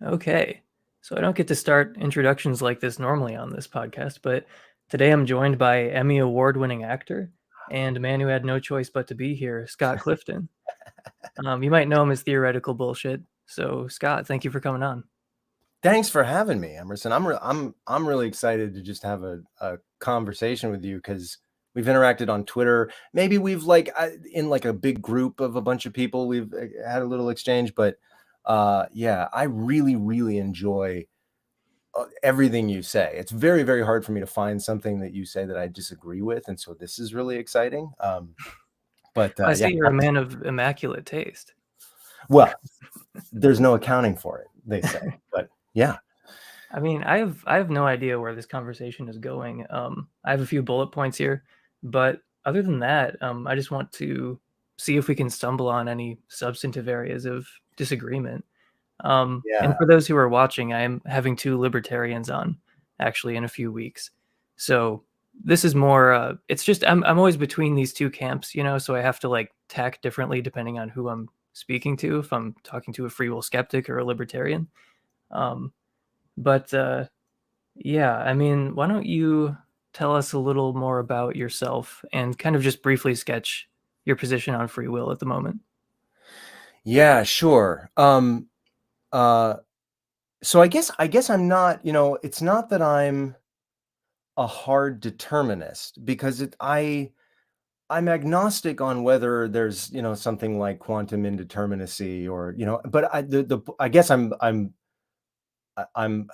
Okay, so I don't get to start introductions like this normally on this podcast, but today I'm joined by Emmy Award-winning actor and a man who had no choice but to be here, Scott Clifton. You might know him as Theoretical Bullshit. So, Scott, thank you for coming on. Thanks for having me, Emerson. I'm really excited to just have a conversation with you because we've interacted on Twitter. Maybe we've in like a big group of a bunch of people, we've had a little exchange. But yeah, I really enjoy everything you say. It's very hard for me to find something that you say that I disagree with, and so this is really exciting. But I yeah, see you're a man of immaculate taste. well, there's no accounting for it, they say. But yeah. I mean, I have no idea where this conversation is going. I have a few bullet points here, but other than that, I just want to see if we can stumble on any substantive areas of disagreement. And Yeah. for those who are watching, I am having two libertarians on actually in a few weeks. So this is more it's just I'm always between these two camps, so I have to like tack differently depending on who I'm speaking to, if I'm talking to a free will skeptic or a libertarian. Um, but yeah, I mean, why don't you tell us a little more about yourself and kind of just briefly sketch your position on free will at the moment? Yeah, sure. Uh, so I guess I'm not, it's not that I'm a hard determinist because I'm agnostic on whether there's, something like quantum indeterminacy or, but I guess I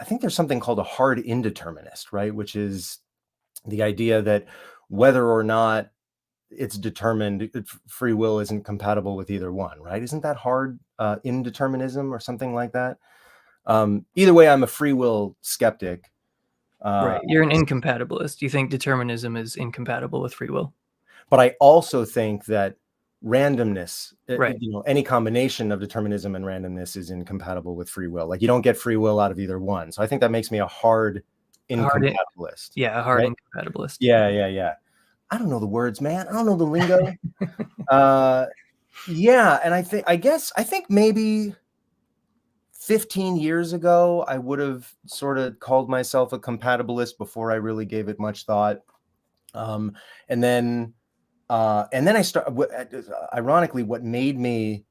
think there's something called a hard indeterminist, right? Which is the idea that whether or not it's determined, free will isn't compatible with either one, right? Isn't that hard indeterminism or something like that? Either way, I'm a free will skeptic. Right. You're an incompatibilist. You think determinism is incompatible with free will? But I also think that randomness, Right. any combination of determinism and randomness is incompatible with free will. Like you don't get free will out of either one. So I think that makes me a hard Hard in, incompatibilist, yeah, a hard right? incompatibilist. Yeah. I don't know the words, man. I don't know the lingo. uh, yeah, and I think maybe 15 years ago, I would have sort of called myself a compatibilist before I really gave it much thought. Um, and then I ironically, what made me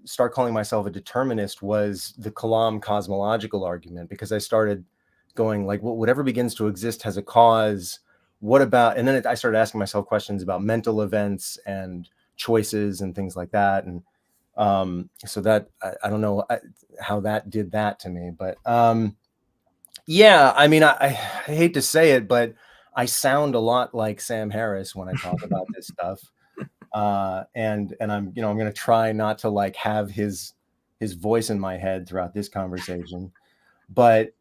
start calling myself a determinist was the Kalam cosmological argument, because I started going like, well, whatever begins to exist has a cause. What about, and then I started asking myself questions about mental events and choices and things like that. And so that, I don't know how that did that to me, but yeah, I mean, I hate to say it, but I sound a lot like Sam Harris when I talk about this stuff. And I'm going to try not to like have his voice in my head throughout this conversation. But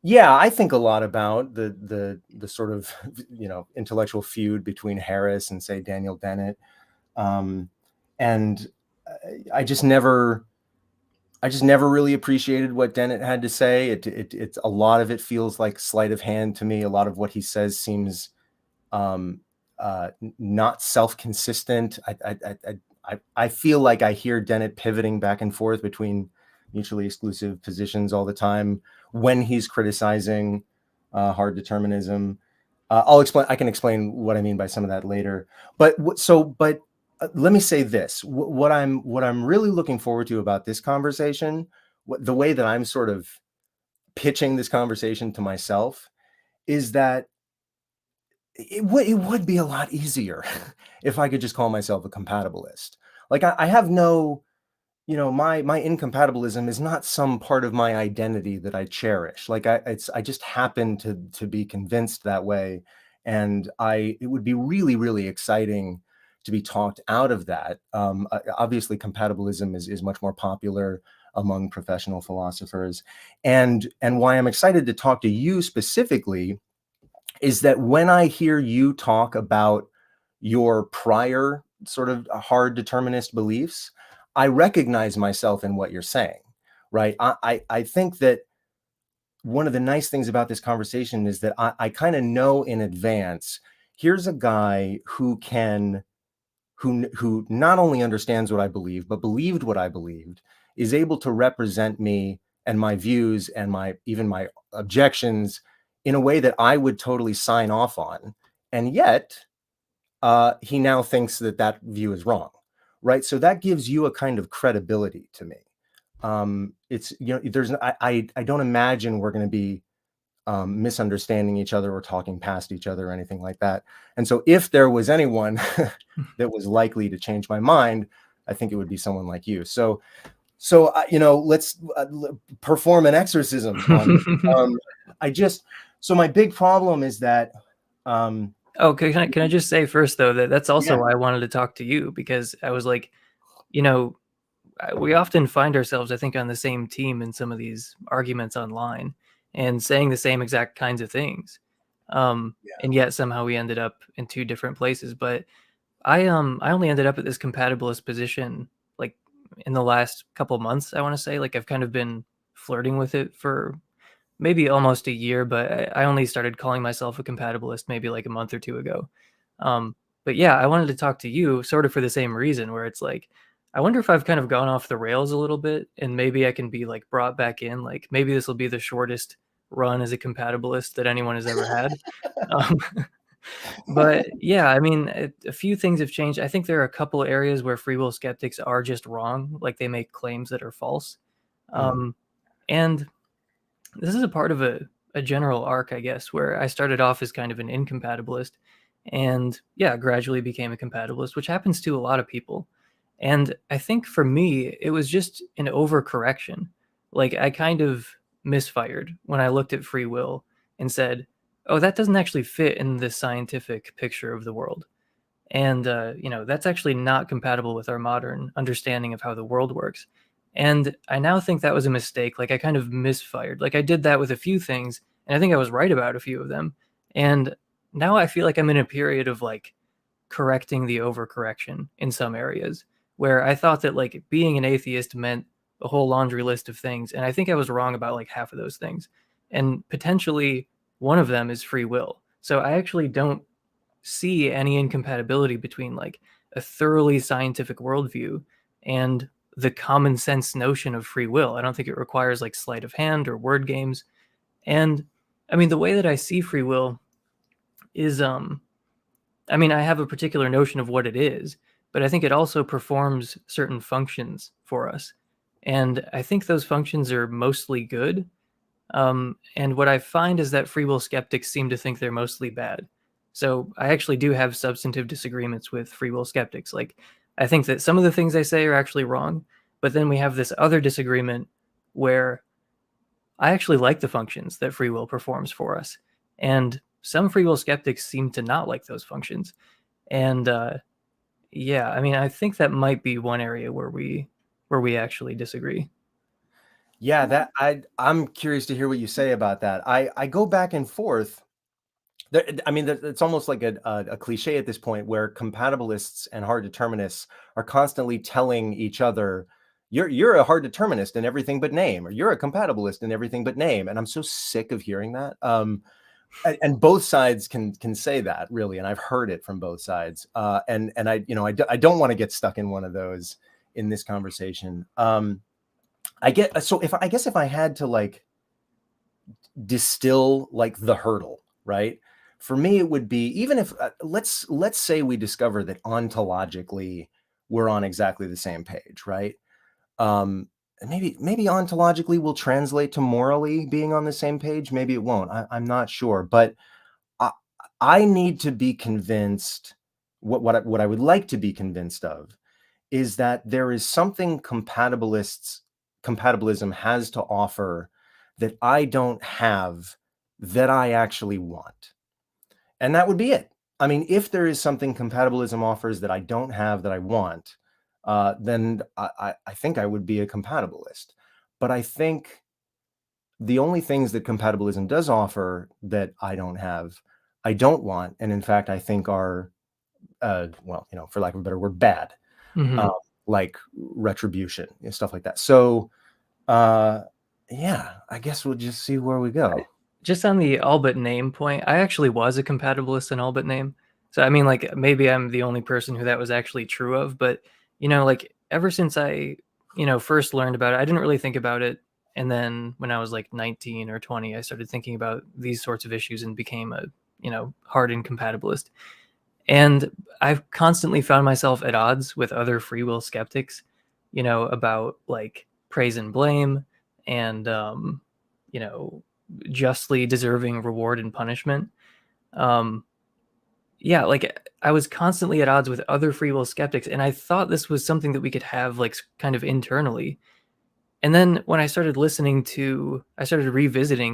yeah, I think a lot about the sort of, intellectual feud between Harris and, say, Daniel Dennett. And I just never really appreciated what Dennett had to say. It's a lot of it feels like sleight of hand to me. A lot of what he says seems not self-consistent. I feel like I hear Dennett pivoting back and forth between mutually exclusive positions all the time when he's criticizing hard determinism. I can explain what I mean by some of that later. But let me say this: what I'm really looking forward to about this conversation, the way that I'm sort of pitching this conversation to myself, is that it would be a lot easier if I could just call myself a compatibilist. Like I have no, my incompatibilism is not some part of my identity that I cherish. Like I just happen to be convinced that way, and it would be really exciting to be talked out of that. Obviously, compatibilism is much more popular among professional philosophers, and why I'm excited to talk to you specifically is that when I hear you talk about your prior sort of hard determinist beliefs, I recognize myself in what you're saying, right? I think that one of the nice things about this conversation is that I kind of know in advance, here's a guy who not only understands what I believe, but believed what I believed, is able to represent me and my views and even my objections in a way that I would totally sign off on. And yet, he now thinks that that view is wrong, right? So that gives you a kind of credibility to me. It's, I don't imagine we're going to be misunderstanding each other or talking past each other or anything like that. And so if there was anyone that was likely to change my mind, I think it would be someone like you. So let's perform an exorcism on me. So my big problem is that, Okay, can I just say first though that that's also yeah, why I wanted to talk to you, because I was like, you know, we often find ourselves, I think, on the same team in some of these arguments online and saying the same exact kinds of things. And yet somehow we ended up in two different places. But I only ended up at this compatibilist position like in the last couple months, I want to say. Like I've kind of been flirting with it for maybe almost a year, but I only started calling myself a compatibilist maybe like a month or two ago. But yeah, I wanted to talk to you sort of for the same reason, where it's like, I wonder if I've kind of gone off the rails a little bit and maybe I can be like brought back in. Like maybe this will be the shortest run as a compatibilist that anyone has ever had. Um, but yeah, I mean, a few things have changed. I think there are a couple areas where free will skeptics are just wrong, like they make claims that are false. mhm, Um, and this is a part of a general arc, I guess, where I started off as kind of an incompatibilist and yeah, gradually became a compatibilist, which happens to a lot of people. And I think for me, it was just an overcorrection. Like I kind of misfired when I looked at free will and said, oh, that doesn't actually fit in the scientific picture of the world. And, that's actually not compatible with our modern understanding of how the world works. And I now think that was a mistake. Like I kind of misfired. Like I did that with a few things, and I think I was right about a few of them. And now I feel like I'm in a period of like correcting the overcorrection in some areas where I thought that like being an atheist meant a whole laundry list of things. And I think I was wrong about like half of those things. And potentially one of them is free will. So I actually don't see any incompatibility between like a thoroughly scientific worldview and the common sense notion of free will. I don't think it requires like sleight of hand or word games. And I mean, the way that I see free will is, I mean, I have a particular notion of what it is, but I think it also performs certain functions for us. And I think those functions are mostly good. And what I find is that free will skeptics seem to think they're mostly bad. So I actually do have substantive disagreements with free will skeptics. Like, I think that some of the things they say are actually wrong, but then we have this other disagreement where I actually like the functions that free will performs for us. And some free will skeptics seem to not like those functions. And yeah, I mean, I think that might be one area where we actually disagree. yeah, I'm curious to hear what you say about that. I go back and forth. I mean, it's almost like a cliche at this point, where compatibilists and hard determinists are constantly telling each other, "You're a hard determinist in everything but name," or "You're a compatibilist in everything but name." And I'm so sick of hearing that. And both sides can say that, really, and I've heard it from both sides. And I don't want to get stuck in one of those in this conversation. I guess if I had to like distill like the hurdle, right? For me, it would be, even if let's say we discover that ontologically we're on exactly the same page, right? And maybe ontologically will translate to morally being on the same page. Maybe it won't. I'm not sure, but I, I need to be convinced. What I would like to be convinced of is that there is something compatibilism has to offer that I don't have, that I actually want. And that would be it. I mean, if there is something compatibilism offers that I don't have that I want, then I think I would be a compatibilist. But I think the only things that compatibilism does offer that I don't have, I don't want, and in fact, I think are, well, for lack of a better word, bad, Hmm. um, like retribution and stuff like that. So, uh, yeah, I guess we'll just see where we go. Just on the all but name point, I actually was a compatibilist in all but name. So I mean, like maybe I'm the only person who that was actually true of, but like ever since I, first learned about it, I didn't really think about it. And then when I was like 19 or 20, I started thinking about these sorts of issues and became a, hardened compatibilist. And I've constantly found myself at odds with other free will skeptics, about like praise and blame and, justly deserving reward and punishment. Um, yeah, like I was constantly at odds with other free will skeptics, and I thought this was something that we could have like kind of internally. And then when I started revisiting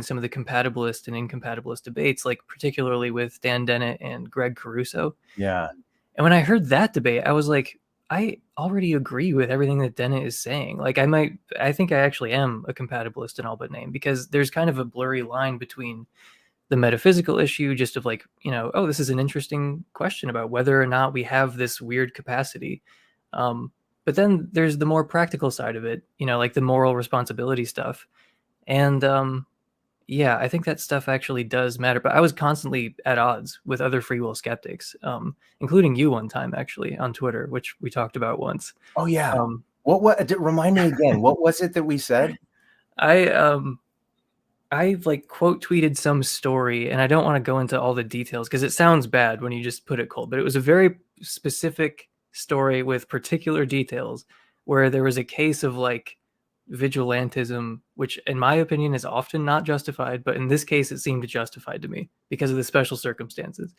some of the compatibilist and incompatibilist debates, like particularly with Dan Dennett and Greg Caruso. Yeah. And when I heard that debate, I was like, I already agree with everything that Dennett is saying. Like I think I actually am a compatibilist in all but name, because there's kind of a blurry line between the metaphysical issue, just of like, oh, this is an interesting question about whether or not we have this weird capacity. But then there's the more practical side of it, like the moral responsibility stuff. And yeah, I think that stuff actually does matter. But I was constantly at odds with other free will skeptics, including you one time actually on Twitter, which we talked about once. Oh yeah. Um, Remind me again, what was it that we said? I like quote tweeted some story, and I don't want to go into all the details because it sounds bad when you just put it cold, but it was a very specific story with particular details where there was a case of like vigilantism, which in my opinion is often not justified, but in this case it seemed justified to me because of the special circumstances.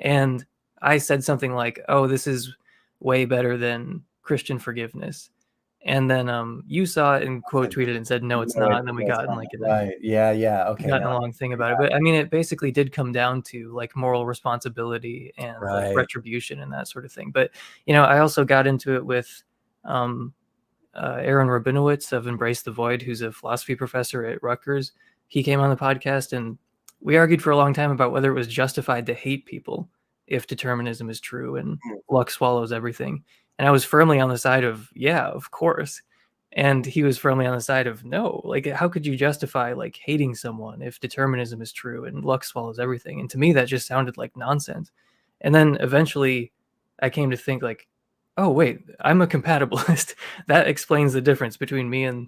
And I said something like, "Oh, this is way better than Christian forgiveness." And then you saw it and quote tweeted and said, "No, it's No, not." And then we got in like right. Yeah, yeah. we Okay, got in now. a long thing about it. But I mean, it basically did come down to like moral responsibility and like Right. retribution and that sort of thing. But I also got into it with um, Aaron Rabinowitz of Embrace the Void, who's a philosophy professor at Rutgers. He came on the podcast and we argued for a long time about whether it was justified to hate people if determinism is true and luck swallows everything. And I was firmly on the side of, yeah, of course. And he was firmly on the side of, no, like, how could you justify like hating someone if determinism is true and luck swallows everything? And to me, that just sounded like nonsense. And then eventually I came to think like, oh, wait, I'm a compatibilist. That explains the difference between me and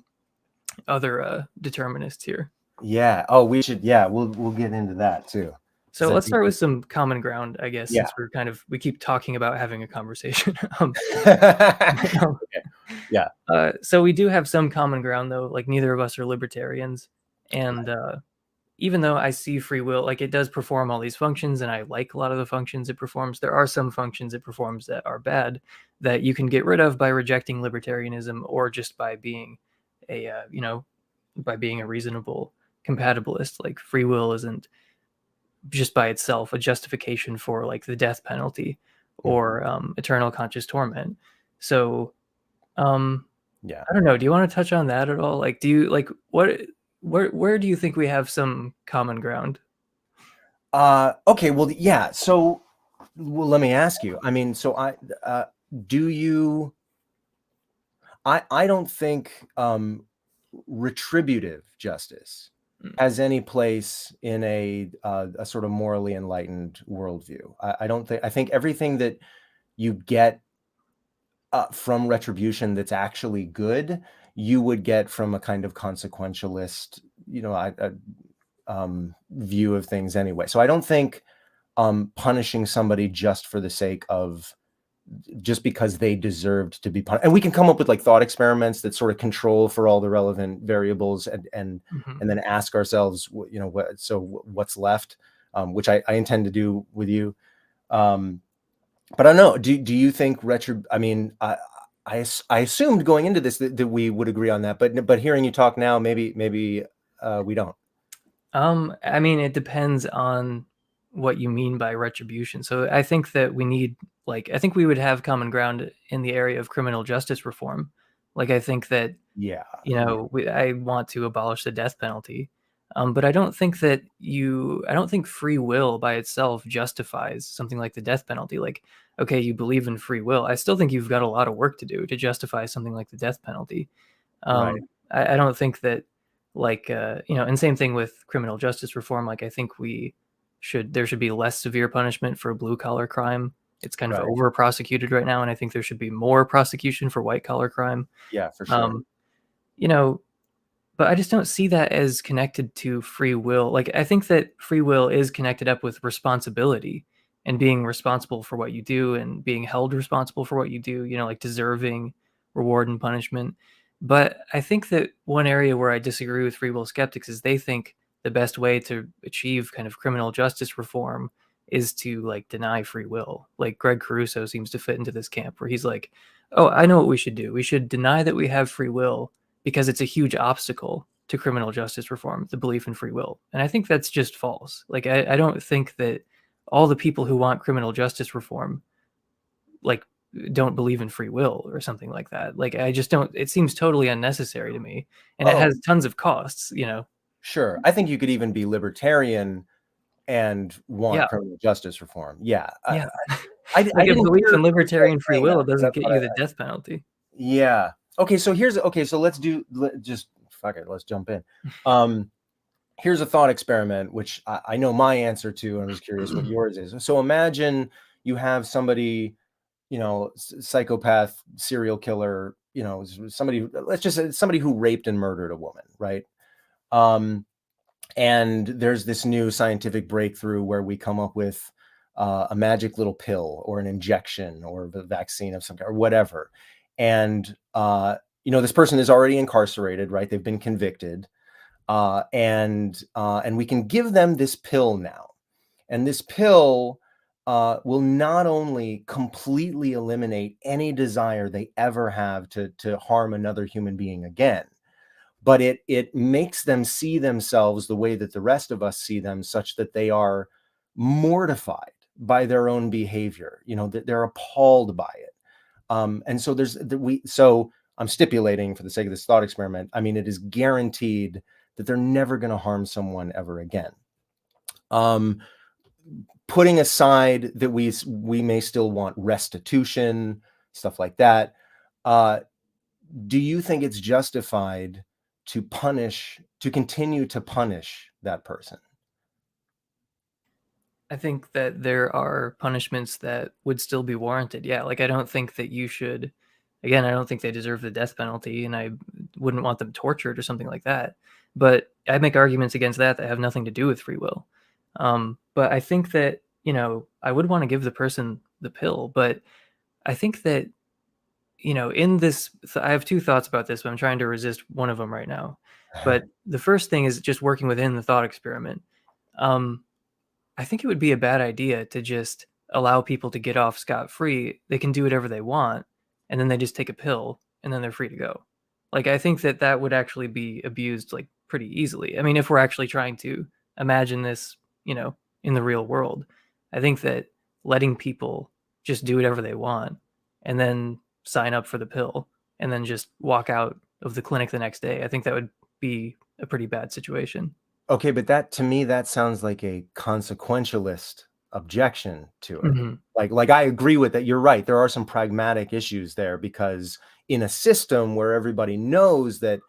other determinists here. Yeah. Oh, we should. Yeah, we'll get into that too. So let's start with some common ground, I guess, Yeah. since we keep talking about having a conversation. Okay. Yeah. So we do have some common ground, though. Like neither of us are libertarians, and even though I see free will, like it does perform all these functions, and I like a lot of the functions it performs, there are some functions it performs that are bad that you can get rid of by rejecting libertarianism or just by being by being a reasonable compatibilist. Like free will isn't just by itself a justification for like the death penalty or eternal conscious torment. So Yeah. I don't know, do you want to touch on that at all? Like, do you like where do you think we have some common ground? Okay. Well, yeah. So, let me ask you. I mean, so do you? I don't think retributive justice has any place in a sort of morally enlightened worldview. I don't think. I think everything that you get from retribution that's actually good, you would get from a kind of consequentialist, view of things anyway. So I don't think punishing somebody just because they deserved to be punished. And we can come up with like thought experiments that sort of control for all the relevant variables and then ask ourselves, what's left, which I intend to do with you. But I don't know. Do you think I mean, I assumed going into this that we would agree on that, but hearing you talk now, maybe we don't. I mean, it depends on what you mean by retribution. So I think that I think we would have common ground in the area of criminal justice reform. Like, I think that, Yeah. I want to abolish the death penalty. But I don't think free will by itself justifies something like the death penalty. Like, okay, you believe in free will. I still think you've got a lot of work to do to justify something like the death penalty. Right. I don't think that and same thing with criminal justice reform. Like, I think there should be less severe punishment for blue collar crime. It's kind of Right. over prosecuted right now, and I think there should be more prosecution for white collar crime. Yeah, for sure. Um, you know, but I just don't see that as connected to free will. Like, I think that free will is connected up with responsibility and being responsible for what you do and being held responsible for what you do, like deserving reward and punishment. But I think that one area where I disagree with free will skeptics is they think the best way to achieve kind of criminal justice reform is to like deny free will. Like Greg Caruso seems to fit into this camp where he's like, oh, I know what we should do. We should deny that we have free will because it's a huge obstacle to criminal justice reform, the belief in free will. And I think that's just false. Like, I don't think that all the people who want criminal justice reform, like, don't believe in free will or something like that. Like, I just don't, it seems totally unnecessary to me. And it Oh, has tons of costs. sure. I think you could even be libertarian and want Yeah. criminal justice reform. Yeah. Yeah. I Like a didn't belief hear in you guys libertarian free saying that. will doesn't That's get what you the death penalty. yeah. Okay, so just fuck it, let's jump in. Here's a thought experiment, which I know my answer to, and I'm just curious what yours is. So imagine you have somebody, psychopath, serial killer, somebody, let's just say somebody who raped and murdered a woman, right? And there's this new scientific breakthrough where we come up with a magic little pill or an injection or a vaccine of some kind or whatever. And, this person is already incarcerated, right? They've been convicted. And we can give them this pill now. And this pill will not only completely eliminate any desire they ever have to harm another human being again, but it makes them see themselves the way that the rest of us see them, such that they are mortified by their own behavior. That they're appalled by it. And so so I'm stipulating for the sake of this thought experiment, I mean, it is guaranteed that they're never going to harm someone ever again. Putting aside that we may still want restitution, stuff like that. Do you think it's justified to continue to punish that person? I think that there are punishments that would still be warranted. Yeah, like I don't think that you should. Again, I don't think they deserve the death penalty, and I wouldn't want them tortured or something like that. But I make arguments against that have nothing to do with free will. But I think that I would want to give the person the pill, but I think that in this, I have two thoughts about this, but I'm trying to resist one of them right now. But the first thing is just working within the thought experiment. Um, I think it would be a bad idea to just allow people to get off scot-free. They can do whatever they want, and then they just take a pill, and then they're free to go. Like, I think that that would actually be abused, like, pretty easily. I mean, if we're actually trying to imagine this, in the real world, I think that letting people just do whatever they want and then sign up for the pill and then just walk out of the clinic the next day, I think that would be a pretty bad situation. Okay, but that to me, that sounds like a consequentialist objection to it. Mhm. Like I agree with that. You're right. There are some pragmatic issues there, because in a system where everybody knows that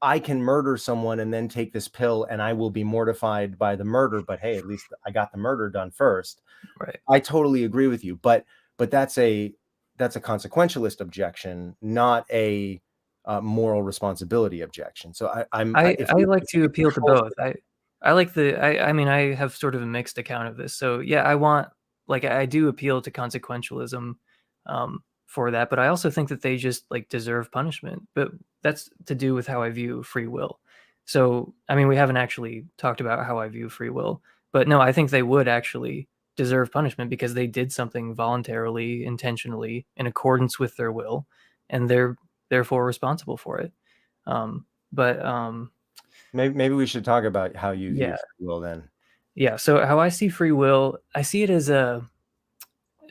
I can murder someone and then take this pill and I will be mortified by the murder, but hey, at least I got the murder done first. Right. I totally agree with you. But that's a consequentialist objection, not a moral responsibility objection. So I like if you to could appeal to control both. I like I mean, I have sort of a mixed account of this. So yeah, I do appeal to consequentialism for that, but I also think that they just like deserve punishment. But that's to do with how I view free will. So I mean, we haven't actually talked about how I view free will, but no, I think they would actually deserve punishment because they did something voluntarily, intentionally, in accordance with their will, and they're therefore responsible for it. But maybe we should talk about how you view yeah, free will then. yeah. So how I see free will, I see it as a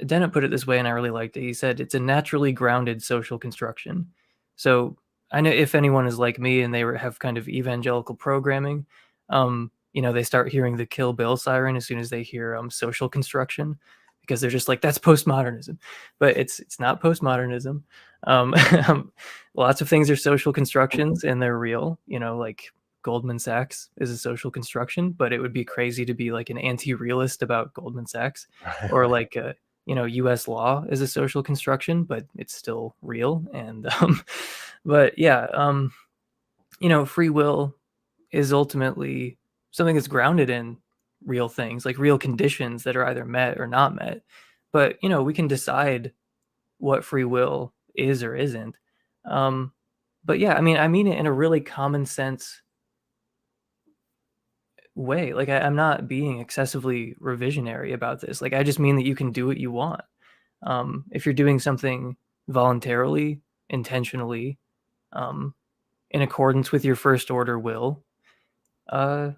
Dennett put it this way, and I really liked it. He said it's a naturally grounded social construction. So I know if anyone is like me and they have kind of evangelical programming, they start hearing the Kill Bill siren as soon as they hear social construction, because they're just like, that's postmodernism. But it's not postmodernism. Um, Lots of things are social constructions and they're real. Like Goldman Sachs is a social construction, but it would be crazy to be like an anti-realist about Goldman Sachs, or like US law is a social construction, but it's still real. And but yeah, free will is ultimately something that's grounded in real things, like real conditions that are either met or not met. But we can decide what free will is or isn't. Um, but yeah, I mean it in a really common sense way. Like I'm not being excessively revisionary about this. Like I just mean that you can do what you want. If you're doing something voluntarily, intentionally, um, in accordance with your first order will, uh,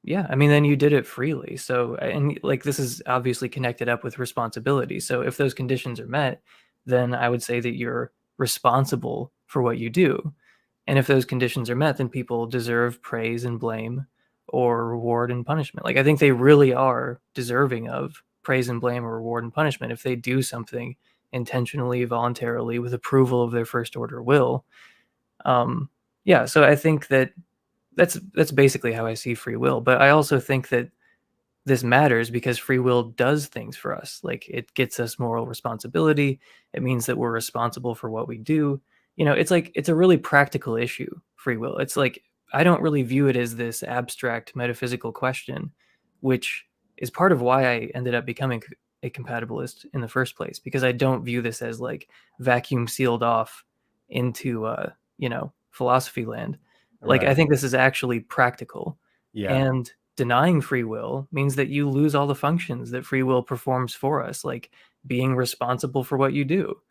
yeah, I mean, then you did it freely. So, and like this is obviously connected up with responsibility. So, if those conditions are met, then I would say that you're responsible for what you do. And if those conditions are met, then people deserve praise and blame or reward and punishment. Like, I think they really are deserving of praise and blame or reward and punishment if they do something intentionally, voluntarily, with approval of their first order will. Um, yeah, so I think that that's basically how I see free will. But I also think that this matters because free will does things for us. Like it gets us moral responsibility. It means that we're responsible for what we do. It's like it's a really practical issue, free will. It's like I don't really view it as this abstract metaphysical question, which is part of why I ended up becoming a compatibilist in the first place, because I don't view this as like vacuum sealed off into philosophy land. Like I Right. think this is actually practical. Yeah. And denying free will means that you lose all the functions that free will performs for us, like being responsible for what you do.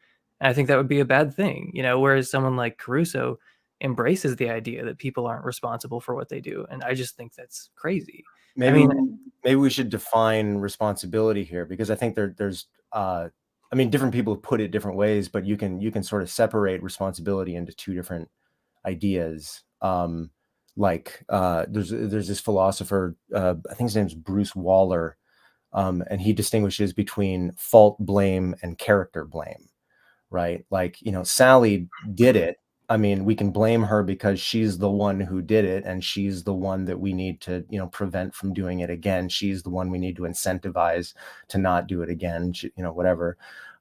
And I think that would be a bad thing, whereas someone like Caruso embraces the idea that people aren't responsible for what they do. And I just think that's crazy. I Maybe mean, maybe we should define responsibility here, because I think there's I mean, different people put it different ways, but you can sort of separate responsibility into two different ideas. There's this philosopher, I think his name's Bruce Waller, and he distinguishes between fault blame and character blame, right? Like, Sally did it. I mean, we can blame her because she's the one who did it, and she's the one that we need to, prevent from doing it again. She's the one we need to incentivize to not do it again, whatever.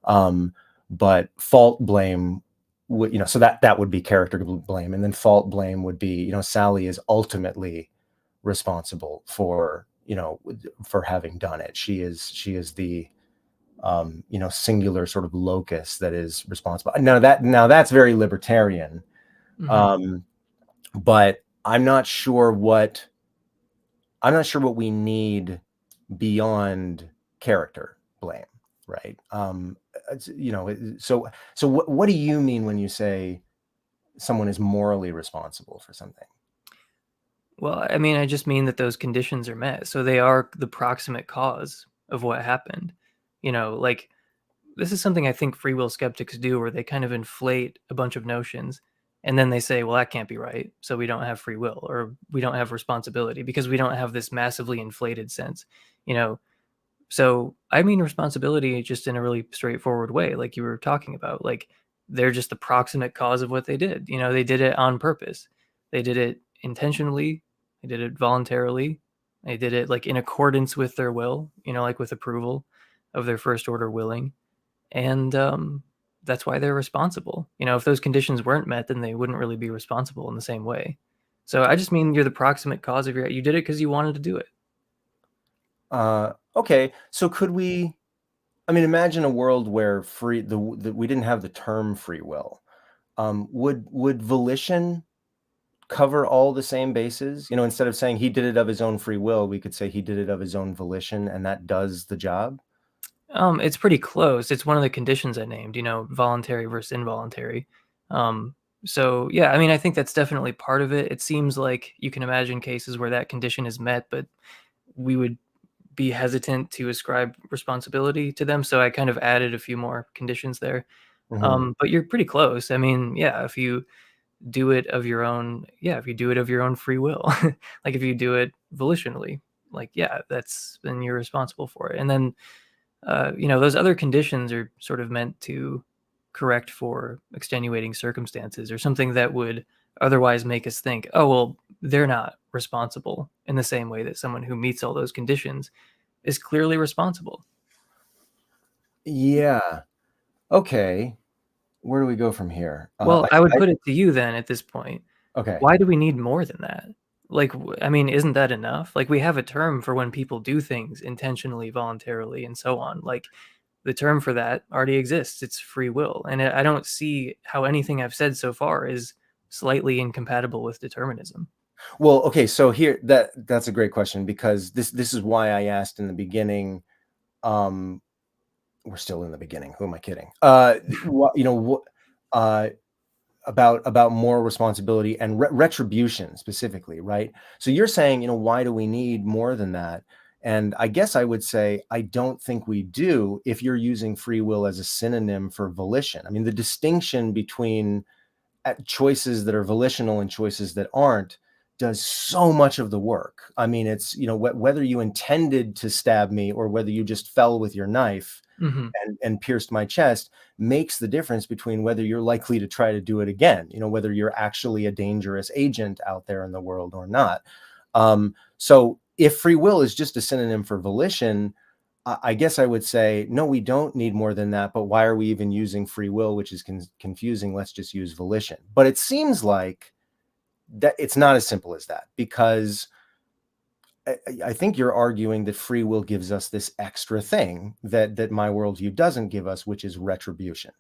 But fault blame would, so that would be character blame. And then fault blame would be, Sally is ultimately responsible for, for having done it. She is the singular sort of locus that is responsible. Now that's very libertarian, mhm. um, but I'm not sure what we need beyond character blame, right? So what do you mean when you say someone is morally responsible for something? Well, I mean, I just mean that those conditions are met. So they are the proximate cause of what happened. Like this is something I think free will skeptics do, where they kind of inflate a bunch of notions and then they say, well, that can't be right. So we don't have free will or we don't have responsibility because we don't have this massively inflated sense, you know? So I mean responsibility just in a really straightforward way, like you were talking about. Like they're just the proximate cause of what they did. They did it on purpose. They did it intentionally. They did it voluntarily. They did it like in accordance with their will, like with approval of their first order willing. And that's why they're responsible. If those conditions weren't met, then they wouldn't really be responsible in the same way. So I just mean you're the proximate cause of you did it because you wanted to do it. Okay, so could we? I mean, imagine a world where we didn't have the term free will. Would volition cover all the same bases? Instead of saying he did it of his own free will, we could say he did it of his own volition, and that does the job. It's pretty close. It's one of the conditions I named, voluntary versus involuntary. Um, so yeah, I mean, I think that's definitely part of it. It seems like you can imagine cases where that condition is met, but we would be hesitant to ascribe responsibility to them. So I kind of added a few more conditions there. Mhm. But you're pretty close. I mean, yeah, if you do it of your own, yeah, if you do it of your own free will, like if you do it volitionally, like, yeah, then you're responsible for it. And then those other conditions are sort of meant to correct for extenuating circumstances or something that would otherwise make us think, oh, well, they're not responsible in the same way that someone who meets all those conditions is clearly responsible. Yeah. Okay. Where do we go from here? Well, I would put it to you then at this point. Okay. Why do we need more than that? Like, I mean, isn't that enough? Like, we have a term for when people do things intentionally, voluntarily, and so on. Like, the term for that already exists. It's free will. And I don't see how anything I've said so far is slightly incompatible with determinism. Well, okay, so here that's a great question because this is why I asked in the beginning. Um, we're still in the beginning. Who am I kidding? What you know what uh about more responsibility and retribution specifically, right? So you're saying, why do we need more than that? And I guess I would say I don't think we do if you're using free will as a synonym for volition. I mean, the distinction between choices that are volitional and choices that aren't does so much of the work. I mean, it's, whether you intended to stab me or whether you just fell with your knife Hmm. and pierced my chest makes the difference between whether you're likely to try to do it again, whether you're actually a dangerous agent out there in the world or not. So if free will is just a synonym for volition, I guess I would say, no, we don't need more than that. But why are we even using free will, which is confusing? Let's just use volition. But it seems like that it's not as simple as that, because I think you're arguing that free will gives us this extra thing that my worldview doesn't give us, which is retribution.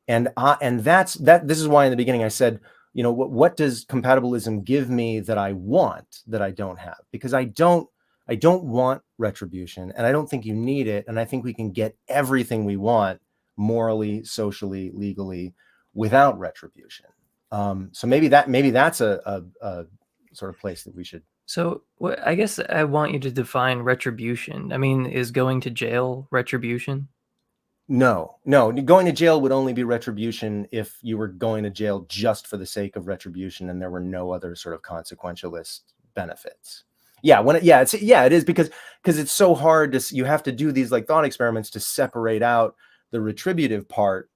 And this is why in the beginning I said, what does compatibilism give me that I want that I don't have? Because I don't want retribution, and I don't think you need it. And I think we can get everything we want morally, socially, legally without retribution. So maybe that's a sort of place that we should. So, I guess I want you to define retribution. I mean, is going to jail retribution? No, no, going to jail would only be retribution if you were going to jail just for the sake of retribution and there were no other sort of consequentialist benefits. Yeah, it is because it's so hard you have to do these like thought experiments to separate out the retributive part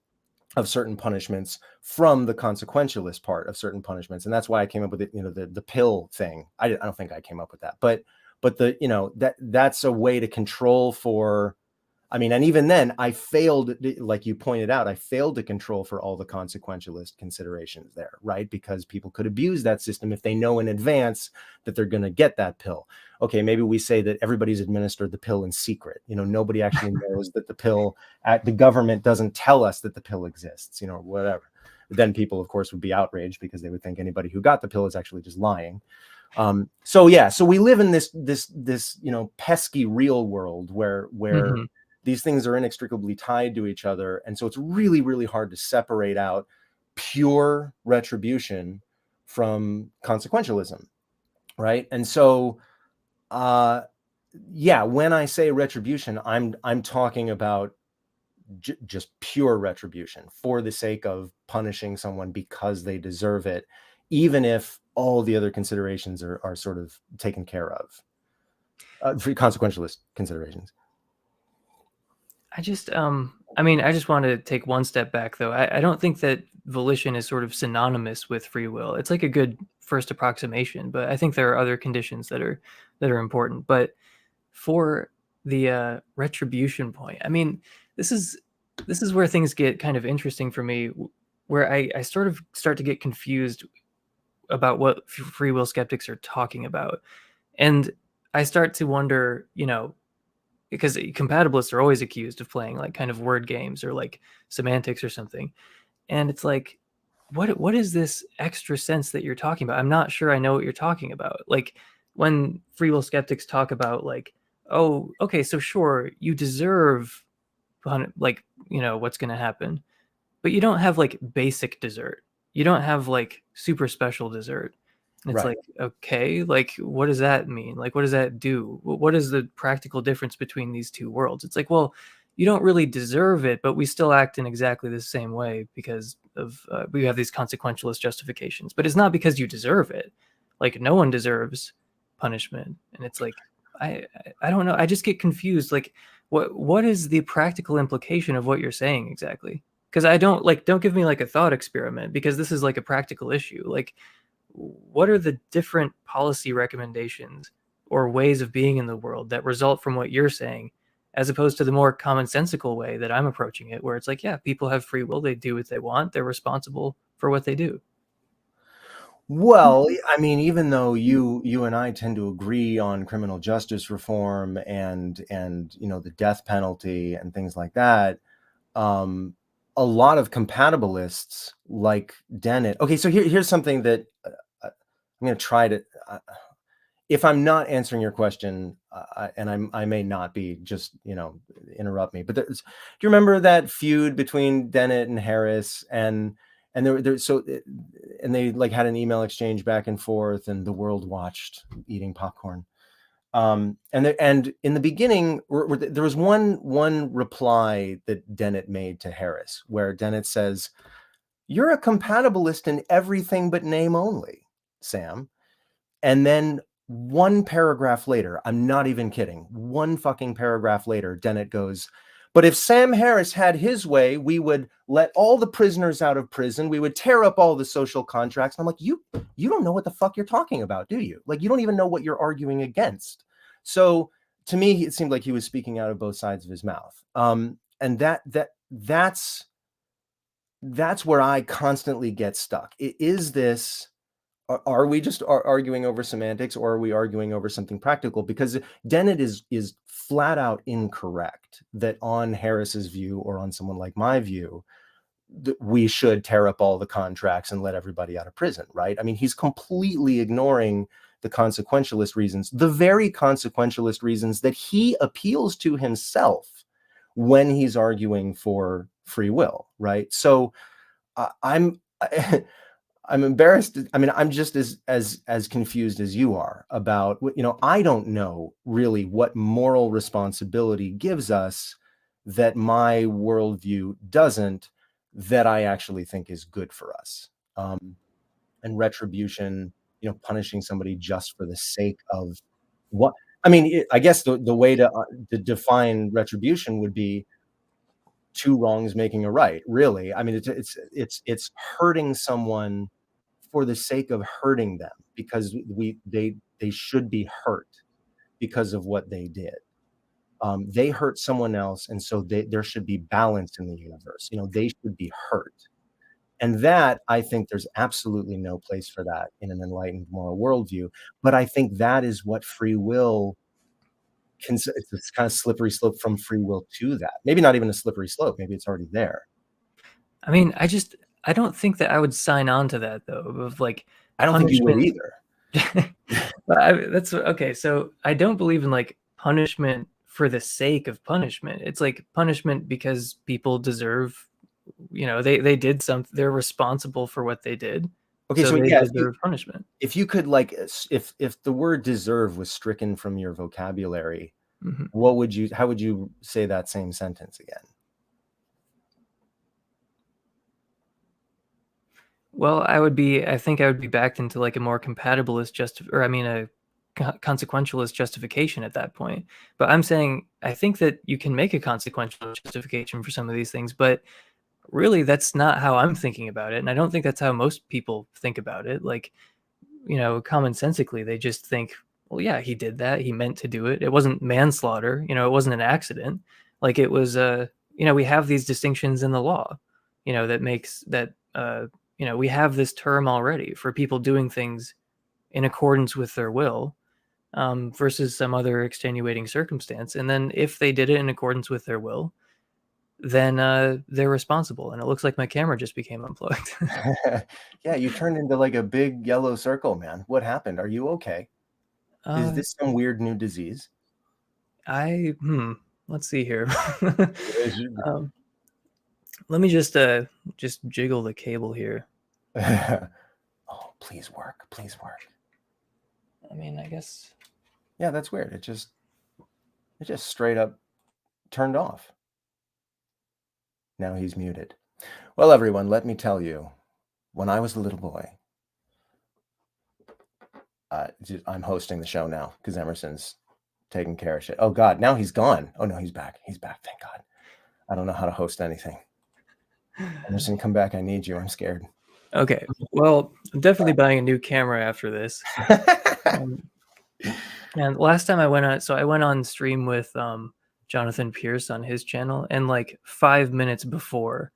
of certain punishments from the consequentialist part of certain punishments. And that's why I came up with it, the pill thing. I don't think I came up with that, but that's a way to control for. I mean, and even then, I failed, like you pointed out, I failed to control for all the consequentialist considerations there, right? Because people could abuse that system if they know in advance that they're going to get that pill. Okay, maybe we say that everybody's administered the pill in secret. Nobody actually knows that the government doesn't tell us that the pill exists, whatever. Then people, of course, would be outraged because they would think anybody who got the pill is actually just lying. So we live in this pesky real world where Hmm. these things are inextricably tied to each other. And so it's really, really hard to separate out pure retribution from consequentialism, right? And so, yeah, when I say retribution, I'm talking about just pure retribution for the sake of punishing someone because they deserve it, even if all the other considerations are sort of taken care of, for consequentialist considerations. I mean, I just want to take one step back though. I don't think that volition is sort of synonymous with free will. It's like a good first approximation, but I think there are other conditions that are important. But for the retribution point, I mean, this is this is where things get kind of interesting for me, where I sort of start to get confused about what free will skeptics are talking about, and I start to wonder, because compatibilists are always accused of playing like kind of word games or like semantics or something. And it's like, what is this extra sense that you're talking about? I'm not sure I know what you're talking about. Like when free will skeptics talk about like, oh, okay, so sure, you deserve like, what's going to happen, but you don't have like basic dessert. You don't have like super special dessert. And it's Right. like, okay, like what does that mean? Like what does that do? What is the practical difference between these two worlds? It's like, well, you don't really deserve it, but we still act in exactly the same way because of we have these consequentialist justifications. But it's not because you deserve it. Like no one deserves punishment, and it's like I don't know. I just get confused. Like what is the practical implication of what you're saying exactly? Because I don't give me like a thought experiment because this is like a practical issue. Like what are the different policy recommendations or ways of being in the world that result from what you're saying as opposed to the more commonsensical way that I'm approaching it, where it's like, yeah, people have free will, they do what they want, they're responsible for what they do. Well, I mean, even though you and I tend to agree on criminal justice reform and the death penalty and things like that, a lot of compatibilists like Dennett. Okay, so here's something that I'm going to try to. If I'm not answering your question, and I may not be, just interrupt me. But do you remember that feud between Dennett and Harris, and they like had an email exchange back and forth, and the world watched eating popcorn. And in the beginning, there was one reply that Dennett made to Harris, where Dennett says, "You're a compatibilist in everything but name only, Sam." And then one paragraph later, I'm not even kidding, one fucking paragraph later, Dennett goes, "But if Sam Harris had his way, we would let all the prisoners out of prison. We would tear up all the social contracts." And I'm like, you don't know what the fuck you're talking about, do you? Like, you don't even know what you're arguing against. So to me, it seemed like he was speaking out of both sides of his mouth. And that's where I constantly get stuck. Is this, are we just arguing over semantics, or are we arguing over something practical? Because Dennett is flat out incorrect that on Harris's view, or on someone like my view, that we should tear up all the contracts and let everybody out of prison, right? I mean, he's completely ignoring the consequentialist reasons, the very consequentialist reasons that he appeals to himself when he's arguing for free will, right? So I'm I'm embarrassed. I mean, I'm just as confused as you are about, I don't know really what moral responsibility gives us that my worldview doesn't, that I actually think is good for us. And retribution, punishing somebody just for the sake of what? I mean, I guess the way to define retribution would be two wrongs making a right. Really, I mean, it's hurting someone for the sake of hurting them, because they should be hurt because of what they did. They hurt someone else, and so there should be balance in the universe. They should be hurt. And that, I think there's absolutely no place for that in an enlightened moral worldview. But I think that is what free will it's this kind of slippery slope from free will to that. Maybe not even a slippery slope. Maybe it's already there. I mean, I don't think that I would sign on to that, though, of like I don't think you would punishment. either. That's okay. So I don't believe in like punishment for the sake of punishment. It's like punishment because people deserve, they did something, they're responsible for what they did. Okay, So so they yeah, deserve punishment. if you could, if the word deserve was stricken from your vocabulary, Mhm. how would you say that same sentence again? Well, I think I would be backed into like a more compatibilist a consequentialist justification at that point. But I'm saying I think that you can make a consequential justification for some of these things, but really that's not how I'm thinking about it. And I don't think that's how most people think about it. Like, commonsensically, they just think, well, yeah, he did that. He meant to do it. It wasn't manslaughter. It wasn't an accident. Like it was, we have these distinctions in the law, that makes that, we have this term already for people doing things in accordance with their will, versus some other extenuating circumstance. And then if they did it in accordance with their will, then they're responsible. And it looks like my camera just became unplugged. Yeah, you turned into like a big yellow circle, man. What happened? Are you okay? Is this some weird new disease? Let's see here. um, let me just jiggle the cable here. Oh, please work. Please work. I mean, I guess. Yeah, that's weird. It just straight up turned off. Now he's muted. Well, everyone, let me tell you, when I was a little boy, I'm hosting the show now because Emerson's taking care of shit. Oh God, now he's gone. Oh no, he's back. He's back. Thank God. I don't know how to host anything. Emerson, come back. I need you. I'm scared. Okay. Well, I'm definitely buying a new camera after this. And last time I went on stream with Jonathan Pierce on his channel, and like 5 minutes before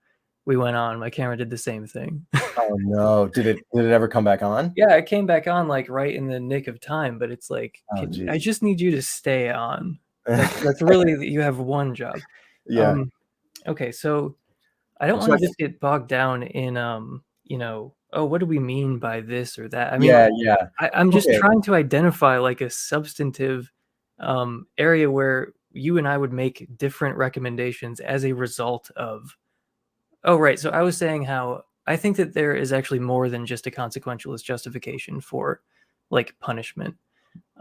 we went on, my camera did the same thing. Oh no. Did it ever come back on? Yeah, it came back on like right in the nick of time, but it's like, Oh I geez. just need you to stay on. That's really, you have one job. Yeah. Okay, so I don't So want I to think just get bogged down in oh, what do we mean by this or that? I mean, yeah, yeah. I'm just Okay. trying to identify like a substantive area where you and I would make different recommendations as a result of. Oh, right. So I was saying how I think that there is actually more than just a consequentialist justification for like punishment.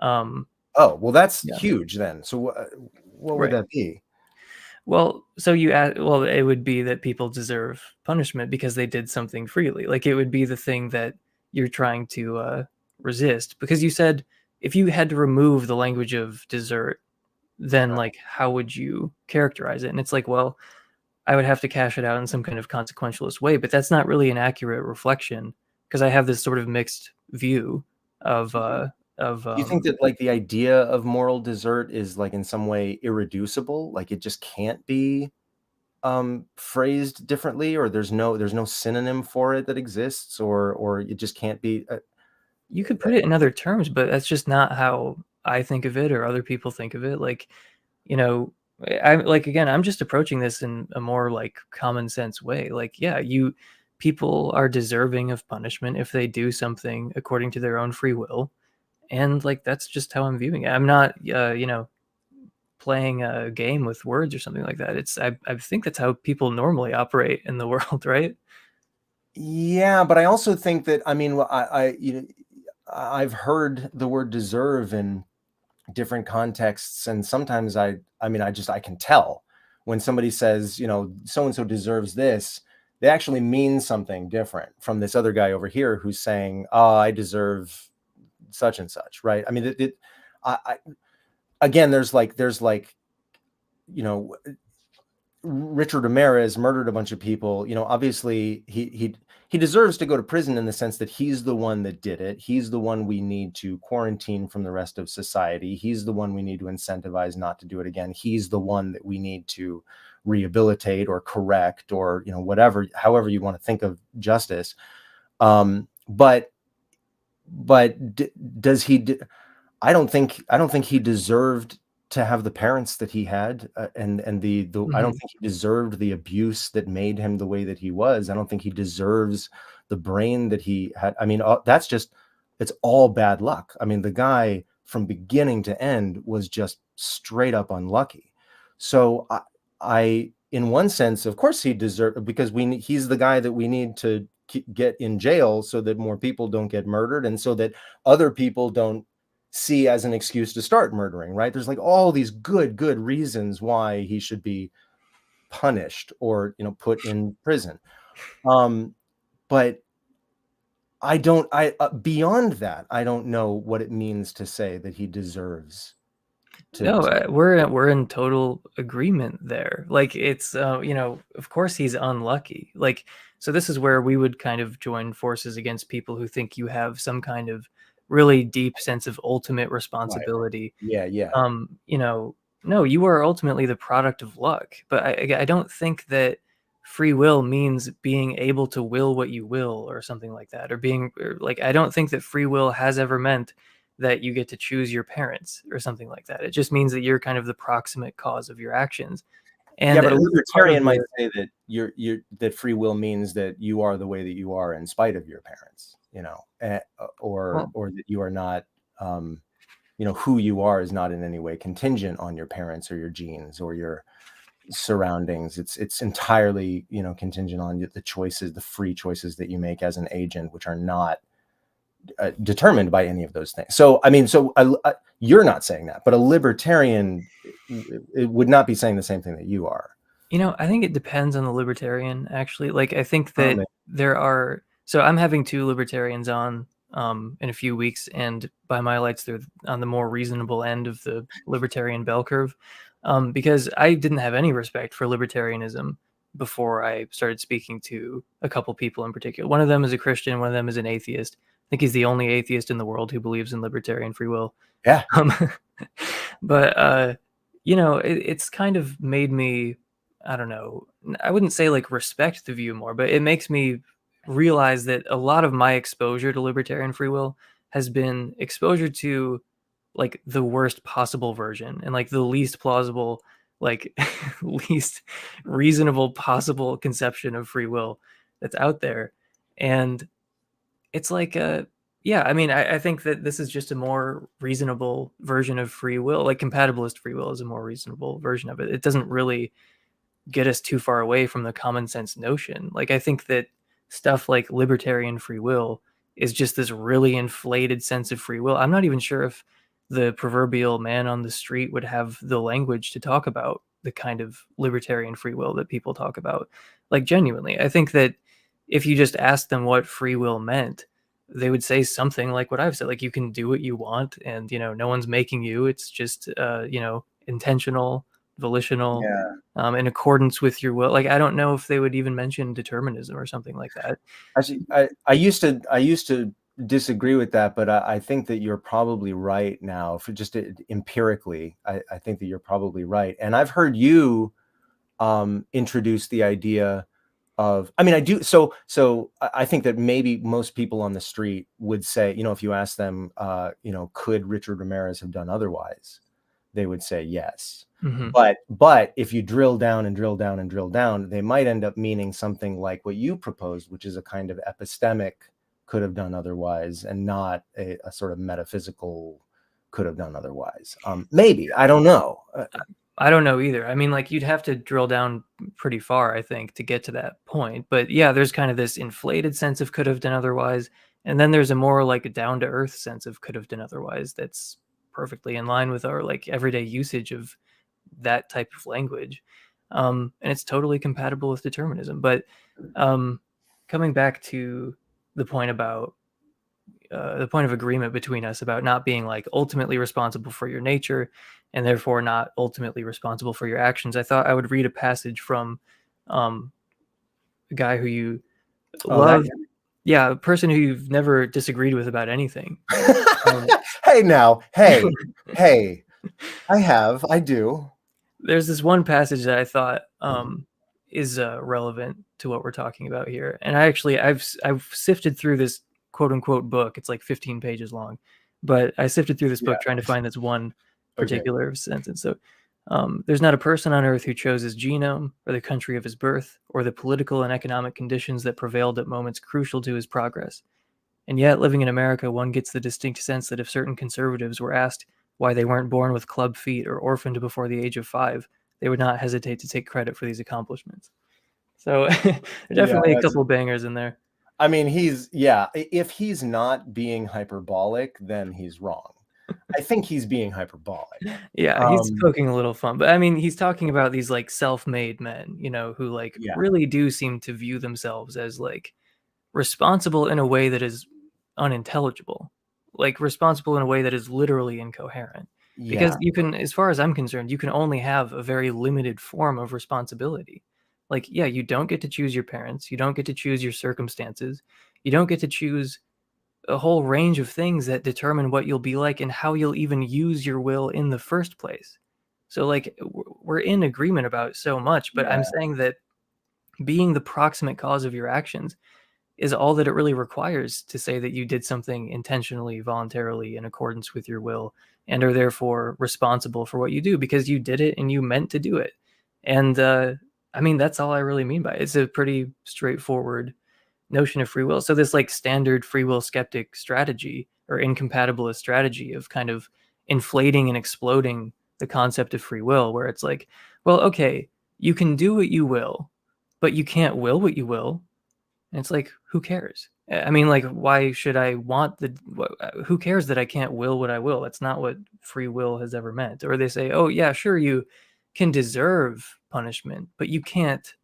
Um, Oh, well, that's yeah, huge then. So what would right. that be? Well, so you add, well, it would be that people deserve punishment because they did something freely. Like it would be the thing that you're trying to resist. Because you said if you had to remove the language of desert, then like how would you characterize it? And it's like, well, I would have to cash it out in some kind of consequentialist way, but that's not really an accurate reflection because I have this sort of mixed view of of Do you think that like the idea of moral desert is like in some way irreducible? Like it just can't be phrased differently, or there's no synonym for it that exists, or it just can't be you could put it in other terms, but that's just not how I think of it or other people think of it. Like, you know, I'm like again, I'm just approaching this in a more like common sense way. Like, yeah, you people are deserving of punishment if they do something according to their own free will. And like that's just how I'm viewing it. I'm not playing a game with words or something like that. It's I think that's how people normally operate in the world, right? yeah, but I also think that I mean, I've heard the word deserve in different contexts, and sometimes I mean, I can tell when somebody says, so and so deserves this, they actually mean something different from this other guy over here who's saying, oh, I deserve such and such, right? I mean, I again, there's like, you know, Richard Ramirez murdered a bunch of people. Obviously he deserves to go to prison in the sense that he's the one that did it. He's the one we need to quarantine from the rest of society. He's the one we need to incentivize not to do it again. He's the one that we need to rehabilitate or correct or whatever, however you want to think of justice. But does he? I don't think he deserved to have the parents that he had, and the I don't Mhm. think he deserved the abuse that made him the way that he was. I don't think he deserves the brain that he had. I mean, it's all bad luck. I mean, the guy from beginning to end was just straight up unlucky. So in one sense, of course, he deserved because he's the guy that we need to get in jail so that more people don't get murdered and so that other people don't see as an excuse to start murdering, right? There's like all these good reasons why he should be punished or put in prison. Um, but I don't I beyond that, I don't know what it means to say that he deserves No, to we're in total agreement there. Like it's of course he's unlucky. Like so this is where we would kind of join forces against people who think you have some kind of really deep sense of ultimate right. responsibility. Yeah, yeah. No, you are ultimately the product of luck. But I don't think that free will means being able to will what you will or something like that, or like I don't think that free will has ever meant that you get to choose your parents or something like that. It just means that you're kind of the proximate cause of your actions. Yeah, And but a this is part of libertarian might the say that that free will means that you are the way that you are in spite of your parents, or well, that you are not who you are is not in any way contingent on your parents or your genes or your surroundings. It's entirely contingent on the choices, the free choices that you make as an agent, which are not determined by any of those things. So I mean, you're not saying that, but a libertarian it would not be saying the same thing that you are. I think it depends on the libertarian, actually. Like, I think Oh, that there are. So I'm having two libertarians on in a few weeks, and by my lights, they're on the more reasonable end of the libertarian bell curve, because I didn't have any respect for libertarianism before I started speaking to a couple people in particular. One of them is a Christian, one of them is an atheist. I think he's the only atheist in the world who believes in libertarian free will. yeah. Um, but it's kind of made me, I don't know, I wouldn't say like respect the view more, but it makes me realize that a lot of my exposure to libertarian free will has been exposure to like the worst possible version and like the least plausible, like least reasonable possible conception of free will that's out there. And it's like yeah, I mean, I think that this is just a more reasonable version of free will. Like compatibilist free will is a more reasonable version of it. It doesn't really get us too far away from the common sense notion. Like I think that stuff like libertarian free will is just this really inflated sense of free will. I'm not even sure if the proverbial man on the street would have the language to talk about the kind of libertarian free will that people talk about. Like genuinely, I think that if you just asked them what free will meant, they would say something like what I've said, like you can do what you want and no one's making you. It's just intentional, volitional, Yeah. in accordance with your will. Like I don't know if they would even mention determinism or something like that. Actually, I used to disagree with that, but I think that you're probably right now. For just empirically, I think that you're probably right. And I've heard you introduce the idea of, I mean, I do. So I think that maybe most people on the street would say, if you ask them, could Richard Ramirez have done otherwise? They would say yes. Mm-hmm. But if you drill down and drill down and drill down, they might end up meaning something like what you proposed, which is a kind of epistemic could have done otherwise, and not a sort of metaphysical could have done otherwise. Maybe, I don't know. I don't know either. I mean, like you'd have to drill down pretty far, I think, to get to that point. But yeah, there's kind of this inflated sense of could have done otherwise, and then there's a more like down to earth sense of could have done otherwise that's perfectly in line with our like everyday usage of that type of language. And it's totally compatible with determinism. But coming back to the point about the point of agreement between us about not being like ultimately responsible for your nature and therefore not ultimately responsible for your actions, I thought I would read a passage from um, a guy who you Oh, that. love. Yeah, a person who you've never disagreed with about anything. Um, Hey now, hey, I do. there's this one passage that I thought is relevant to what we're talking about here, and I've sifted through this quote unquote book. It's like 15 pages long, but I sifted through this Yeah. book trying to find this one Okay. particular sentence. So there's not a person on earth who chose his genome or the country of his birth or the political and economic conditions that prevailed at moments crucial to his progress. And yet, living in America, one gets the distinct sense that if certain conservatives were asked why they weren't born with club feet or orphaned before the age of 5, they would not hesitate to take credit for these accomplishments. So, there are Yeah, definitely a couple bangers in there. I mean, if he's not being hyperbolic, then he's wrong. I think he's being hyperbolic. Yeah, he's poking a little fun, but I mean, he's talking about these like self-made men, who like Yeah. really do seem to view themselves as like responsible in a way that is unintelligible, like responsible in a way that is literally incoherent. Because Yeah. you can, as far as I'm concerned, you can only have a very limited form of responsibility. Like, yeah, you don't get to choose your parents, you don't get to choose your circumstances, you don't get to choose a whole range of things that determine what you'll be like and how you'll even use your will in the first place. So, like, we're in agreement about so much, but I'm Yeah. saying that being the proximate cause of your actions is all that it really requires to say that you did something intentionally, voluntarily, in accordance with your will, and are therefore responsible for what you do because you did it and you meant to do it. And I mean, that's all I really mean by it. It's a pretty straightforward notion of free will. So this like standard free will skeptic strategy or incompatibilist strategy of kind of inflating and exploding the concept of free will, where it's like, well, okay, you can do what you will, but you can't will what you will. And it's like, who cares? I mean, like, why should I want who cares that I can't will what I will? That's not what free will has ever meant. Or they say, oh, yeah, sure, you can deserve punishment, but you can't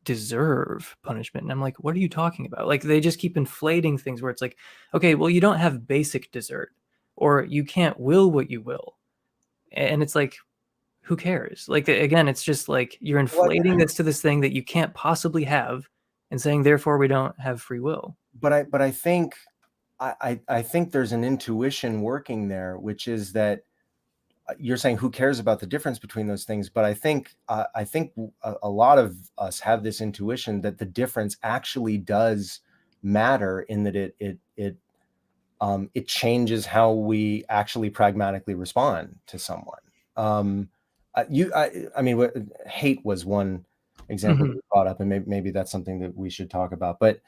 deserve punishment. And I'm like, what are you talking about? Like, they just keep inflating things where it's like, okay, well, you don't have basic desert, or you can't will what you will. And it's like, who cares? Like again, it's just like you're What? inflating this to this thing that you can't possibly have and saying therefore we don't have free will. But I think I think there's an intuition working there, which is that you're saying who cares about the difference between those things, but I think a lot of us have this intuition that the difference actually does matter, in that it changes how we actually pragmatically respond to someone. I mean, hate was one example that Mhm. you brought up, and maybe that's something that we should talk about. But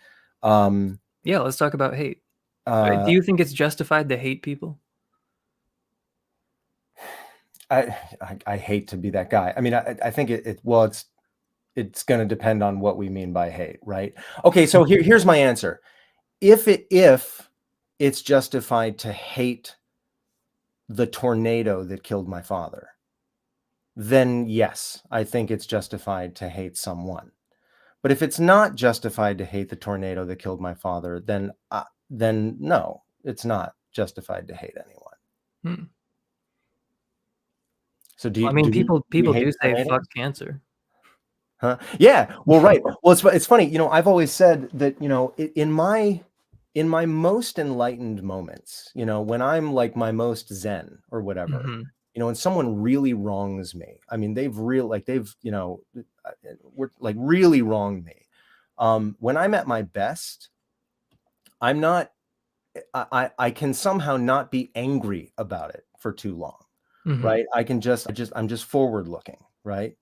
Yeah, let's talk about hate. uh, Do you think it's justified to hate people? I hate to be that guy. I mean, I think well, it's going to depend on what we mean by hate, right? Okay, so here's my answer. If it's justified to hate the tornado that killed my father, then yes, I think it's justified to hate someone. But if it's not justified to hate the tornado that killed my father, then no, it's not justified to hate anyone. Hmm. So I mean, do we people hate do say tornadoes? fuck cancer. Huh? Yeah. Well, right. Well, it's funny. I've always said that, in my most enlightened moments, when I'm like my most zen or whatever, Mhm. when someone really wrongs me, I mean, we're like really wronged me. When I'm at my best, I'm not, I can somehow not be angry about it for too long, Mhm. right? I'm just forward looking, right?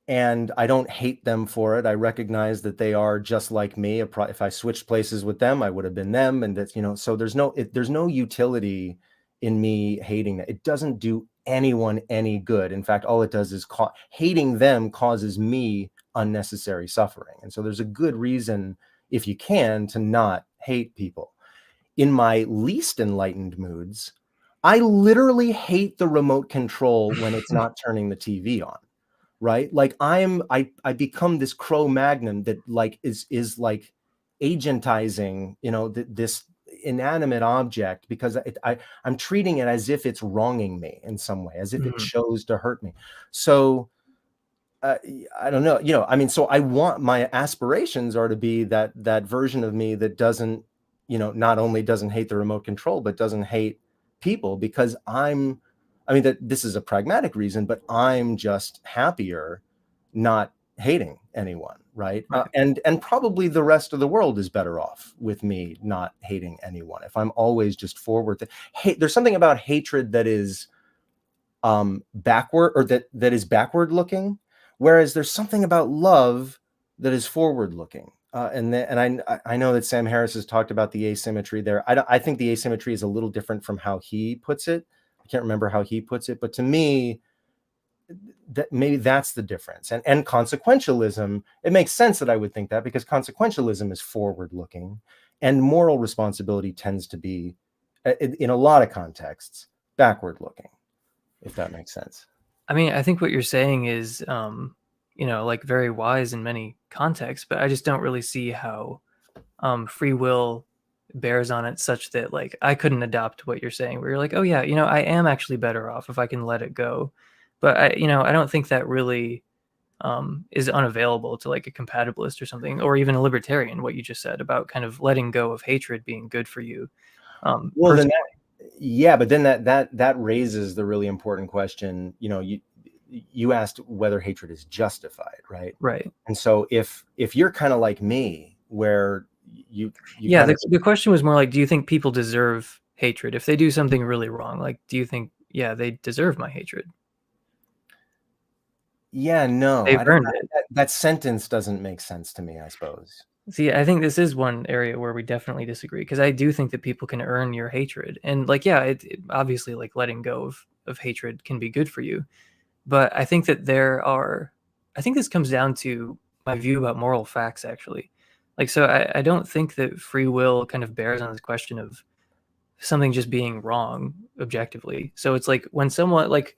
And I don't hate them for it. I recognize that they are just like me. If I switched places with them, I would have been them. And that's, so there's no utility in me hating that. It doesn't do anyone any good. In fact, all it does is hating them causes me unnecessary suffering. And so there's a good reason, if you can, to not hate people. In my least enlightened moods, I literally hate the remote control when it's not turning the TV on, right? Like I become this Cro-Magnon that like is like agentizing, this inanimate object, because I'm treating it as if it's wronging me in some way, as if it Mhm. chose to hurt me. So uh, I don't know, I mean, so I want, my aspirations are to be that version of me that doesn't, not only doesn't hate the remote control, but doesn't hate people, because I mean, that this is a pragmatic reason, but I'm just happier not hating anyone, right? Right. And probably the rest of the world is better off with me not hating anyone if I'm always just forward. Hate, there's something about hatred that is backward, or that is backward looking, whereas there's something about love that is forward looking. And I know that Sam Harris has talked about the asymmetry there. I think the asymmetry is a little different from how he puts it. I can't remember how he puts it, but to me, that maybe that's the difference. And consequentialism, it makes sense that I would think that, because consequentialism is forward looking, and moral responsibility tends to be, in a lot of contexts, backward looking, if that makes sense. I mean, I think what you're saying is, like very wise in many contexts, but I just don't really see how free will bears on it such that like I couldn't adopt what you're saying, where you're like, oh yeah, I am actually better off if I can let it go. But I don't think that really is unavailable to like a compatibilist or something, or even a libertarian. What you just said about kind of letting go of hatred being good for you, Well, then personally. yeah, but then that raises the really important question. You asked whether hatred is justified, right? Right. And so if you're kind of like me, where you Yeah, kind of, the question was more like, do you think people deserve hatred if they do something really wrong? Like, do you think, yeah, they deserve my hatred? yeah, no, They've I don't, earned it. that sentence doesn't make sense to me, I suppose. See, I think this is one area where we definitely disagree, because I do think that people can earn your hatred, and like, yeah, obviously like letting go of hatred can be good for you, but I think that I think this comes down to my view about moral facts actually. Like, so I don't think that free will kind of bears on this question of something just being wrong objectively. So it's like when someone like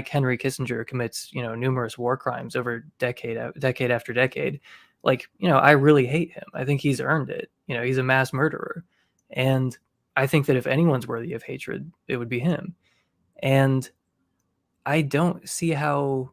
Henry Kissinger commits, numerous war crimes over decade after decade, like, I really hate him. I think he's earned it. He's a mass murderer. And I think that if anyone's worthy of hatred, it would be him. And I don't see how,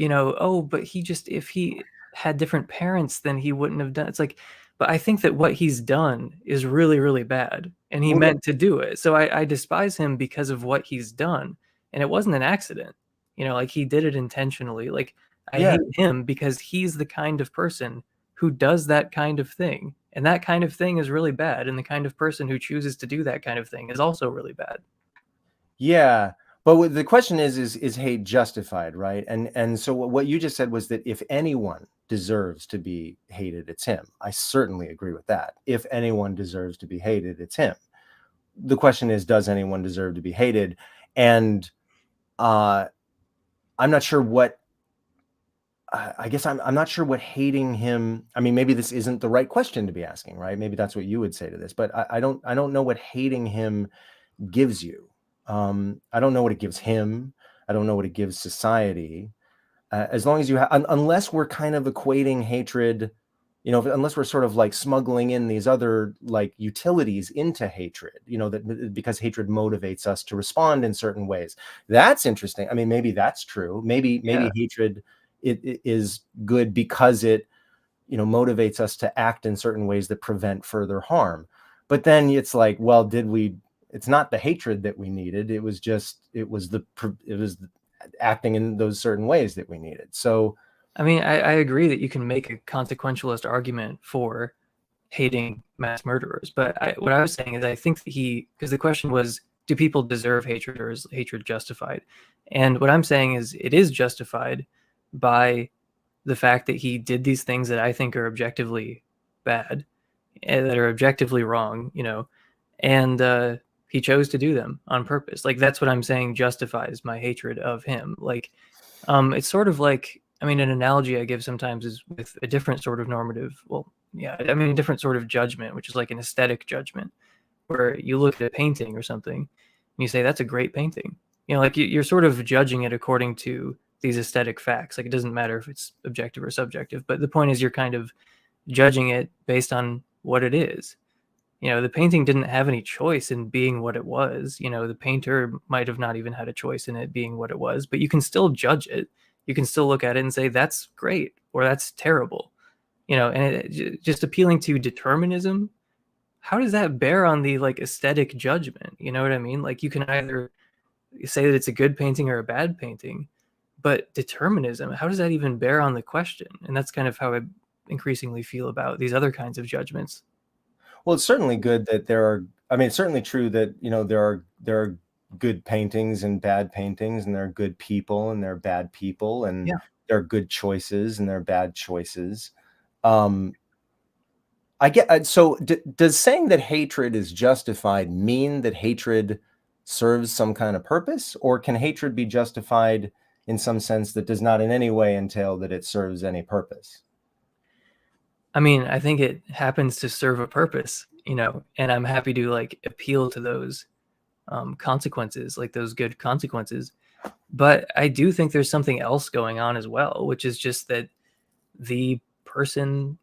oh, but he just, if he had different parents, then he wouldn't have done. It's like, But I think that what he's done is really, really bad, and he Well, yeah, meant to do it. So I despise him because of what he's done, and it wasn't an accident. Like he did it intentionally. Like I yeah, hate him because he's the kind of person who does that kind of thing, and that kind of thing is really bad. And the kind of person who chooses to do that kind of thing is also really bad. yeah. But the question is hate justified, right? And so what you just said was that if anyone deserves to be hated, it's him. I certainly agree with that. If anyone deserves to be hated, it's him. The question is, does anyone deserve to be hated? And uh, I'm not sure what. I guess I'm not sure what hating him. I mean, maybe this isn't the right question to be asking, right? Maybe that's what you would say to this, but I don't know what hating him gives you. I don't know what it gives him. I don't know what it gives society. As long as you have, unless we're kind of equating hatred, unless we're sort of like smuggling in these other like utilities into hatred, that because hatred motivates us to respond in certain ways. That's interesting. I mean, maybe that's true. Maybe Yeah. hatred it is good because it motivates us to act in certain ways that prevent further harm. But then it's like, well, it's not the hatred that we needed. It was acting in those certain ways that we needed. So I mean, I agree that you can make a consequentialist argument for hating mass murderers, but what I was saying is I think that because the question was, do people deserve hatred or is hatred justified? And what I'm saying is it is justified by the fact that he did these things that I think are objectively bad and that are objectively wrong, and he chose to do them on purpose. Like that's what I'm saying justifies my hatred of him. Like it's sort of like, I mean, an analogy I give sometimes is with a different sort of normative, well, yeah, I mean, a different sort of judgment, which is like an aesthetic judgment, where you look at a painting or something and you say, that's a great painting. Like you're sort of judging it according to these aesthetic facts. Like it doesn't matter if it's objective or subjective, but the point is you're kind of judging it based on what it is. The painting didn't have any choice in being what it was. The painter might have not even had a choice in it being what it was, but you can still judge it. You can still look at it and say, that's great or that's terrible. And just appealing to determinism, how does that bear on the like aesthetic judgment? You know what I mean? Like you can either say that it's a good painting or a bad painting, but determinism, how does that even bear on the question? And that's kind of how I increasingly feel about these other kinds of judgments. well, it's certainly good that I mean, it's certainly true that, there are good paintings and bad paintings, and there are good people and there are bad people, and Yeah. there are good choices and there are bad choices. Um, I get so does saying that hatred is justified mean that hatred serves some kind of purpose, or can hatred be justified in some sense that does not in any way entail that it serves any purpose? I mean, I think it happens to serve a purpose, and I'm happy to like appeal to those consequences, like those good consequences. But I do think there's something else going on as well, which is just that the person,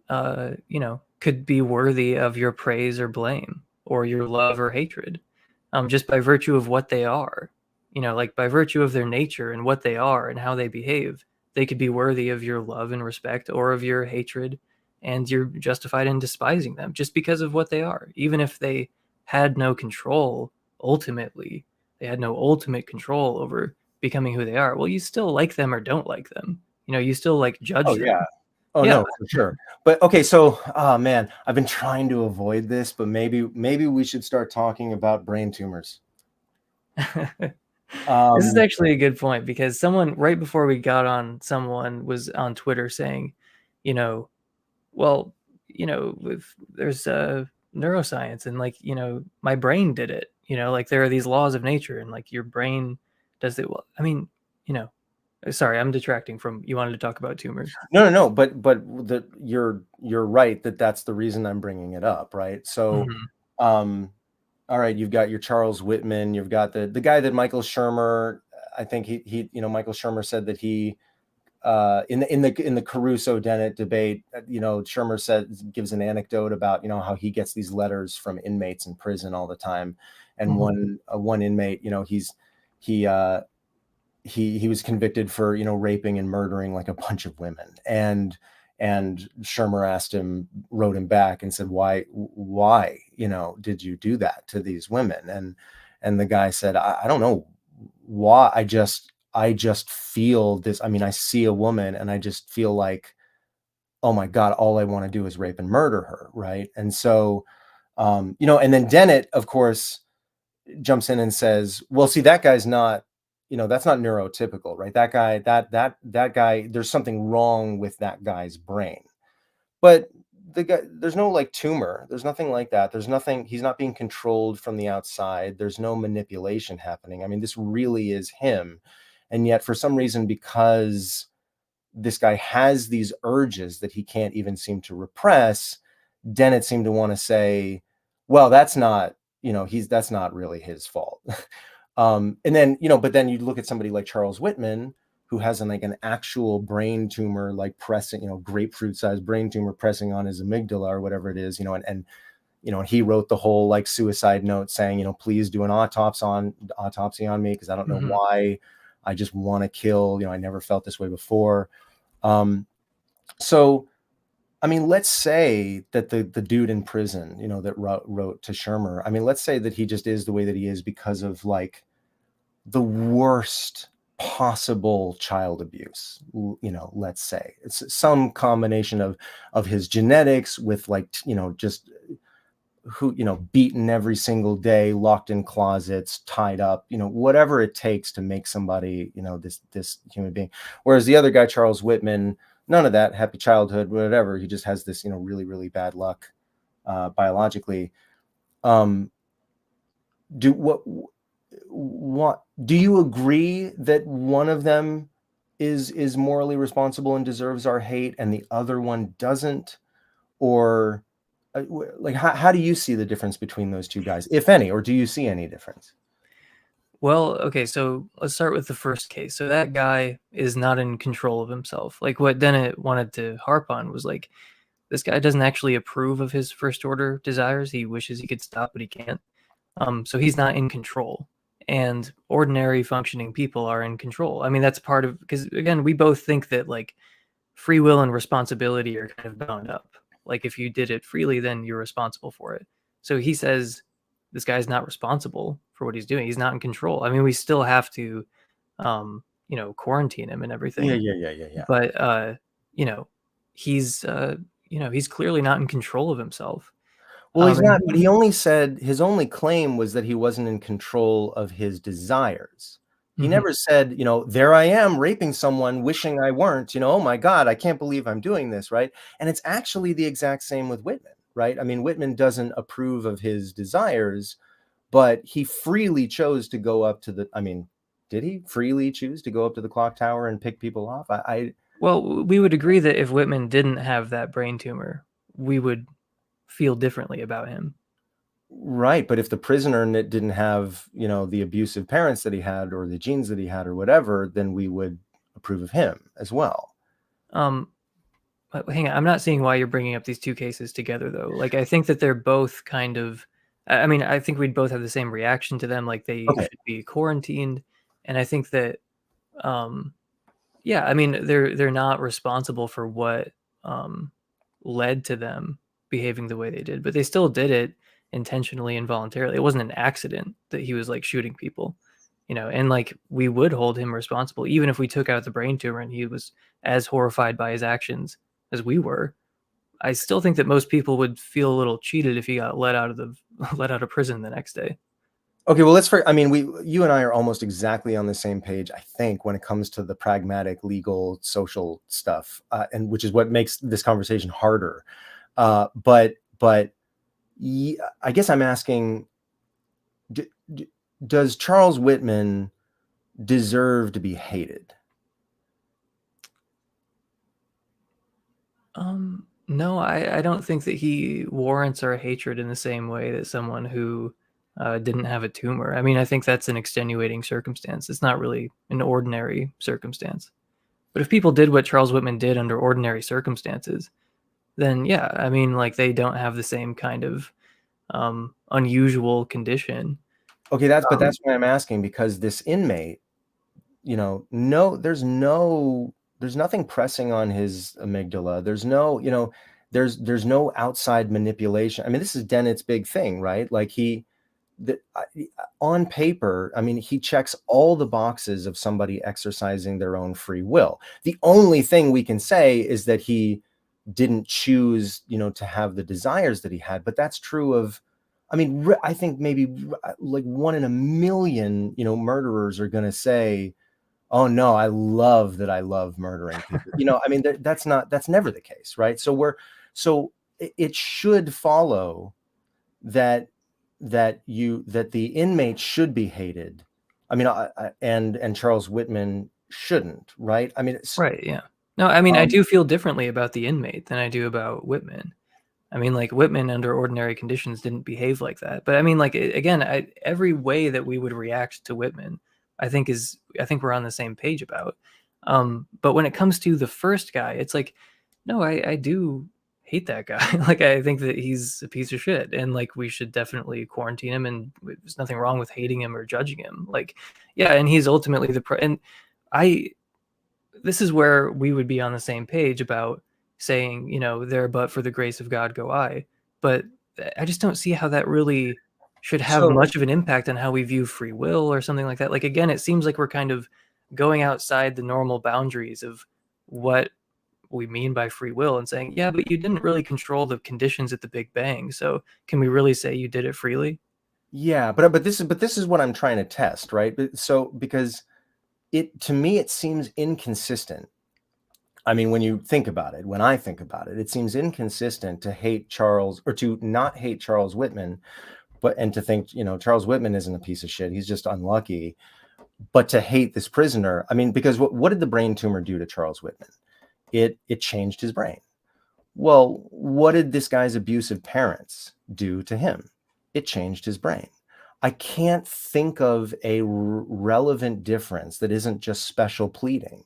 could be worthy of your praise or blame or your love or hatred, just by virtue of what they are. Like by virtue of their nature and what they are and how they behave, they could be worthy of your love and respect or of your hatred, and you're justified in despising them just because of what they are, even if they had no control ultimately. They had no ultimate control over becoming who they are. Well, you still like them or don't like them. You still like Oh judge them. yeah. Oh Yeah. no, for sure. But okay, so oh man, I've been trying to avoid this, but maybe we should start talking about brain tumors. This is Um, actually a good point because someone right before we got on, someone was on Twitter saying, you know, well, with there's neuroscience and like, my brain did it, like there are these laws of nature and like your brain does it. Well, I mean, you know, sorry, I'm detracting from you wanted to talk about tumors. no, you're right that that's the reason I'm bringing it up, right? So, Hmm. um, all right, you've got your Charles Whitman, you've got the guy that Michael Shermer. I think Michael Shermer said that he in the Caruso Dennett debate, Shermer gives an anecdote about how he gets these letters from inmates in prison all the time, and Hmm. one inmate, he he was convicted for raping and murdering like a bunch of women, And Shermer wrote him back and said, why, did you do that to these women? And the guy said, I don't know why. I just feel this. I mean, I see a woman and I just feel like, oh my God, all I want to do is rape and murder her. Right. And so, and then Dennett, of course, jumps in and says, well, see, that guy's not, that's not neurotypical, right? That guy, that guy, there's something wrong with that guy's brain. But the guy, there's no like tumor. There's nothing like that. There's nothing, he's not being controlled from the outside. There's no manipulation happening. I mean, this really is him. And yet for some reason, because this guy has these urges that he can't even seem to repress, Dennett seemed to want to say, well, that's not, that's not really his fault. And then, but then you look at somebody like Charles Whitman, who has an actual brain tumor, like pressing, grapefruit sized brain tumor pressing on his amygdala or whatever it is, and he wrote the whole like suicide note saying, please do an autopsy on me, because I don't know why. I just want to kill, I never felt this way before. So, I mean, let's say that the dude in prison, that wrote to Shermer, I mean, let's say that he just is the way that he is because of like the worst possible child abuse, let's say it's some combination of his genetics with like, just who, beaten every single day, locked in closets, tied up, whatever it takes to make somebody, this human being. Whereas the other guy, Charles Whitman, none of that, happy childhood, whatever. He just has this, really, really bad luck biologically. What do you agree that one of them is morally responsible and deserves our hate and the other one doesn't? Or like how do you see the difference between those two guys, if any, or do you see any difference? Well, okay, so let's start with the first case. So that guy is not in control of himself. Like what Dennett wanted to harp on was like, this guy doesn't actually approve of his first order desires. He wishes he could stop, but he can't. So he's not in control. And ordinary functioning people are in control. I mean, that's part of, because again, we both think that like free will and responsibility are kind of bound up. Like if you did it freely, then you're responsible for it. So he says this guy's not responsible for what he's doing. He's not in control. I mean, we still have to, quarantine him and everything. Yeah. But he's he's clearly not in control of himself. Well, he's not, but he only said his only claim was that he wasn't in control of his desires. He never said, there I am raping someone, wishing I weren't, oh my God, I can't believe I'm doing this, right? And it's actually the exact same with Whitman, right? I mean, Whitman doesn't approve of his desires, but he freely chose to go up to did he freely choose to go up to the clock tower and pick people off? Well, we would agree that if Whitman didn't have that brain tumor, we would feel differently about him. Right, but if the prisoner didn't have, the abusive parents that he had or the genes that he had or whatever, then we would approve of him as well. But hang on, I'm not seeing why you're bringing up these two cases together though. Like I think that they're both kind of, I mean, I think we'd both have the same reaction to them. Like they should be quarantined, and I think that, yeah, I mean, they're not responsible for what led to them behaving the way they did, but they still did it intentionally and voluntarily. It wasn't an accident that he was like shooting people, and like we would hold him responsible even if we took out the brain tumor and he was as horrified by his actions as we were. I still think that most people would feel a little cheated if he got let out of prison the next day. Okay, well, I mean, you and I are almost exactly on the same page, I think, when it comes to the pragmatic, legal, social stuff, and which is what makes this conversation harder. But I guess I'm asking, does Charles Whitman deserve to be hated? No, I don't think that he warrants our hatred in the same way that someone who didn't have a tumor. I mean, I think that's an extenuating circumstance. It's not really an ordinary circumstance. But if people did what Charles Whitman did under ordinary circumstances, then yeah, I mean, like they don't have the same kind of unusual condition. Okay, that's why I'm asking, because this inmate, there's no there's nothing pressing on his amygdala. There's no, there's no outside manipulation. I mean, this is Dennett's big thing, right? Like on paper, I mean, he checks all the boxes of somebody exercising their own free will. The only thing we can say is that he didn't choose, to have the desires that he had. But that's true of, I mean, I think maybe like 1 in a million, murderers are going to say, oh no, I love murdering people. I mean, that's never the case, right? So it should follow that the inmate should be hated. I mean, and Charles Whitman shouldn't, right? I mean, it's Right, yeah. No, I mean, I do feel differently about the inmate than I do about Whitman. I mean, like, Whitman under ordinary conditions didn't behave like that. But I mean, like, again, every way that we would react to Whitman, I think we're on the same page about. But when it comes to the first guy, it's like, no, I do hate that guy. Like, I think that he's a piece of shit, and like, we should definitely quarantine him. And there's nothing wrong with hating him or judging him. Like, yeah, and he's ultimately and I. This is where we would be on the same page about saying, there but for the grace of God go I. But I just don't see how that really should have so much of an impact on how we view free will or something like that. Like, again, it seems like we're kind of going outside the normal boundaries of what we mean by free will and saying, yeah, but you didn't really control the conditions at the Big Bang. So can we really say you did it freely? yeah, but this is what I'm trying to test, right? So because to me it seems inconsistent. I mean, when you think about it, when I think about it, it seems inconsistent to hate Charles, or to not hate Charles Whitman, and to think, Charles Whitman isn't a piece of shit. He's just unlucky. But to hate this prisoner, I mean, because what did the brain tumor do to Charles Whitman? It changed his brain. Well, what did this guy's abusive parents do to him? It changed his brain. I can't think of a relevant difference that isn't just special pleading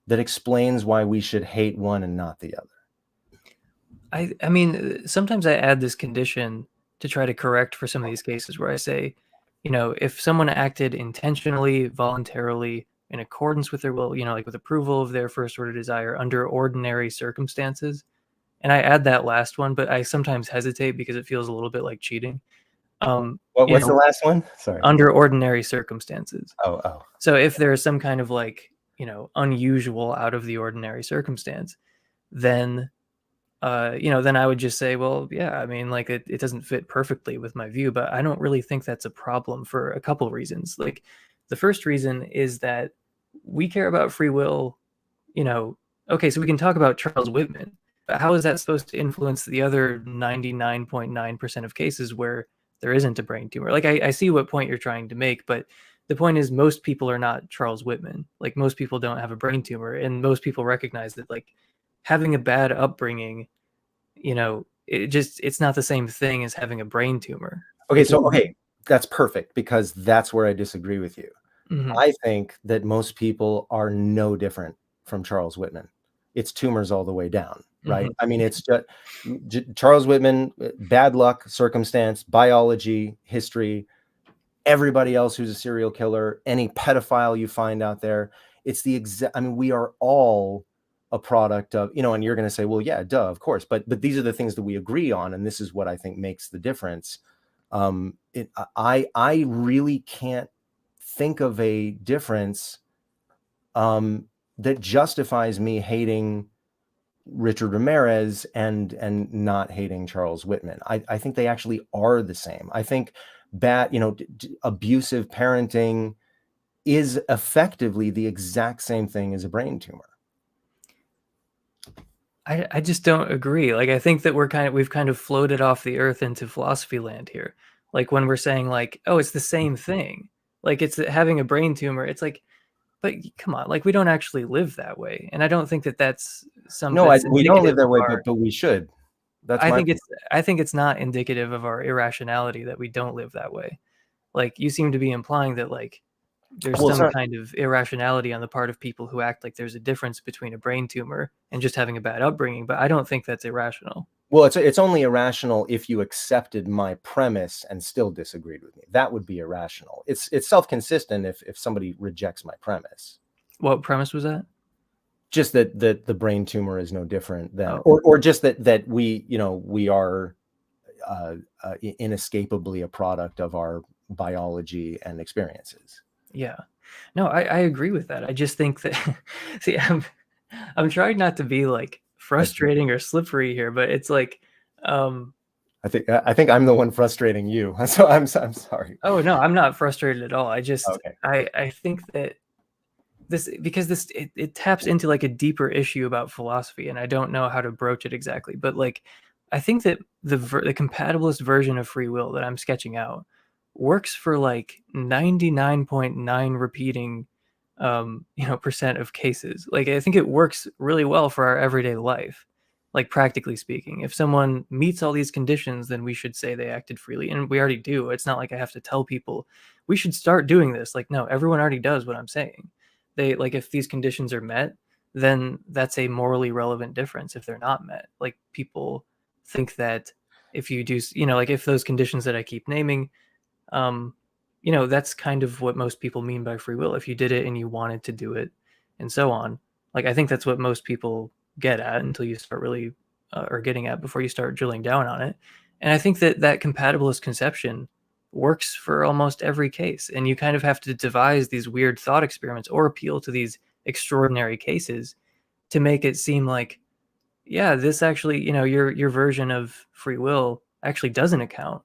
that explains why we should hate one and not the other. I mean, sometimes I add this condition to try to correct for some of these cases where I say, if someone acted intentionally, voluntarily, in accordance with their will, like with approval of their first order desire under ordinary circumstances, and I add that last one, but I sometimes hesitate because it feels a little bit like cheating. What's the last one? Sorry. Under ordinary circumstances. Oh. So if there is some kind of like, unusual, out of the ordinary circumstance, then then I would just say, well, yeah, I mean, like it doesn't fit perfectly with my view, but I don't really think that's a problem for a couple reasons. Like, the first reason is that we care about free will, okay, so we can talk about Charles Whitman, but how is that supposed to influence the other 99.9% of cases where there isn't a brain tumor? Like, I see what point you're trying to make, but the point is most people are not Charles Whitman. Like, most people don't have a brain tumor, and most people recognize that, like, having a bad upbringing, it's not the same thing as having a brain tumor. Okay, that's perfect, because that's where I disagree with you. Mm-hmm. I think that most people are no different from Charles Whitman. It's tumors all the way down, right? Mm-hmm. I mean, it's just Charles Whitman, bad luck, circumstance, biology, history, everybody else who's a serial killer, any pedophile you find out there. It's the exact, I mean, we are all a product of, and you're going to say, well, yeah, duh, of course. But these are the things that we agree on. And this is what I think makes the difference. I really can't think of a difference that justifies me hating Richard Ramirez and not hating Charles Whitman. I think they actually are the same. I think abusive parenting is effectively the exact same thing as a brain tumor. I just don't agree. Like, I think that we've kind of floated off the earth into philosophy land here. Like, when we're saying, like, oh, it's the same thing. Like, it's having a brain tumor. It's like, but come on, like, we don't actually live that way. And I don't think that that's something. No, we don't live that way, but we should. I think it's not indicative of our irrationality that we don't live that way. Like, you seem to be implying that, like, there's some kind of irrationality on the part of people who act like there's a difference between a brain tumor and just having a bad upbringing, but I don't think that's irrational. Well, it's only irrational if you accepted my premise and still disagreed with me. That would be irrational. It's self-consistent if somebody rejects my premise. What premise was that? Just that the brain tumor is no different than, Oh, or just that we, we are inescapably a product of our biology and experiences. yeah. No, I agree with that. I just think that see, I'm trying not to be like frustrating or slippery here, but it's like, I think I'm the one frustrating you, so I'm sorry. oh no, I'm not frustrated at all. I just Okay. I think that this, because this it taps into like a deeper issue about philosophy, and I don't know how to broach it exactly, but like I think that the compatibilist version of free will that I'm sketching out works for like 99.9 repeating percent of cases. Like I think it works really well for our everyday life. Like practically speaking, if someone meets all these conditions, then we should say they acted freely, and we already do. It's not like I have to tell people we should start doing this. Like no, everyone already does what I'm saying. They like, if these conditions are met, then that's a morally relevant difference. If they're not met, like people think that if you do, like if those conditions that I keep naming, um, that's kind of what most people mean by free will. If you did it and you wanted to do it, and so on. Like I think that's what most people get at until you start really, or getting at before you start drilling down on it. And I think that that compatibilist conception works for almost every case. And you kind of have to devise these weird thought experiments or appeal to these extraordinary cases to make it seem like, yeah, this actually, your version of free will actually doesn't account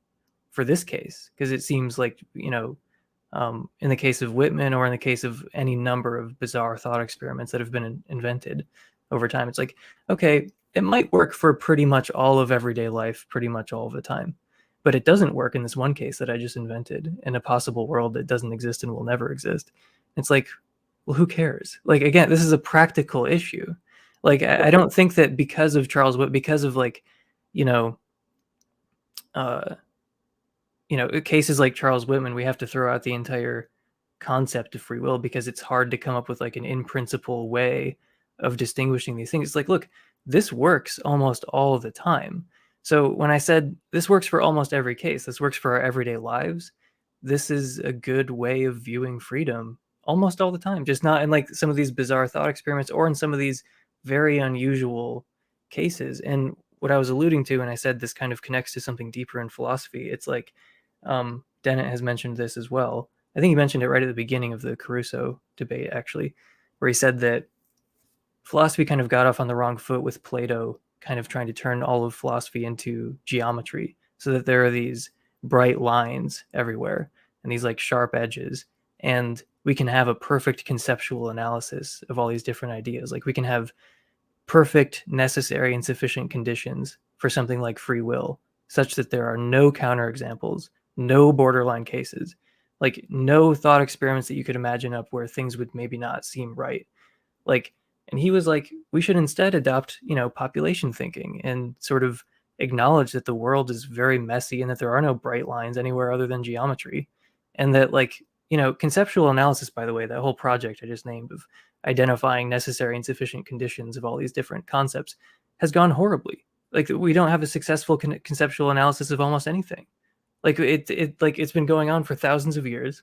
for this case, because it seems like, in the case of Whitman, or in the case of any number of bizarre thought experiments that have been invented over time, it's like, okay, it might work for pretty much all of everyday life, pretty much all of the time, but it doesn't work in this one case that I just invented in a possible world that doesn't exist and will never exist. It's like, well, who cares? Like, again, this is a practical issue. Like, I don't think that because of Charles Whit, because of like, you know, uh, cases like Charles Whitman, we have to throw out the entire concept of free will, because it's hard to come up with like an in principle way of distinguishing these things. It's like, look, this works almost all the time. So when I said this works for almost every case, this works for our everyday lives, this is a good way of viewing freedom almost all the time, just not in like some of these bizarre thought experiments or in some of these very unusual cases. And what I was alluding to, and I said this kind of connects to something deeper in philosophy, it's like, Dennett has mentioned this as well. I think he mentioned it right at the beginning of the Caruso debate, actually, where he said that philosophy kind of got off on the wrong foot with Plato kind of trying to turn all of philosophy into geometry, so that there are these bright lines everywhere and these like sharp edges, and we can have a perfect conceptual analysis of all these different ideas. Like we can have perfect, necessary, and sufficient conditions for something like free will, such that there are no counterexamples, no borderline cases, like no thought experiments that you could imagine up where things would maybe not seem right. Like, and he was like, we should instead adopt, population thinking and sort of acknowledge that the world is very messy and that there are no bright lines anywhere other than geometry. And that, like, conceptual analysis, by the way, that whole project I just named of identifying necessary and sufficient conditions of all these different concepts has gone horribly. Like, we don't have a successful conceptual analysis of almost anything. Like it's been going on for thousands of years,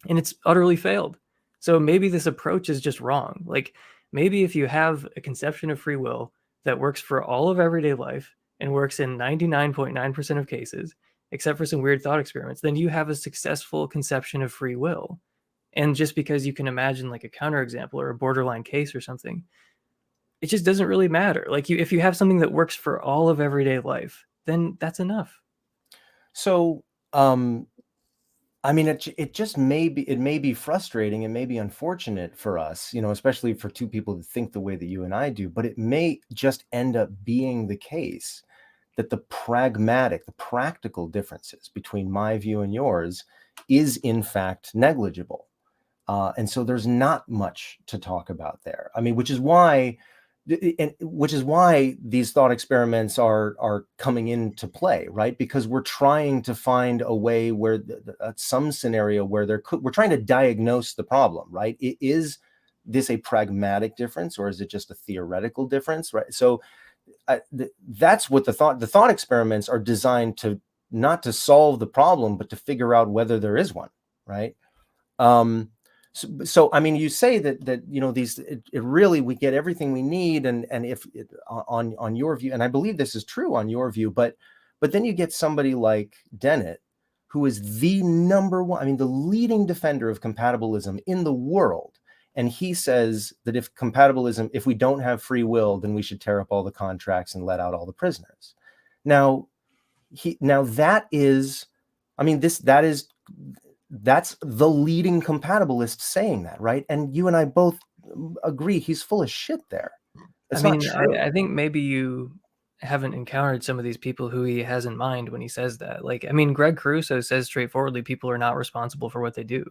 and it's utterly failed. So maybe this approach is just wrong. Like maybe if you have a conception of free will that works for all of everyday life and works in 99.9% of cases, except for some weird thought experiments, then you have a successful conception of free will. And just because you can imagine like a counterexample or a borderline case or something, it just doesn't really matter. Like if you have something that works for all of everyday life, then that's enough. So, I mean, it just may be frustrating and may be unfortunate for us, especially for two people that think the way that you and I do, but it may just end up being the case that the practical differences between my view and yours is in fact negligible. And so there's not much to talk about there. I mean, which is why these thought experiments are coming into play, right? Because we're trying to find a way where some scenario where we're trying to diagnose the problem, right? Is this a pragmatic difference, or is it just a theoretical difference, right? So that's what the thought experiments are designed to, not to solve the problem, but to figure out whether there is one, right? So I mean, you say that you know these it really we get everything we need, and if on your view, and I believe this is true on your view, but then you get somebody like Dennett, who is the number one, I mean, the leading defender of compatibilism in the world, and he says that if we don't have free will, then we should tear up all the contracts and let out all the prisoners. Now that is, I mean, that's the leading compatibilist saying that, right? And you and I both agree he's full of shit there. I It's not mean, true. I think maybe you haven't encountered some of these people who he has in mind when he says that. Like, I mean, Greg Caruso says straightforwardly, people are not responsible for what they do.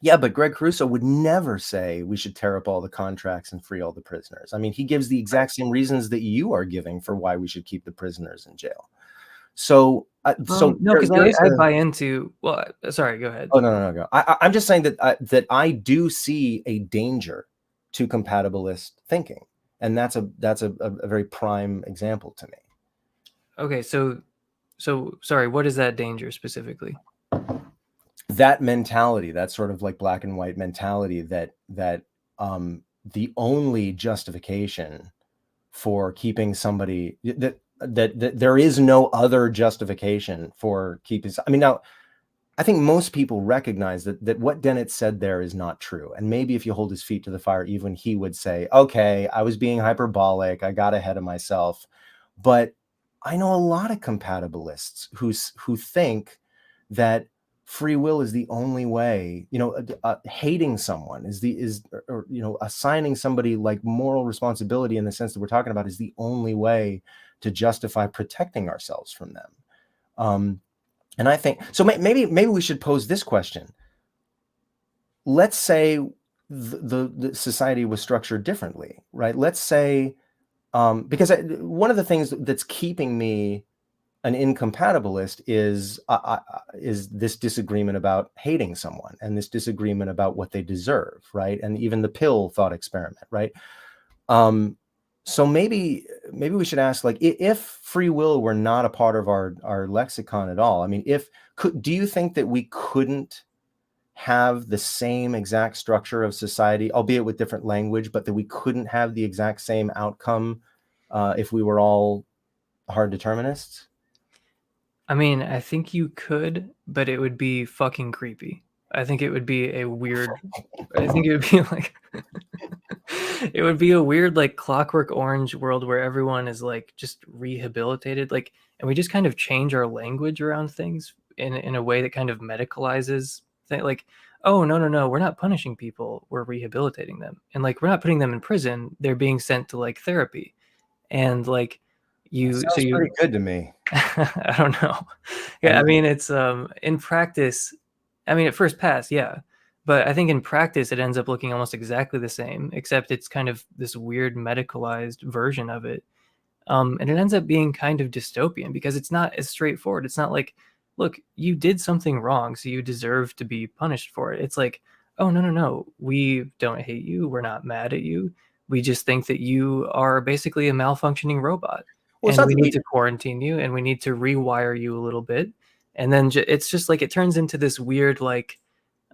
Yeah, but Greg Caruso would never say we should tear up all the contracts and free all the prisoners. I mean, he gives the exact same reasons that you are giving for why we should keep the prisoners in jail. So, No, because I buy into. Well, sorry, go ahead. Oh no, go. I'm just saying that I do see a danger to compatibilist thinking, and that's a very prime example to me. Okay, so sorry, what is that danger specifically? That mentality, that sort of like black and white mentality, that the only justification for keeping somebody, that there is no other justification for keeping. I mean, now I think most people recognize that what Dennett said there is not true. And maybe if you hold his feet to the fire, even he would say, okay, I was being hyperbolic, I got ahead of myself. But I know a lot of compatibilists who think that free will is the only way, you know, hating someone or you know, assigning somebody like moral responsibility in the sense that we're talking about is the only way to justify protecting ourselves from them. And I think so. Maybe we should pose this question. Let's say the society was structured differently, right? Let's say because one of the things that's keeping me an incompatibilist is this disagreement about hating someone and this disagreement about what they deserve, right? And even the pill thought experiment, right? So maybe we should ask, like, if free will were not a part of our lexicon at all, I mean, do you think that we couldn't have the same exact structure of society, albeit with different language, but that we couldn't have the exact same outcome if we were all hard determinists? I mean, I think you could, but it would be fucking creepy. I think it would be a weird. I think it would be like. It would be a weird, like, Clockwork Orange world where everyone is like just rehabilitated, like, and we just kind of change our language around things in a way that kind of medicalizes like, oh no, we're not punishing people, we're rehabilitating them, and like we're not putting them in prison, they're being sent to like therapy, and like That sounds pretty good to me. I don't know. Yeah, I mean, it's in practice, I mean, at first pass, yeah. But I think in practice it ends up looking almost exactly the same, except it's kind of this weird medicalized version of it. And it ends up being kind of dystopian because it's not as straightforward. It's not like, look, you did something wrong, so you deserve to be punished for it. It's like, oh no, we don't hate you, we're not mad at you. We just think that you are basically a malfunctioning robot, Well, it's and not we that need to quarantine you, and we need to rewire you a little bit. And then it's just like it turns into this weird, like,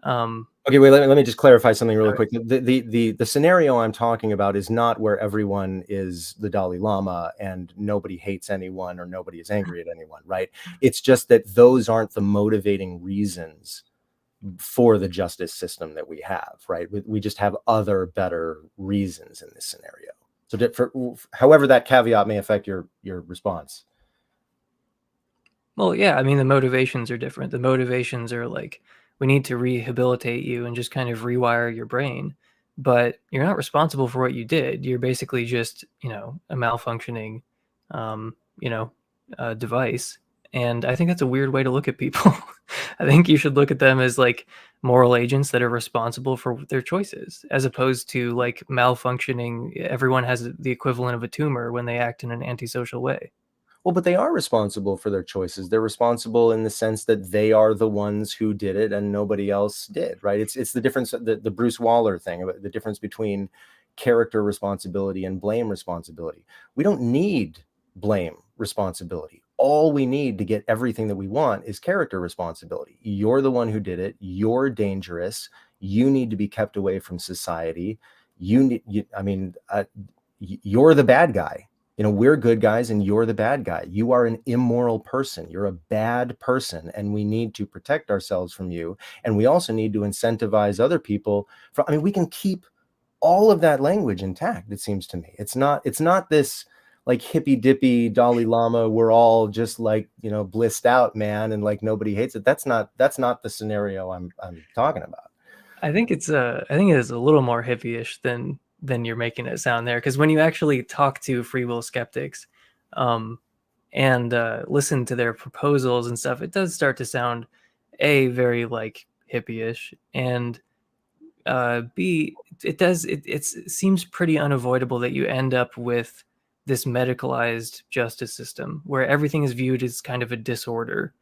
okay, wait, let me just clarify something really quick. The scenario I'm talking about is not where everyone is the Dalai Lama and nobody hates anyone or nobody is angry at anyone, right? It's just that those aren't the motivating reasons for the justice system that we have, right? We just have other better reasons in this scenario. So however that caveat may affect your response. well, yeah, I mean, the motivations are different. The motivations are like, we need to rehabilitate you and just kind of rewire your brain. But you're not responsible for what you did. You're basically just, a malfunctioning, um, you know, device. And I think that's a weird way to look at people. I think you should look at them as like moral agents that are responsible for their choices, as opposed to like malfunctioning. Everyone has the equivalent of a tumor when they act in an antisocial way. Well, but they are responsible for their choices. They're responsible in the sense that they are the ones who did it and nobody else did, right? It's the difference, the Bruce Waller thing, the difference between character responsibility and blame responsibility. We don't need blame responsibility. All we need to get everything that we want is character responsibility. You're the one who did it. You're dangerous. You need to be kept away from society. You're the bad guy. We're good guys and you're the bad guy. You are an immoral person. You're a bad person, and we need to protect ourselves from you. And we also need to incentivize other people we can keep all of that language intact, it seems to me. It's not this like hippy dippy Dalai Lama, we're all just like, blissed out, man, and like nobody hates it. That's not the scenario I'm talking about. I think it is a little more hippie-ish than you're making it sound there, because when you actually talk to free will skeptics, and listen to their proposals and stuff, it does start to sound very like hippie-ish, and B, it seems pretty unavoidable that you end up with this medicalized justice system where everything is viewed as kind of a disorder.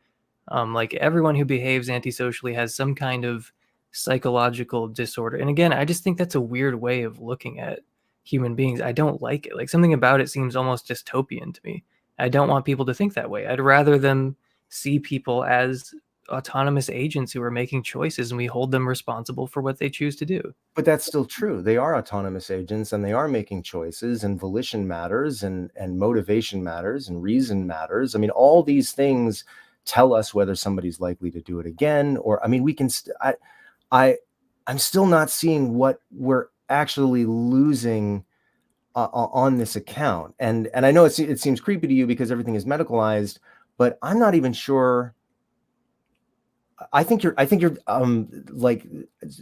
Like everyone who behaves antisocially has some kind of psychological disorder. And again, I just think that's a weird way of looking at human beings. I don't like it. Like something about it seems almost dystopian to me. I don't want people to think that way. I'd rather them see people as autonomous agents who are making choices, and we hold them responsible for what they choose to do. But that's still true. They are autonomous agents and they are making choices, and volition matters, and motivation matters, and reason matters. All these things tell us whether somebody's likely to do it again, or we can I'm still not seeing what we're actually losing on this account. And I know it seems creepy to you because everything is medicalized, but I'm not even sure. I think you're like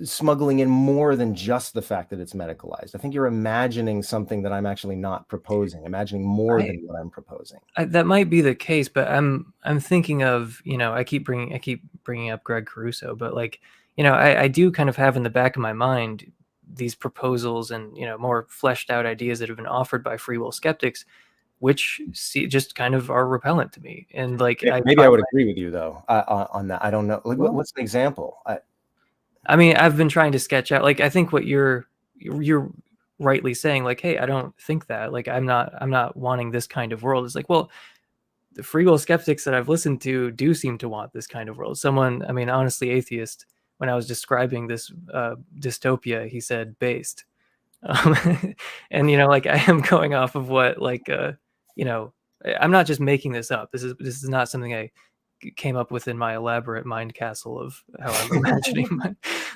smuggling in more than just the fact that it's medicalized. I think you're imagining something that I'm actually not proposing, imagining more than what I'm proposing. That might be the case, but I'm thinking of, I keep bringing up Greg Caruso, but like, I do kind of have in the back of my mind these proposals and, more fleshed out ideas that have been offered by free will skeptics, which just kind of are repellent to me. And like, maybe I would agree with you though on that. I don't know. Like, what's an example? I've been trying to sketch out, like, I think what you're rightly saying, like, hey, I don't think that, like, I'm not wanting this kind of world. It's like, well, the free will skeptics that I've listened to do seem to want this kind of world. Someone, honestly, atheist, when I was describing this dystopia, he said based. And like, I am going off of what, like, I'm not just making this up. This is not something I came up with in my elaborate mind castle of how I'm imagining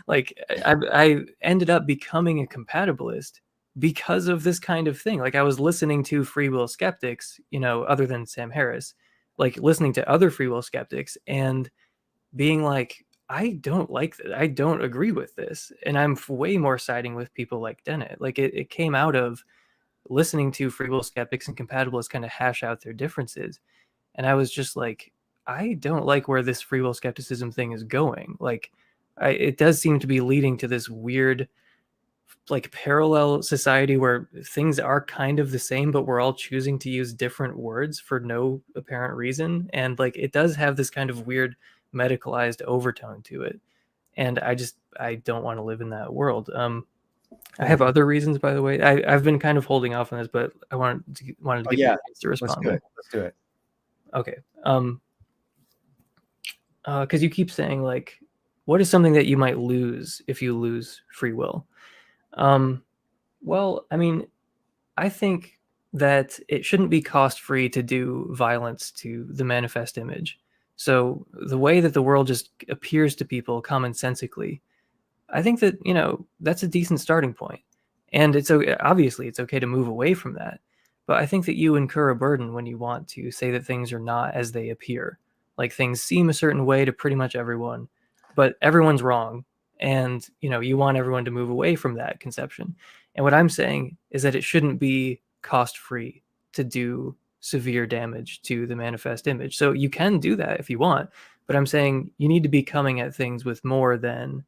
like, I ended up becoming a compatibilist because of this kind of thing. Like, I was listening to free will skeptics, other than Sam Harris, like listening to other free will skeptics and being like, I don't like that. I don't agree with this. And I'm way more siding with people like Dennett. Like, it came out of listening to free will skeptics and compatibilists kind of hash out their differences. And I was just like, I don't like where this free will skepticism thing is going. Like, it does seem to be leading to this weird, like, parallel society where things are kind of the same, but we're all choosing to use different words for no apparent reason. And like, it does have this kind of weird medicalized overtone to it. And I don't want to live in that world. I have other reasons, by the way. I've been kind of holding off on this, but I wanted to give you a chance to respond. Let's do it. Okay. Because you keep saying, like, what is something that you might lose if you lose free will? Well, I think that it shouldn't be cost-free to do violence to the manifest image. So the way that the world just appears to people commonsensically, I think that, that's a decent starting point. And obviously it's okay to move away from that. But I think that you incur a burden when you want to say that things are not as they appear. Like, things seem a certain way to pretty much everyone, but everyone's wrong. And, you want everyone to move away from that conception. And what I'm saying is that it shouldn't be cost-free to do severe damage to the manifest image. So you can do that if you want, but I'm saying you need to be coming at things with more than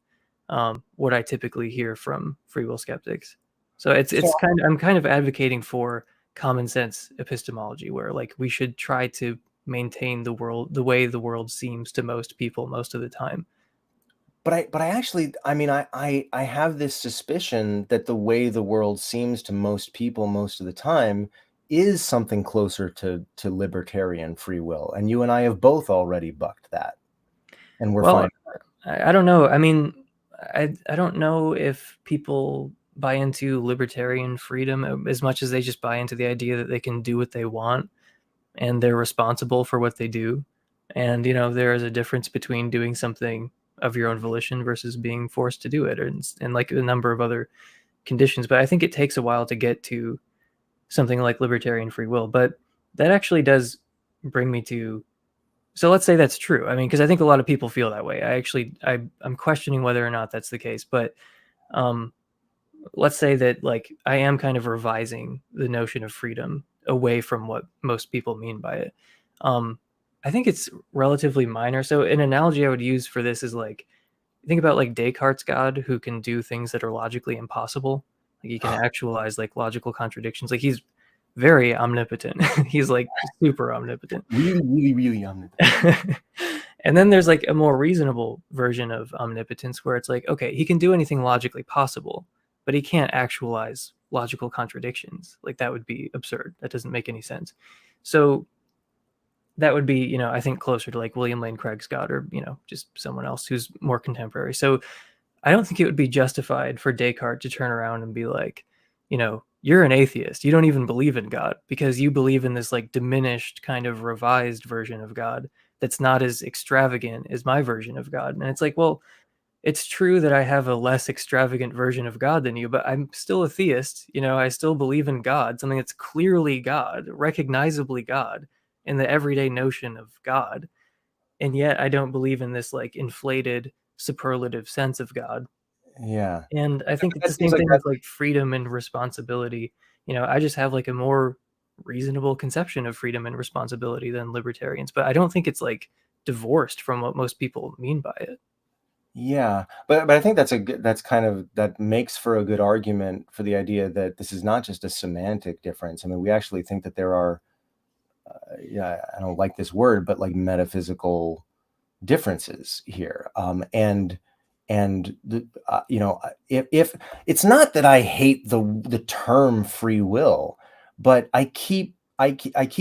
what I typically hear from free will skeptics. So I'm kind of advocating for common sense epistemology, where, like, we should try to maintain the world the way the world seems to most people most of the time. But I actually, I have this suspicion that the way the world seems to most people most of the time is something closer to libertarian free will. And you and I have both already bucked that. And we're fine. I don't know. I don't know if people buy into libertarian freedom as much as they just buy into the idea that they can do what they want and they're responsible for what they do. And there is a difference between doing something of your own volition versus being forced to do it, and like a number of other conditions. But I think it takes a while to get to something like libertarian free will. But that actually does bring me to, so let's say that's true. I mean, because I think a lot of people feel that way. I'm questioning whether or not that's the case. But um, let's say that like I am kind of revising the notion of freedom away from what most people mean by it. Um, I think it's relatively minor. So an analogy I would use for this is like, think about like Descartes' God, who can do things that are logically impossible. Like he can actualize like logical contradictions. Like he's very omnipotent. He's like super omnipotent. Really, really, really omnipotent. And then there's like a more reasonable version of omnipotence where it's like, okay, he can do anything logically possible, but he can't actualize logical contradictions. Like that would be absurd. That doesn't make any sense. So that would be, I think closer to like William Lane Craig's God, or, just someone else who's more contemporary. So I don't think it would be justified for Descartes to turn around and be like, you're an atheist. You don't even believe in God because you believe in this like diminished kind of revised version of God that's not as extravagant as my version of God. And it's like, well, it's true that I have a less extravagant version of God than you, but I'm still a theist. I still believe in God, something that's clearly God, recognizably God, in the everyday notion of God. And yet I don't believe in this like inflated superlative sense of God. Yeah. And I think it's That the seems same like thing with that's like freedom and responsibility. I just have like a more reasonable conception of freedom and responsibility than libertarians, but I don't think it's like divorced from what most people mean by it. yeah. But I think that's kind of that makes for a good argument for the idea that this is not just a semantic difference. I mean, we actually think that there are yeah, I don't like this word, but like metaphysical differences here. And if it's not that I hate the term free will, but I keep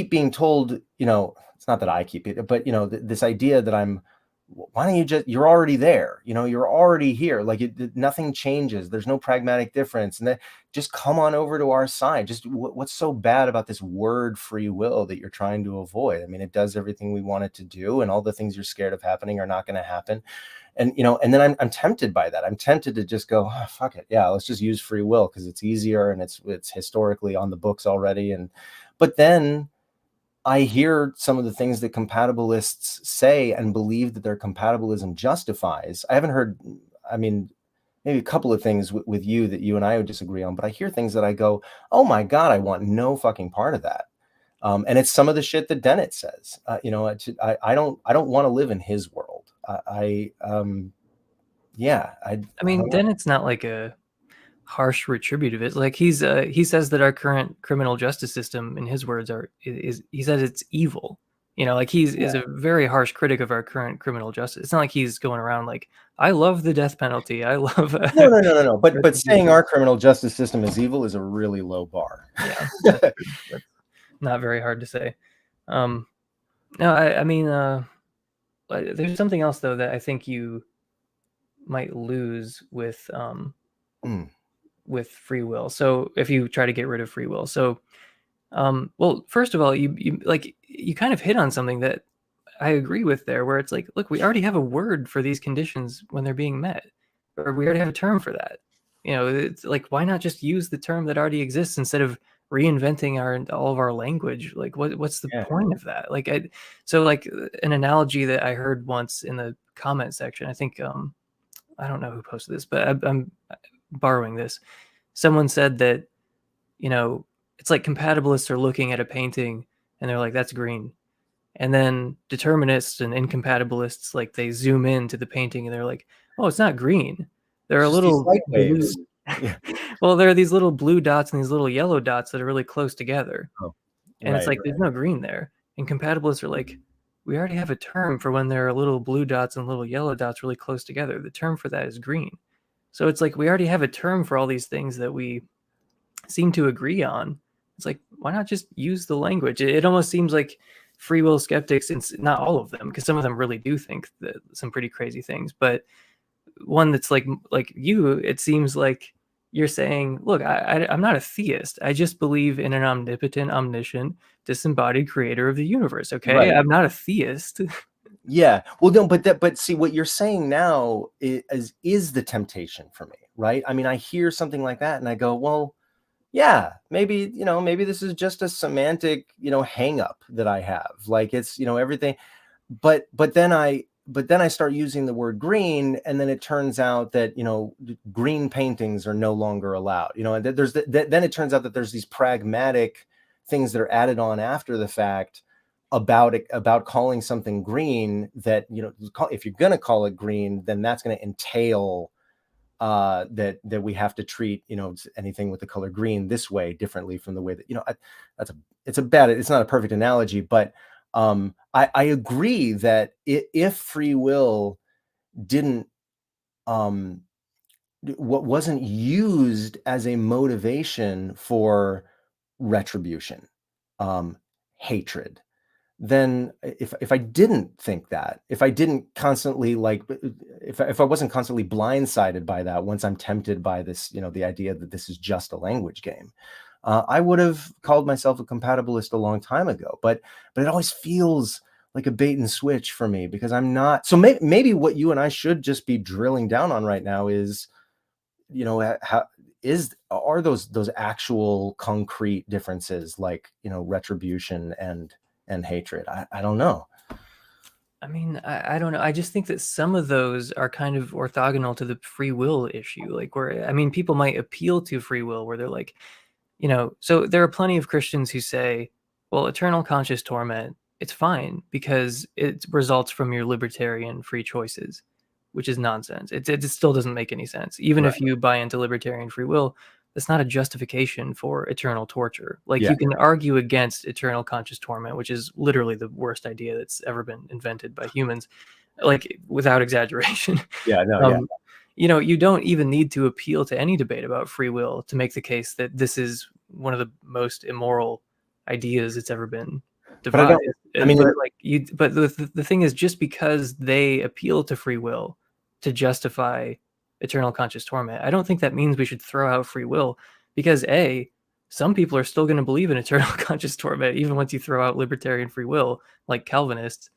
being told, it's not that I keep it, but this idea that why don't you you're already there, you're already here, like nothing changes, there's no pragmatic difference, and then just come on over to our side. Just what's so bad about this word free will that you're trying to avoid? I mean, it does everything we want it to do, and all the things you're scared of happening are not going to happen. And then I'm tempted by that. I'm tempted to just go, oh, fuck it, yeah, let's just use free will because it's easier and it's historically on the books already. But then I hear some of the things that compatibilists say and believe that their compatibilism justifies. I haven't heard, I mean, maybe a couple of things with you that you and I would disagree on, but I hear things that I go, oh my God, I want no fucking part of that. And it's some of the shit that Dennett says. I don't want to live in his world. Yeah, I mean, then it's not like a harsh retributive. It's like he says that our current criminal justice system, in his words, is he says it's evil. Like is a very harsh critic of our current criminal justice. It's not like he's going around like, I love the death penalty. I love no. But saying our criminal justice system is evil is a really low bar. Yeah, that's true. That's not very hard to say. No, I mean, there's something else though that I think you might lose with free will. So if you try to get rid of free will, so well, first of all, you kind of hit on something that I agree with there, where it's like, look, we already have a word for these conditions when they're being met, or we already have a term for that. It's like, why not just use the term that already exists instead of reinventing all of our language? Like, what's the point of that? So like an analogy that I heard once in the comment section, I think I don't know who posted this, but I'm borrowing this. Someone said that it's like compatibilists are looking at a painting and they're like, that's green. And then determinists and incompatibilists, like they zoom into the painting and they're like, oh, it's not green. There are little light blue... waves. Yeah. Well, there are these little blue dots and these little yellow dots that are really close together. Oh, and it's like, there's no green there. And compatibilists are like, we already have a term for when there are little blue dots and little yellow dots really close together. The term for that is green. So it's like, we already have a term for all these things that we seem to agree on. It's like, why not just use the language? It almost seems like free will skeptics, and not all of them, because some of them really do think that some pretty crazy things, but one that's like you, it seems like you're saying, look, I'm not a theist. I just believe in an omnipotent, omniscient, disembodied creator of the universe. Okay, Right. I'm not a theist. Yeah. Well, no, but see what you're saying now is the temptation for me, right? I mean, I hear something like that and I go, well, yeah, maybe, maybe this is just a semantic, hang up that I have. Like it's, everything. But then I start using the word green, and then it turns out that green paintings are no longer allowed. And then it turns out that there's these pragmatic things that are added on after the fact about calling something green, that if you're going to call it green, then that's going to entail that we have to treat anything with the color green this way differently from the way that it's not a perfect analogy, but I agree that if free will didn't what wasn't used as a motivation for retribution, hatred, then if I didn't think that, if I didn't constantly if I wasn't constantly blindsided by that, once I'm tempted by this, the idea that this is just a language game, I would have called myself a compatibilist a long time ago. But it always feels like a bait and switch for me, because I'm not. So maybe what you and I should just be drilling down on right now is, how are those actual concrete differences, like retribution and hatred. I don't know. I mean, I don't know. I just think that some of those are kind of orthogonal to the free will issue. Like, where, I mean, people might appeal to free will where they're like, so there are plenty of Christians who say, well, eternal conscious torment, it's fine because it results from your libertarian free choices, which is nonsense. It still doesn't make any sense. Even Right. if you buy into libertarian free will, that's not a justification for eternal torture. Like, Yeah. you can argue against eternal conscious torment, which is literally the worst idea that's ever been invented by humans, like, without exaggeration. Yeah. No. Yeah. um, you don't even need to appeal to any debate about free will to make the case that this is one of the most immoral ideas that's ever been But I don't. devised. I mean, But the thing is, just because they appeal to free will to justify eternal conscious torment, I don't think that means we should throw out free will, because some people are still going to believe in eternal conscious torment even once you throw out libertarian free will, like Calvinists.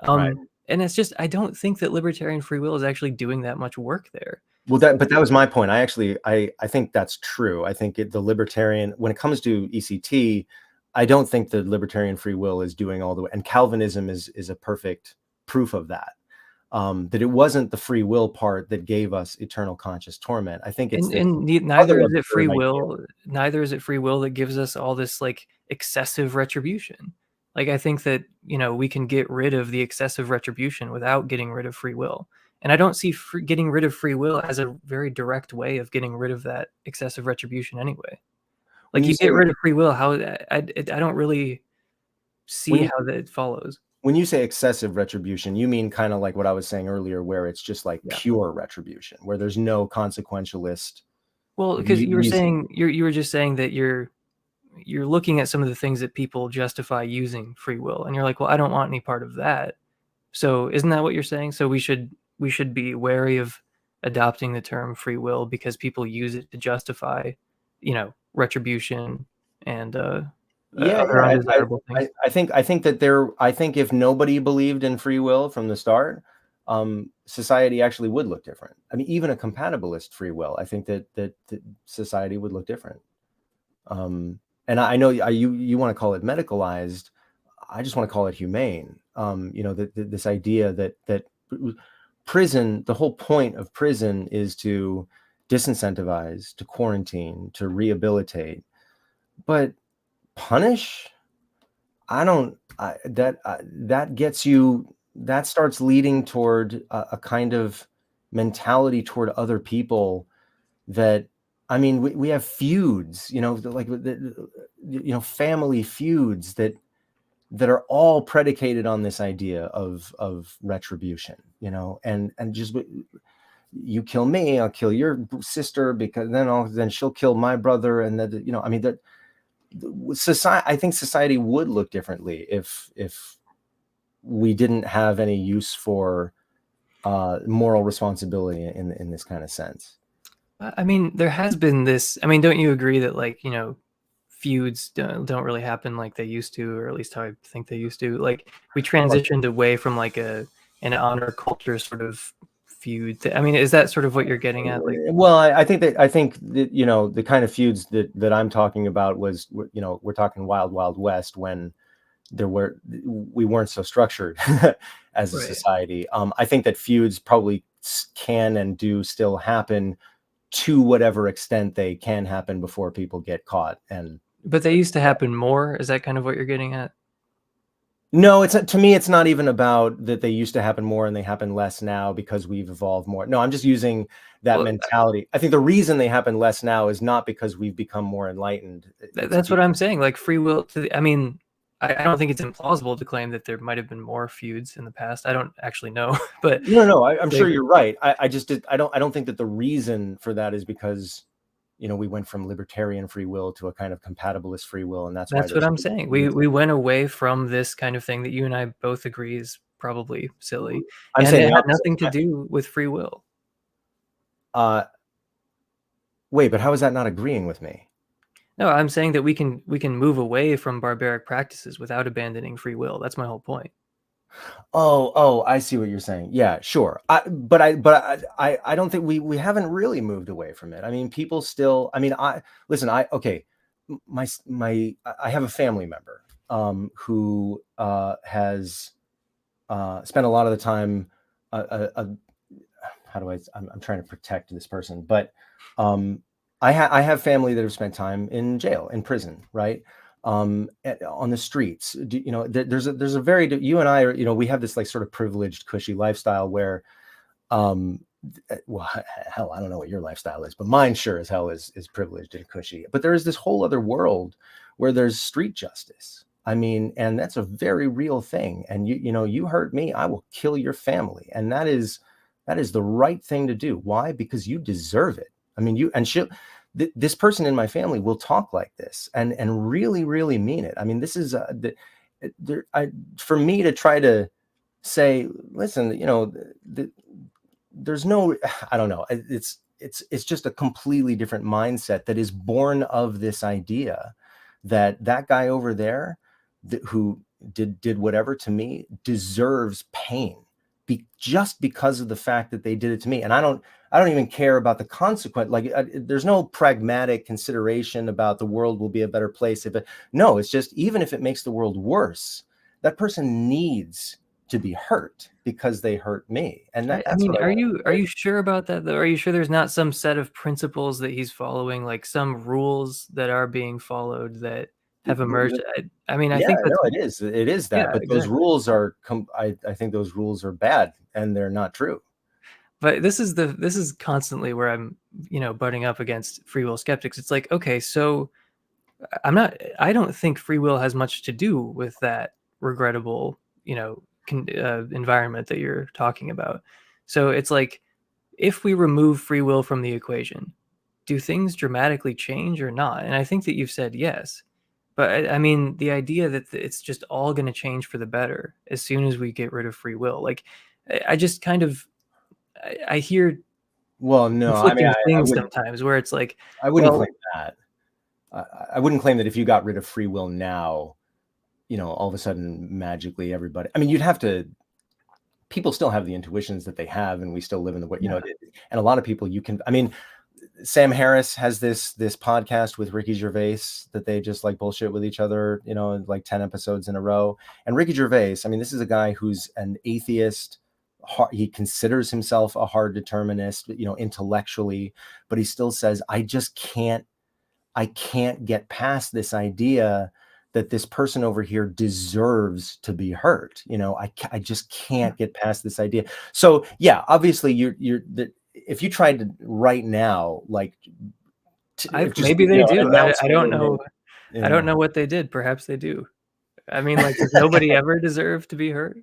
right. And it's just, I don't think that libertarian free will is actually doing that much work there. Well, but that was my point. I think that's true. I think the libertarian, when it comes to ECT, I don't think the libertarian free will is doing all the way. And Calvinism is a perfect proof of that. That it wasn't the free will part that gave us eternal conscious torment. I think it's And other neither is it free absurd idea. will. Neither is it free will that gives us all this like excessive retribution. Like, I think that we can get rid of the excessive retribution without getting rid of free will. And I don't see getting rid of free will as a very direct way of getting rid of that excessive retribution anyway. When Like, you you get say rid of free will, how I don't really when see you how that follows. when you say excessive retribution, you mean kind of like what I was saying earlier, where it's just like Yeah. pure retribution, where there's no consequentialist. Well, because you were saying you were just saying that you're looking at some of the things that people justify using free will, and you're like, well, I don't want any part of that. So isn't that what you're saying? So we should be wary of adopting the term free will because people use it to justify, retribution and Yeah, other yeah. undesirable things. I think if nobody believed in free will from the start, society actually would look different. I mean, even a compatibilist free will, I think that society would look different. And I know you want to call it medicalized. I just want to call it humane. This idea that prison, the whole point of prison is to disincentivize, to quarantine, to rehabilitate, but punish. I don't. That gets you. That starts leading toward a kind of mentality toward other people. That, I mean, we have feuds. Like family feuds that are all predicated on this idea of retribution. And just, you kill me, I'll kill your sister, because then she'll kill my brother, and that I mean that. I think society would look differently if we didn't have any use for moral responsibility in this kind of sense. I mean, there has been this. I mean, don't you agree that, like, you know, feuds don't really happen like they used to, or at least how I think they used to. Like, we transitioned away from like an honor culture sort of feud. I mean, is that sort of what you're getting at? Like, Well, I think that, you know, the kind of feuds that I'm talking about was, you know, we're talking Wild Wild West, when we weren't so structured as a right. society. I think that feuds probably can and do still happen to whatever extent they can happen before people get caught. And But they used to happen more. Is that kind of what you're getting at? no, it's to me, it's not even about that they used to happen more and they happen less now because we've evolved more. No, I'm just using that Well, mentality. I think the reason they happen less now is not because we've become more enlightened. It's that's what I'm saying. Like, free will to I mean, I don't think it's implausible to claim that there might have been more feuds in the past. I don't actually know, but no, no, I'm sure like, you're right. I just I don't think that the reason for that is because, you know, we went from libertarian free will to a kind of compatibilist free will, and that's why that's what there's I'm saying. We went away from this kind of thing that you and I both agree is probably silly, I'm and saying it the had opposite. nothing to do with free will. Uh, wait, but how is that not agreeing with me? No, I'm saying that we can move away from barbaric practices without abandoning free will. That's my whole point. Oh, I see what you're saying. Yeah, sure. I don't think we haven't really moved away from it. I mean, people still. I mean, I listen. I okay. I have a family member who has spent a lot of the time. How do I? I'm trying to protect this person, but um, I have family that have spent time in jail, in prison, right? On the streets. You know, there's a very, you and I are, you know, we have this like sort of privileged, cushy lifestyle where, um, well, hell, I don't know what your lifestyle is, but mine sure as hell is privileged and cushy. But there is this whole other world where there's street justice. I mean, and that's a very real thing. And you know, you hurt me, I will kill your family, and that is the right thing to do. Why? Because you deserve it. I mean, you and she this person in my family will talk like this and really really mean it. I mean, this is for me to try to say, listen, you know, there's no, I don't know, it's just a completely different mindset that is born of this idea that that guy over there who did whatever to me deserves pain, just because of the fact that they did it to me. And I don't even care about the consequence. Like, there's no pragmatic consideration about the world will be a better place if it, no, it's just, even if it makes the world worse, that person needs to be hurt because they hurt me. And I that's mean, what I want to are avoid. you sure about that though? Are you sure there's not some set of principles that he's following, like some rules that are being followed that have emerged? I mean, I Yeah, think no, that's it is that, yeah, but those exactly. rules are I think those rules are bad and they're not true. But this is constantly where I'm, you know, butting up against free will skeptics. It's like, okay, so I don't think free will has much to do with that regrettable, you know, environment that you're talking about. So it's like, if we remove free will from the equation, do things dramatically change or not? And I think that you've said yes. But I mean, the idea that it's just all going to change for the better as soon as we get rid of free will, like, I just kind of, I hear Well, no, I mean, conflicting things sometimes where it's like, I wouldn't well, claim that. I, I wouldn't claim that if you got rid of free will now, you know, all of a sudden magically everybody. I mean, you'd have to. People still have the intuitions that they have, and we still live in the way, you know. yeah, And a lot of people, you can. I mean, Sam Harris has this podcast with Ricky Gervais that they just like bullshit with each other, you know, like 10 episodes in a row. And Ricky Gervais, I mean, this is a guy who's an atheist. He considers himself a hard determinist, you know, intellectually, but he still says, I can't get past this idea that this person over here deserves to be hurt. You know, I just can't get past this idea. So yeah, obviously if you tried to right now, like, I if just, maybe you they know, do. announce I me don't and know. then, you I don't know, know what they did. Perhaps they do. I mean, like, does nobody ever deserve to be hurt?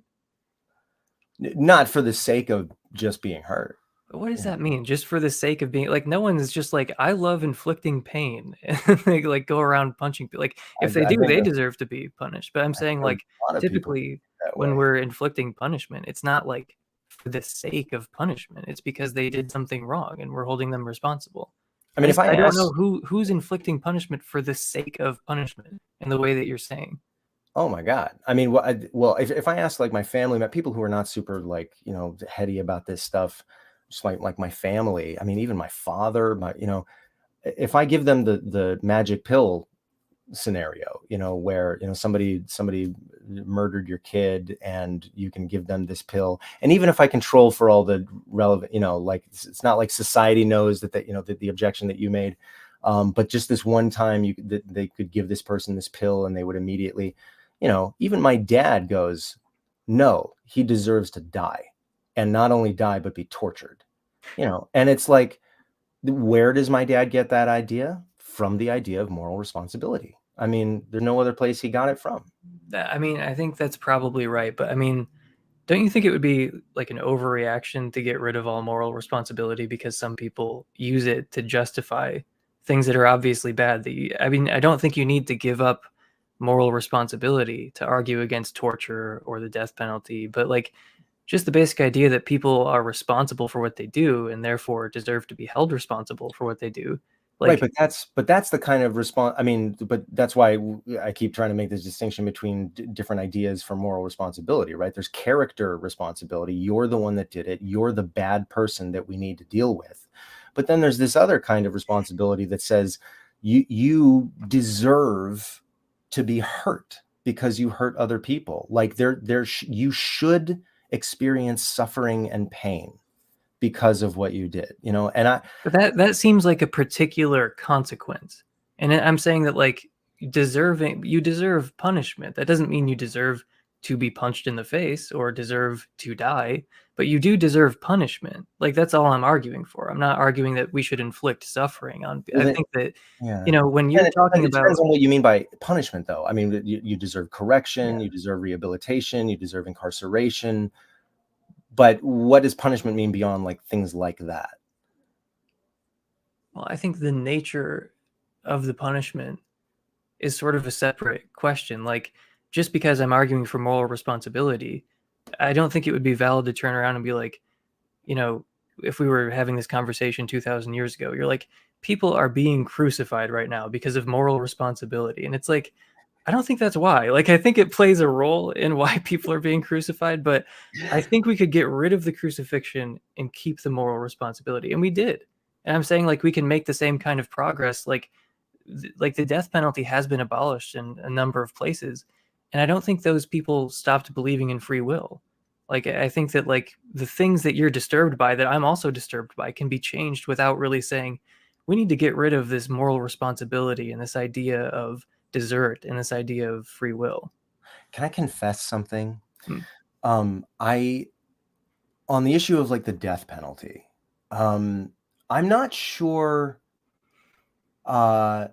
not for the sake of just being hurt. But what does You know, that mean? Just for the sake of being like, no one is just like, I love inflicting pain, and they like go around punching people. Like, if they I do, think they deserve to be punished. But I'm saying, a like, lot of people typically that when way. we're inflicting punishment, it's not like for the sake of punishment. It's because they did something wrong and we're holding them responsible. I mean, if I I don't ask, know who's inflicting punishment for the sake of punishment in the way that you're saying. oh my God. I mean, well, if I ask like my family, people who are not super like, heady about this stuff, just like my family, I mean, even my father, if I give them the magic pill scenario, where, somebody murdered your kid and you can give them this pill. And even if I control for all the relevant, like it's not like society knows that, that the objection that you made, but just this one time that they could give this person this pill and they would immediately, even my dad goes, no, he deserves to die, and not only die, but be tortured, and it's like, where does my dad get that idea? From the idea of moral responsibility. I mean, there's no other place he got it from. I mean, I think that's probably right, but I mean, don't you think it would be like an overreaction to get rid of all moral responsibility because some people use it to justify things that are obviously bad? I mean, I don't think you need to give up moral responsibility to argue against torture or the death penalty, but like just the basic idea that people are responsible for what they do and therefore deserve to be held responsible for what they do. Right, Like, but that's the kind of response. I mean, but that's why I keep trying to make this distinction between different ideas for moral responsibility, right? There's character responsibility. You're the one that did it. You're the bad person that we need to deal with. But then there's this other kind of responsibility that says you deserve to be hurt because you hurt other people. Like you should experience suffering and pain because of what you did, and but that seems like a particular consequence. And I'm saying that like you deserve punishment. That doesn't mean you deserve to be punched in the face or deserve to die, but you do deserve punishment. Like that's all I'm arguing for. I'm not arguing that we should inflict suffering on. I think that yeah. when And you're talking it about depends on what you mean by punishment, though. I mean, you deserve correction, yeah, you deserve rehabilitation, you deserve incarceration. But what does punishment mean beyond like things like that? well, I think the nature of the punishment is sort of a separate question. Like just because I'm arguing for moral responsibility, I don't think it would be valid to turn around and be like, you know, if we were having this conversation 2000 years ago, you're like, people are being crucified right now because of moral responsibility. And it's like, I don't think that's why. Like, I think it plays a role in why people are being crucified, but I think we could get rid of the crucifixion and keep the moral responsibility. And we did. And I'm saying like we can make the same kind of progress. Like the death penalty has been abolished in a number of places. And I don't think those people stopped believing in free will. Like I think that like the things that you're disturbed by that I'm also disturbed by can be changed without really saying we need to get rid of this moral responsibility and this idea of desert and this idea of free will. Can I confess something? Hmm. I on the issue of like the death penalty, I'm not sure. Uh,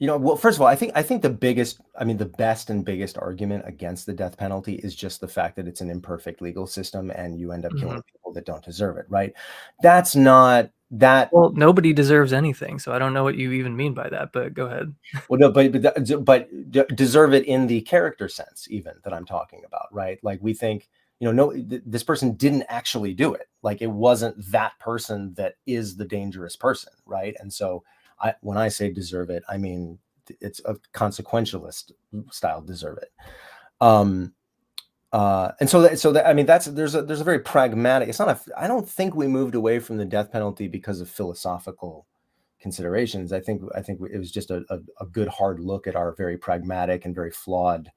well, first of all, I think the best and biggest argument against the death penalty is just the fact that it's an imperfect legal system and you end up Mhm. killing people that don't deserve it, right? That's not that. Well, nobody deserves anything, so I don't know what you even mean by that, but go ahead. Well, no, but deserve it in the character sense, even that I'm talking about, right? Like we think, no, this person didn't actually do it. Like it wasn't that person that is the dangerous person, right? And so, when I say deserve it, I mean it's a consequentialist style deserve it. Um, and so that I mean there's a very pragmatic. It's not a. I don't think we moved away from the death penalty because of philosophical considerations. I think it was just a good hard look at our very pragmatic and very flawed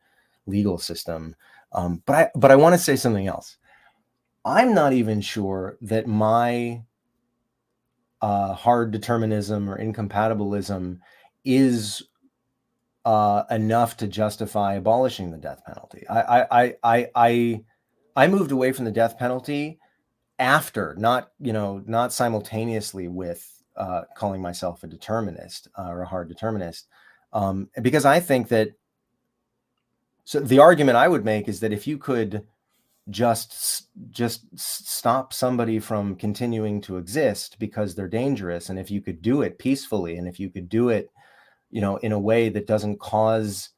legal system. But I want to say something else. I'm not even sure that my hard determinism or incompatibilism is enough to justify abolishing the death penalty. I moved away from the death penalty after, not simultaneously with calling myself a determinist or a hard determinist, because I think that. So the argument I would make is that if you could just stop somebody from continuing to exist because they're dangerous, and if you could do it peacefully, and if you could do it, in a way that doesn't cause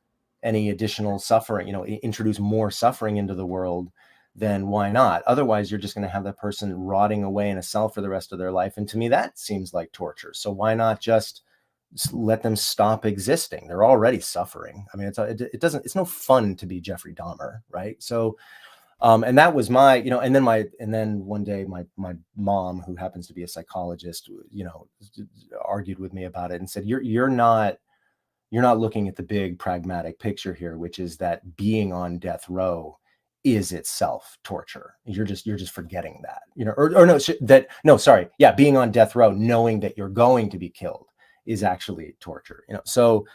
any additional suffering, introduce more suffering into the world, then why not? Otherwise, you're just going to have that person rotting away in a cell for the rest of their life. And to me, that seems like torture. So why not just let them stop existing? They're already suffering. I mean, it's no fun to be Jeffrey Dahmer, right? So, and that was my, and then one day my mom, who happens to be a psychologist, argued with me about it and said, you're not looking at the big pragmatic picture here, which is that being on death row is itself torture. You're just forgetting that, or no, sorry. Yeah. Being on death row, knowing that you're going to be killed, is actually torture, so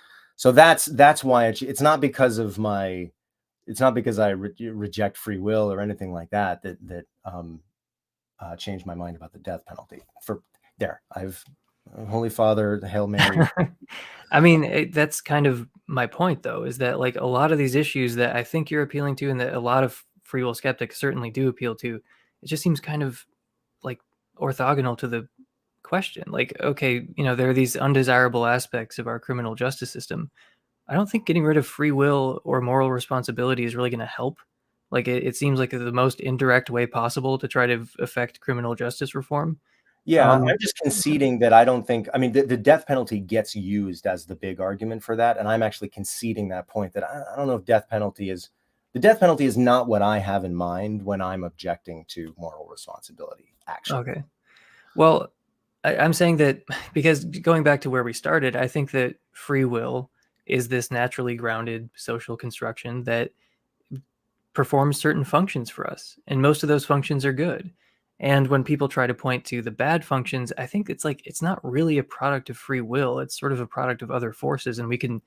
that's why it's not because of it's not because I reject free will or anything like that changed my mind about the death penalty. I've Holy Father, the Hail Mary. I mean, that's kind of my point, though, is that like a lot of these issues that I think you're appealing to, and that a lot of free will skeptics certainly do appeal to, it just seems kind of like orthogonal to the question. Like, okay, there are these undesirable aspects of our criminal justice system. I don't think getting rid of free will or moral responsibility is really going to help. Like, it seems like the most indirect way possible to try to affect criminal justice reform. Yeah, I'm just conceding that I don't think, I mean, the death penalty gets used as the big argument for that. And I'm actually conceding that point, that I don't know if the death penalty is not what I have in mind when I'm objecting to moral responsibility, actually. Okay. Well, I'm saying that because going back to where we started, I think that free will is this naturally grounded social construction that performs certain functions for us, and most of those functions are good. And when people try to point to the bad functions, I think it's like it's not really a product of free will. It's sort of a product of other forces, and we can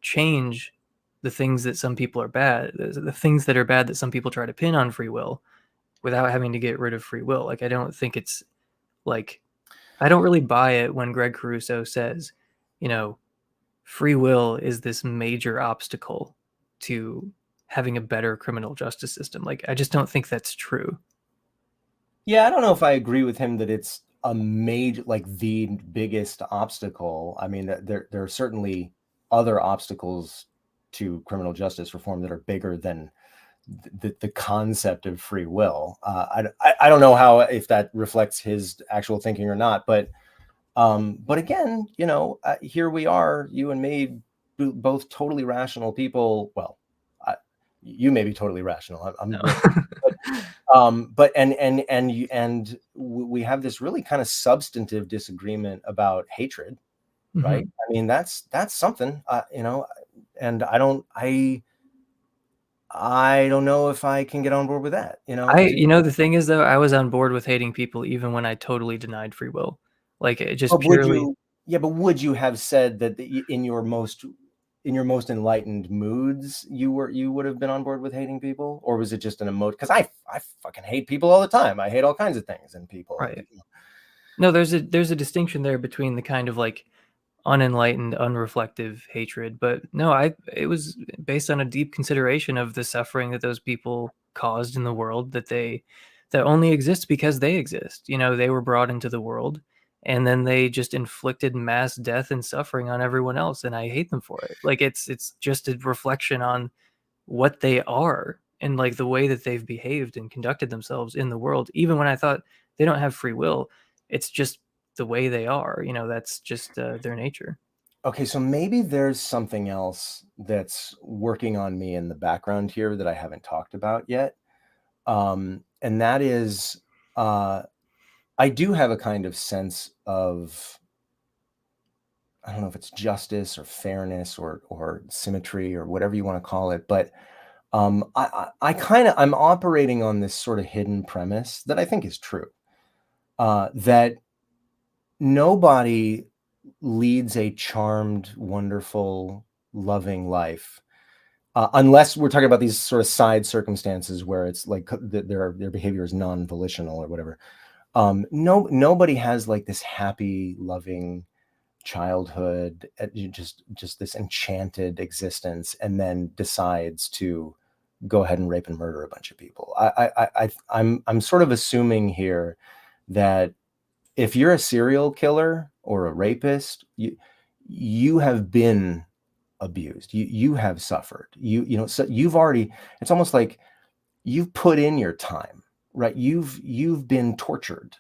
change the things that some people are bad, the things that are bad that some people try to pin on free will, without having to get rid of free will. Like, I don't think it's like, I don't really buy it when Greg Caruso says, free will is this major obstacle to having a better criminal justice system. Like, I just don't think that's true. Yeah, I don't know if I agree with him that it's a major, like the biggest obstacle. I mean, there are certainly other obstacles to criminal justice reform that are bigger than the concept of free will. I don't know if that reflects his actual thinking or not, but again, here we are, you and me, both totally rational people. Well, you may be totally rational. I'm No. but and we have this really kind of substantive disagreement about hatred, right? Mhm. I mean, that's something, and I don't know if I can get on board with that. The thing is, though, I was on board with hating people even when I totally denied free will. Like, it just But would purely. you? Yeah, but would you have said that in your most enlightened moods, you would have been on board with hating people, or was it just an emotion? Because I fucking hate people all the time. I hate all kinds of things in people. Right. No, there's a distinction there between the kind of like unenlightened, unreflective hatred. But no, it was based on a deep consideration of the suffering that those people caused in the world, that only exists because they exist. They were brought into the world, and then they just inflicted mass death and suffering on everyone else, and I hate them for it. Like, it's just a reflection on what they are, and like the way that they've behaved and conducted themselves in the world, even when I thought they don't have free will. It's just the way they are. That's just their nature. Okay, so maybe there's something else that's working on me in the background here that I haven't talked about yet, and that is, I do have a kind of sense of, I don't know if it's justice or fairness or symmetry or whatever you want to call it, but I'm operating on this sort of hidden premise that I think is true, that nobody leads a charmed, wonderful, loving life, unless we're talking about these sort of side circumstances where it's like their behavior is non-volitional or whatever. Nobody has like this happy, loving childhood, just this enchanted existence, and then decides to go ahead and rape and murder a bunch of people. I'm sort of assuming here that if you're a serial killer or a rapist, you have been abused. You have suffered. So you've already. It's almost like you've put in your time, right? You've been tortured.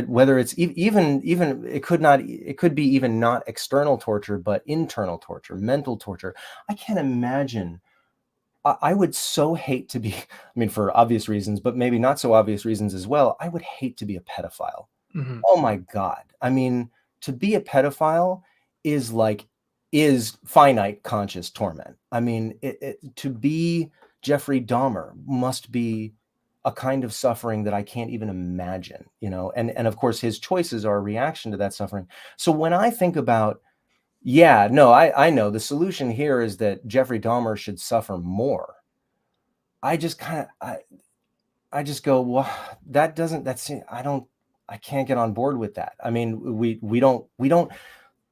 Whether it's even it could be even not external torture, but internal torture, mental torture. I can't imagine. I would so hate to be, I mean, for obvious reasons, but maybe not so obvious reasons as well. I would hate to be a pedophile. Hmm. Oh my God. I mean, to be a pedophile is finite conscious torment. I mean, to be Jeffrey Dahmer must be a kind of suffering that I can't even imagine, and of course his choices are a reaction to that suffering. So when I think about, yeah, no, I know the solution here is that Jeffrey Dahmer should suffer more. I just kind of, I just go, well, I can't get on board with that. I mean, we don't,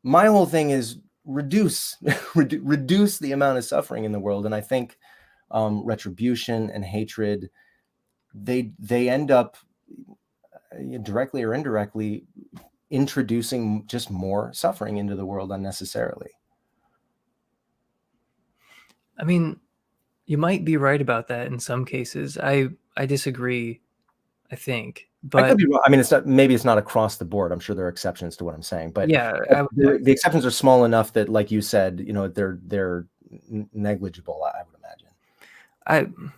my whole thing is reduce, reduce the amount of suffering in the world. And I think retribution and hatred, they end up directly or indirectly introducing just more suffering into the world unnecessarily. I mean, you might be right about that in some cases. I disagree, I think. I could But be wrong. I mean, maybe it's not across the board. I'm sure there are exceptions to what I'm saying, but yeah, the exceptions are small enough that, like you said, they're negligible, I would imagine.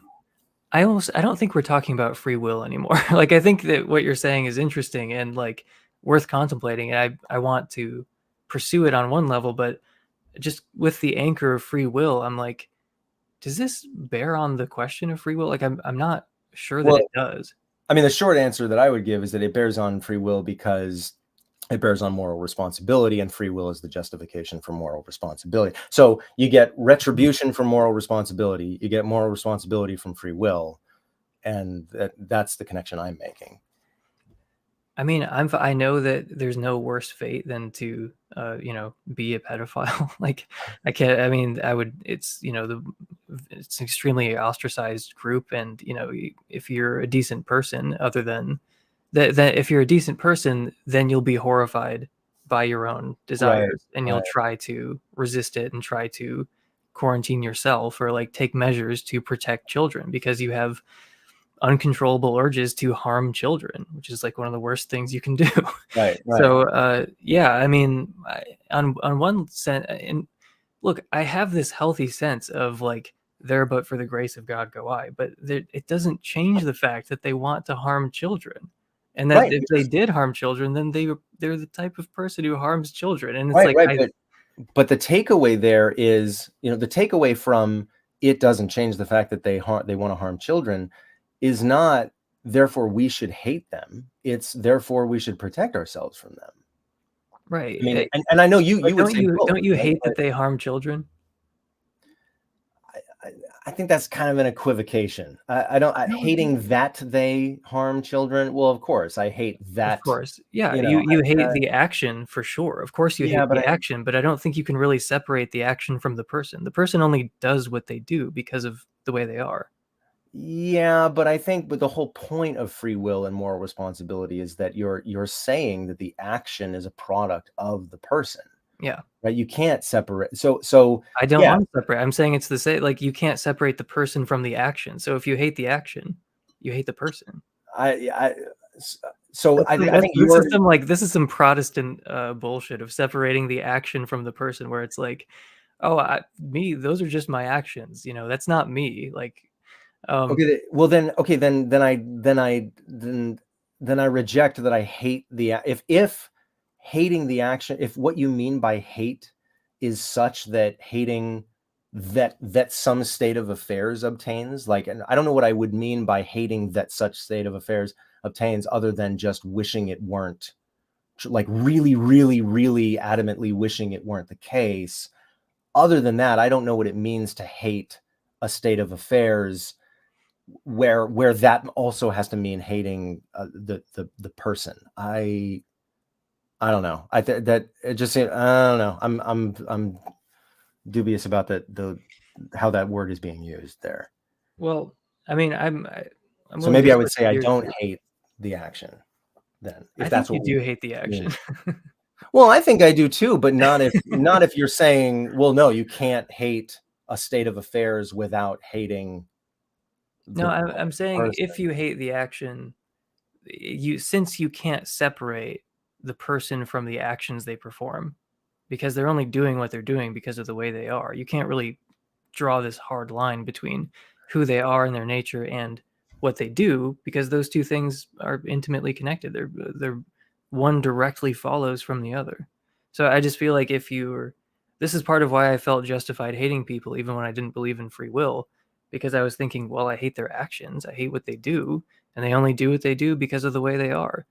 I don't think we're talking about free will anymore. Like, I think that what you're saying is interesting and like worth contemplating. I want to pursue it on one level, but just with the anchor of free will, I'm like, does this bear on the question of free will? Like, I'm not sure that Well, it does. I mean, the short answer that I would give is that it bears on free will because it bears on moral responsibility, and free will is the justification for moral responsibility. So you get retribution from moral responsibility, you get moral responsibility from free will, and that's the connection I'm making. I mean, I know that there's no worse fate than to, be a pedophile. Like, I can't. I mean, I would. It's it's an extremely ostracized group, and if you're a decent person, other than that, if you're a decent person, then you'll be horrified by your own Right, desires, and you'll right, try to resist it and try to quarantine yourself or like take measures to protect children because you have uncontrollable urges to harm children, which is like one of the worst things you can do. right, right. So, yeah, I mean, on one sense, and look, I have this healthy sense of like, there, but for the grace of God go I. But it doesn't change the fact that they want to harm children, and that Right, if they did harm children, then they're the type of person who harms children. And it's right, like right. But the takeaway there is, the takeaway from it doesn't change the fact that they want to harm children is not therefore we should hate them. It's therefore we should protect ourselves from them. right. I mean, and I know you But would say both, don't you right? hate But that they harm children? I think that's kind of an equivocation. No, Hating that they harm children. Well, of course, I hate of that. course. Yeah, You know, you hate the action for sure. Of course you yeah, hate but the action, but I don't think you can really separate the action from the person. The person only does what they do because of the way they are. yeah, but I think, but the whole point of free will and moral responsibility is that you're saying that the action is a product of the person, Yeah. right? You can't separate. So I don't yeah, want to separate. I'm saying it's the same, like you can't separate the person from the action. So if you hate the action, you hate the person. I so I think This is you're some like this is some Protestant bullshit of separating the action from the person where it's like, oh, me, those are just my actions, that's not me. Like, okay. Well, then okay, then I reject that. I hate if hating the action, if what you mean by hate is such that hating that some state of affairs obtains, like, and I don't know what I would mean by hating that such state of affairs obtains other than just wishing it weren't, like really, really, really adamantly wishing it weren't the case. Other than that, I don't know what it means to hate a state of affairs where that also has to mean hating the person. I don't know. That it just I don't know. I'm dubious about the how that word is being used there. well, I mean, I'm So willing to maybe I would switch say I gears don't here. hate the action then, if I think that's you what we do hate the mean. action. Well, I think I do too, but not if you're saying, well, no, you can't hate a state of affairs without hating No, the I'm saying if person. you hate the action, since you can't separate the person from the actions they perform, because they're only doing what they're doing because of the way they are. You can't really draw this hard line between who they are and their nature and what they do, because those two things are intimately connected. They're one directly follows from the other. So I just feel like if you were, this is part of why I felt justified hating people even when I didn't believe in free will, because I was thinking, well, I hate their actions, I hate what they do, and they only do what they do because of the way they are.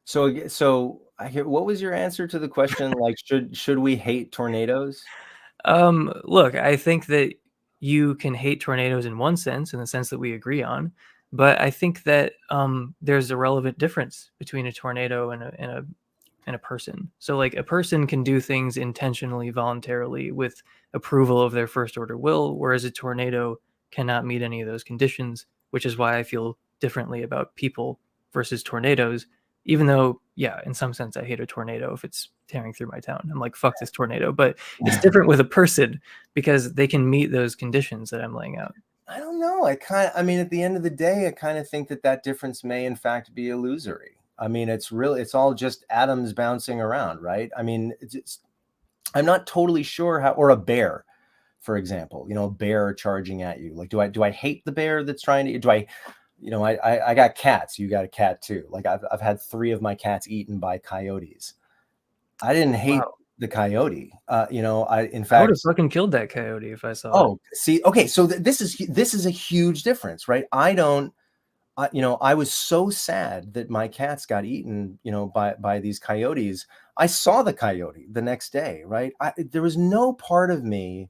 So I hear, what was your answer to the question? Like, should we hate tornadoes? Look, I think that you can hate tornadoes in one sense, in the sense that we agree on, but I think that there's a relevant difference between a tornado and a person. So, like, a person can do things intentionally, voluntarily, with approval of their first order will, whereas a tornado cannot meet any of those conditions, which is why I feel differently about people versus tornadoes. Even though, yeah, in some sense, I hate a tornado if it's tearing through my town. I'm like, fuck this tornado. But it's different with a person because they can meet those conditions that I'm laying out. I don't know. I mean, at the end of the day, I kind of think that that difference may in fact be illusory. I mean, it's all just atoms bouncing around, right? I mean, I'm not totally sure how, or a bear, for example, a bear charging at you. Like, do I hate the bear that's trying to, I got cats. You got a cat too. Like I've had 3 of my cats eaten by coyotes. I didn't hate Wow. the coyote. In I would have fact, fucking killed that coyote if I saw it. oh, see, okay, so this is a huge difference, right? I don't, I was so sad that my cats got eaten, by these coyotes. I saw the coyote the next day, right? There was no part of me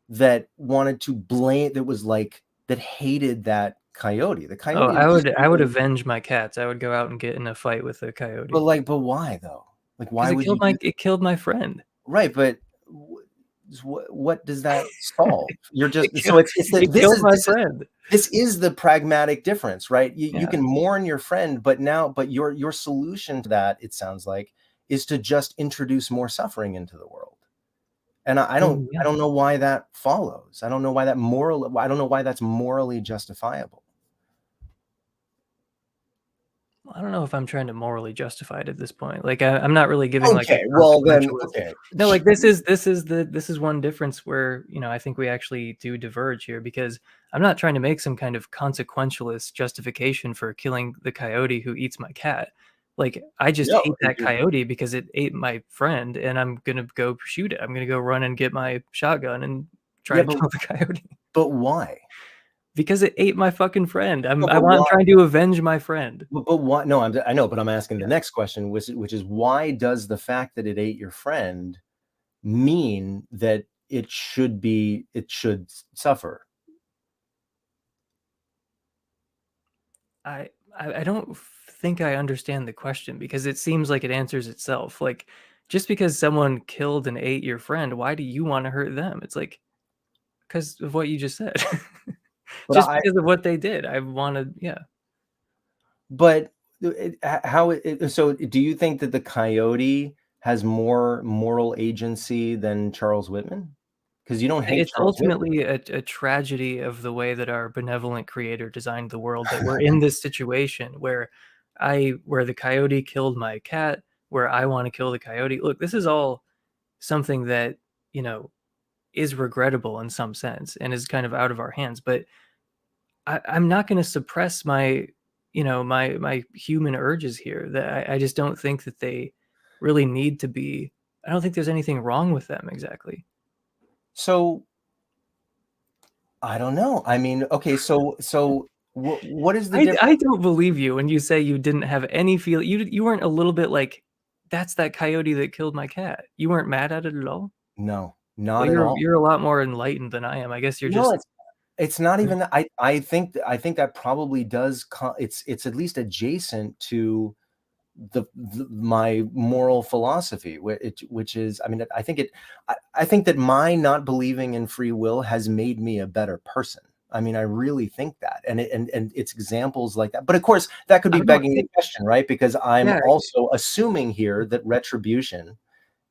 that wanted to blame, that was like, that hated that coyote. The Oh, coyote I was just would I would doing, avenge my cats. I would go out and get in a fight with the but coyote like, but why though? Like, because why would you do, it killed my friend. right? But what does that solve? You're It just, killed so it's the, it killed my friend. this is the pragmatic difference, right? You Yeah. can mourn your friend, but your solution to that, it sounds like, is to just introduce more suffering into the world. And I don't Mm, I yeah. don't know why that follows. I don't know why that's morally justifiable. I don't know if I'm trying to morally justify it at this point. Like I'm not really giving like a Okay, well then, consequentialist. okay. No, like this is one difference where, I think we actually do diverge here, because I'm not trying to make some kind of consequentialist justification for killing the coyote who eats my cat. Like I just No, hate that coyote because it ate my friend, and I'm gonna go shoot it. I'm gonna go run and get my shotgun and try yeah, to kill the coyote but why? because it ate my fucking friend. No, I'm trying to avenge my friend. but why? No, I know, but I'm asking the Yeah. next question, which is, why does the fact that it ate your friend mean that it should suffer? I don't think I understand the question, because it seems like it answers itself. Like, just because someone killed and ate your friend, why do you want to hurt them? It's like, because of what you just said. But Just I because of what they did. I wanted, yeah. but so do you think that the coyote has more moral agency than Charles Whitman? Because you don't hate It's Charles Whitman. ultimately a tragedy of the way that our benevolent creator designed the world, that we're in this situation where the coyote killed my cat, where I want to kill the coyote. Look, this is all something that, you know, is regrettable in some sense and is kind of out of our hands. But I'm not going to suppress my, my human urges here. That I just don't think that they really need to be. I don't think there's anything wrong with them exactly. So I don't know. I mean, okay, so what is the I difference? don't believe you when you say you didn't have any feel. You weren't a little bit like, that's that coyote that killed my cat. You weren't mad at it at all. No, Well, not at you're all. you're a lot more enlightened than I am. I guess you're No, just. it's not even that. I think that probably does it's at least adjacent to my moral philosophy, which is, I mean, I think that my not believing in free will has made me a better person. I mean, I really think that, and it's examples like that. But of course, that could I be don't begging the think. question, right? Because I'm Yeah. also assuming here that retribution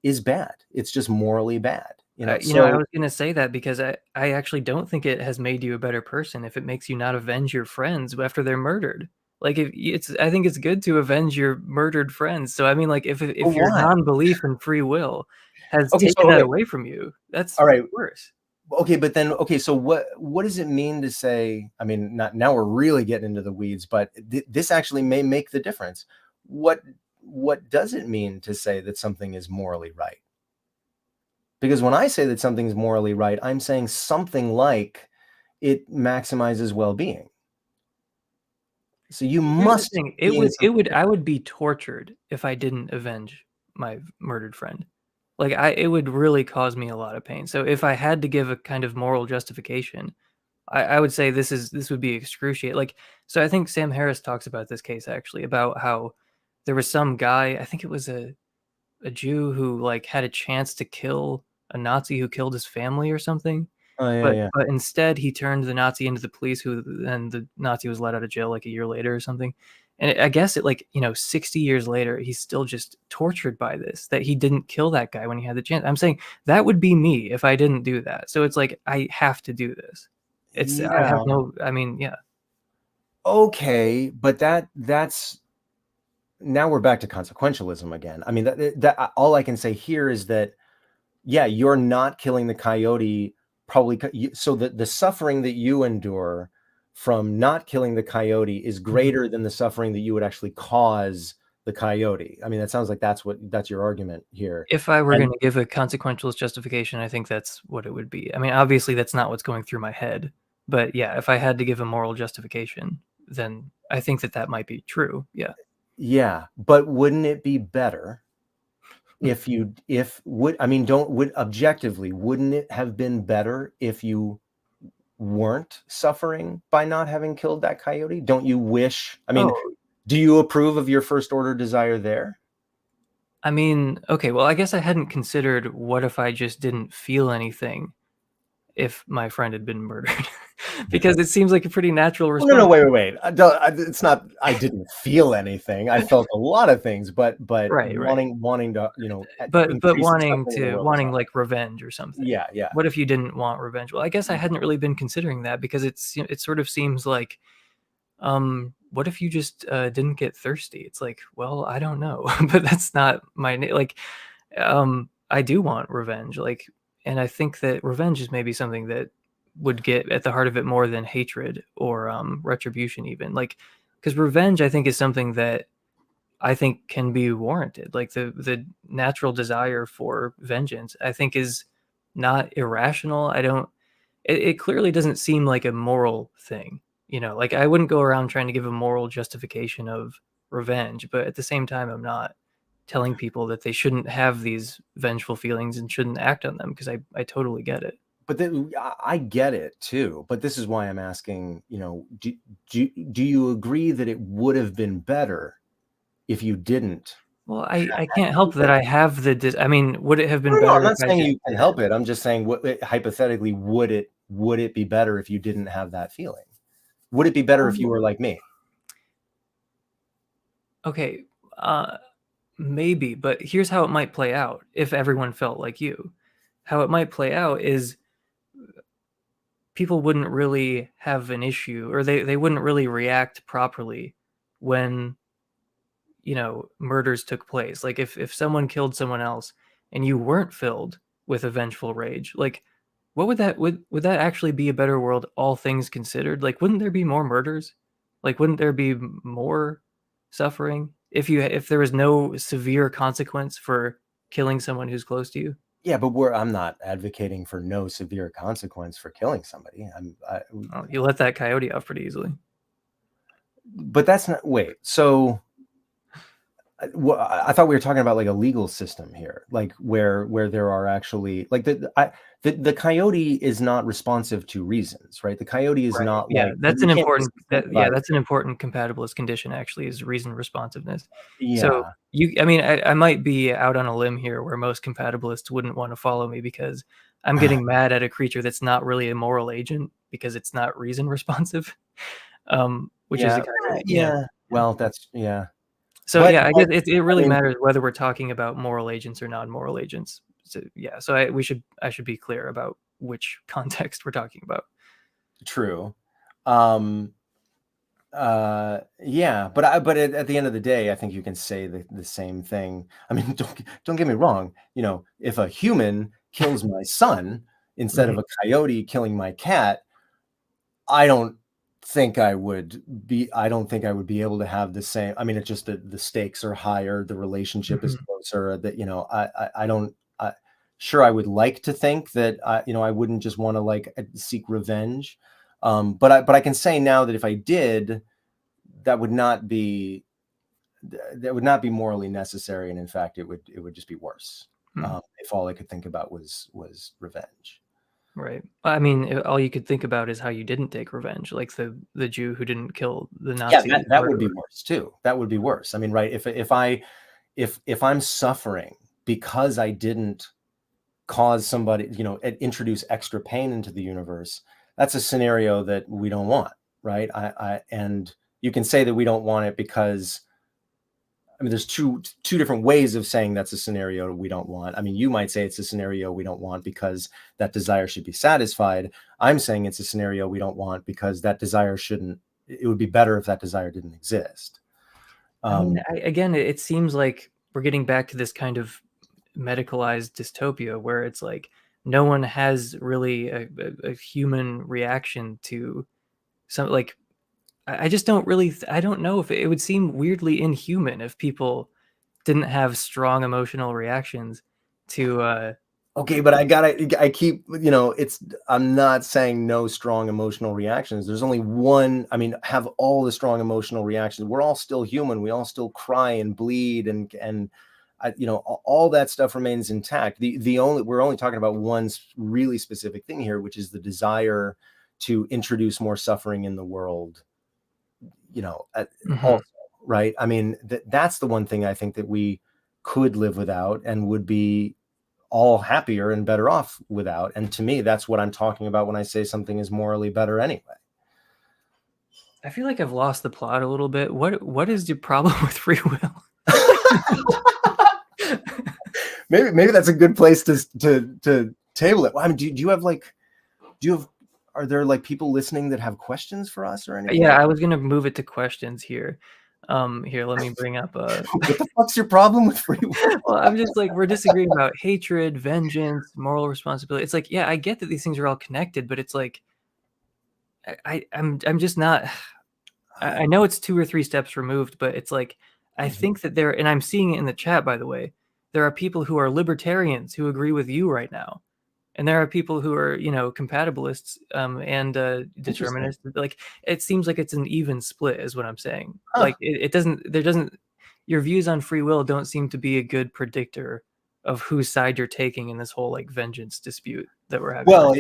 is bad. It's just morally bad. I was going to say that because I actually don't think it has made you a better person if it makes you not avenge your friends after they're murdered. Like I think it's good to avenge your murdered friends. So I mean, like But if your why? non-belief in free will has Okay, taken so that okay, away from you, that's all right. worse. Okay, but then okay, so what does it mean to say? I mean, not now we're really getting into the weeds, but this actually may make the difference. What what does it mean to say that something is morally right? Because when I say that something's morally right, I'm saying something like it maximizes well-being. So you Here's the must thing. mean something I different. would be tortured if I didn't avenge my murdered friend. Like it would really cause me a lot of pain. So if I had to give a kind of moral justification, I would say this would be excruciating. Like, so I think Sam Harris talks about this case actually about how there was some guy, I think it was a Jew who like had a chance to kill a Nazi who killed his family or something. Oh yeah, yeah. But instead he turned the Nazi into the police who then the Nazi was let out of jail like a year later or something. And I guess it like, 60 years later, he's still just tortured by this, that he didn't kill that guy when he had the chance. I'm saying that would be me if I didn't do that. So it's like, I have to do this. I have Yeah. no, I mean, yeah. Okay, but that's now we're back to consequentialism again. I mean, that all I can say here is that yeah, you're not killing the coyote probably so the suffering that you endure from not killing the coyote is Mhm. greater than the suffering that you would actually cause the coyote. I mean, that sounds like that's your argument here. If I were And going to give a consequentialist justification, I think that's what it would be. I mean, obviously, that's not what's going through my head. But yeah, if I had to give a moral justification, then I think that that might be true. Yeah. yeah, but wouldn't it be better if you if would I mean don't would objectively wouldn't it have been better if you weren't suffering by not having killed that coyote? Don't you wish? I mean, Oh, do you approve of your first order desire there? I mean, okay, well, I guess I hadn't considered what if I just didn't feel anything if my friend had been murdered, because it seems like a pretty natural Oh, no, no, response. wait. It's not. I didn't feel anything. I felt a lot of things, but Right, right. wanting to But increase the suffering in the world is wanting not. like revenge or something. Yeah, yeah. What if you didn't want revenge? Well, I guess I hadn't really been considering that because it sort of seems like, what if you just didn't get thirsty? It's like, well, I don't know, but that's not like, I do want revenge, like, and I think that revenge is maybe something that would get at the heart of it more than hatred or retribution, even like, because revenge, I think, is something that I think can be warranted. Like the natural desire for vengeance, I think, is not irrational. I don't. It clearly doesn't seem like a moral thing. Like I wouldn't go around trying to give a moral justification of revenge, but at the same time, I'm not telling people that they shouldn't have these vengeful feelings and shouldn't act on them because I totally get it. But then I get it too. But this is why I'm asking. Do you agree that it would have been better if you didn't? Well, I can't help that I have I mean, would it have been No, no, I'm better if not I saying just you can didn't? help it. I'm just saying, hypothetically, would it be better if you didn't have that feeling? Would it be better if you were like me? Okay, uh, maybe, but here's how it might play out if everyone felt like you. How it might play out is people wouldn't really have an issue, or they wouldn't really react properly when, murders took place. Like if someone killed someone else and you weren't filled with a vengeful rage, like what would that actually be a better world, all things considered? Like wouldn't there be more murders? Like wouldn't there be more suffering if there was no severe consequence for killing someone who's close to you? Yeah, but I'm not advocating for no severe consequence for killing somebody. Oh, you let that coyote off pretty easily. But that's not. Wait. So, well, I thought we were talking about like a legal system here, like where there are actually like the coyote is not responsive to reasons, right? The coyote is Right. not Yeah, like you can't that's an important compatibilist condition actually, is reason responsiveness. So Yeah. I mean, I might be out on a limb here where most compatibilists wouldn't want to follow me because I'm getting mad at a creature that's not really a moral agent because it's not reason responsive, which is Yeah. a kind of, Yeah. yeah. Well, that's yeah. So But yeah, I guess it I really mean, matters whether we're talking about moral agents or non-moral agents. So I should be clear about which context we're talking about. True. Yeah, but at the end of the day, I think you can say the same thing. I mean, don't get me wrong. If a human kills my son instead of a coyote killing my cat, I don't think I would be able to have the same. I mean, it's just that the stakes are higher, the relationship is closer. That I don't. Sure, I would like to think that I wouldn't just want to like seek revenge, but I can say now that if I did, that would not be morally necessary, and in fact, it would just be worse if all I could think about was revenge. Right. I mean, all you could think about is how you didn't take revenge, like the Jew who didn't kill the Nazi. Yeah, that would be worse too. That would be worse. I mean, right? If I'm suffering because I didn't cause somebody, introduce extra pain into the universe, that's a scenario that we don't want, right? And you can say that we don't want it because, I mean, there's two different ways of saying that's a scenario we don't want. I mean, you might say it's a scenario we don't want because that desire should be satisfied. I'm saying it's a scenario we don't want because that desire shouldn't. It would be better if that desire didn't exist. I mean, again, it seems like we're getting back to this kind of medicalized dystopia where it's like no one has really a human reaction to some, like, I just don't really, I don't know if it would seem weirdly inhuman if people didn't have strong emotional reactions to Okay, but I keep, I'm not saying no strong emotional reactions. There's only one. I mean, have all the strong emotional reactions. We're all still human. We all still cry and bleed and all that stuff remains intact. We're only talking about one really specific thing here, which is the desire to introduce more suffering in the world. Also, right? I mean, that's the one thing I think that we could live without and would be all happier and better off without. And to me, that's what I'm talking about when I say something is morally better anyway. I feel like I've lost the plot a little bit. What is the problem with free will? maybe that's a good place to table it. Well, I mean, do you have are there like people listening that have questions for us or anything? Yeah, I was gonna move it to questions here. Here, let me bring up what the fuck's your problem with free will? Well, I'm just like, we're disagreeing about hatred, vengeance, moral responsibility. It's like, yeah, I get that these things are all connected, but it's like I'm just not. I know it's 2 or 3 steps removed, but it's like I think that there, and I'm seeing it in the chat, by the way, there are people who are libertarians who agree with you right now. And there are people who are, compatibilists and determinists. Like, it seems like it's an even split, is what I'm saying. Like, your views on free will don't seem to be a good predictor of whose side you're taking in this whole like vengeance dispute that we're having. Well,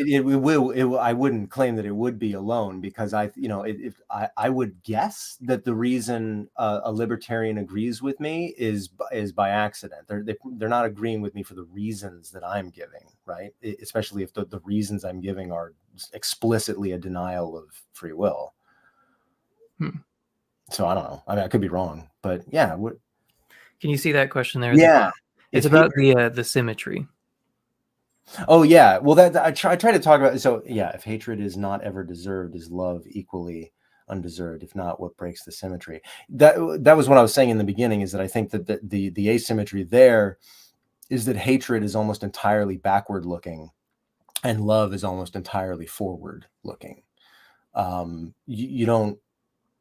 I wouldn't claim that it would be alone, because I would guess that the reason a libertarian agrees with me is by accident. They're not agreeing with me for the reasons that I'm giving, right? Especially if the reasons I'm giving are explicitly a denial of free will. So I don't know. I mean, I could be wrong, but yeah. Can you see that question there? Yeah. It's about the symmetry. Oh yeah, well that I try to talk about. So yeah, if hatred is not ever deserved, is love equally undeserved? If not, what breaks the symmetry? That was what I was saying in the beginning. Is that I think that the asymmetry there is that hatred is almost entirely backward looking, and love is almost entirely forward looking. You don't.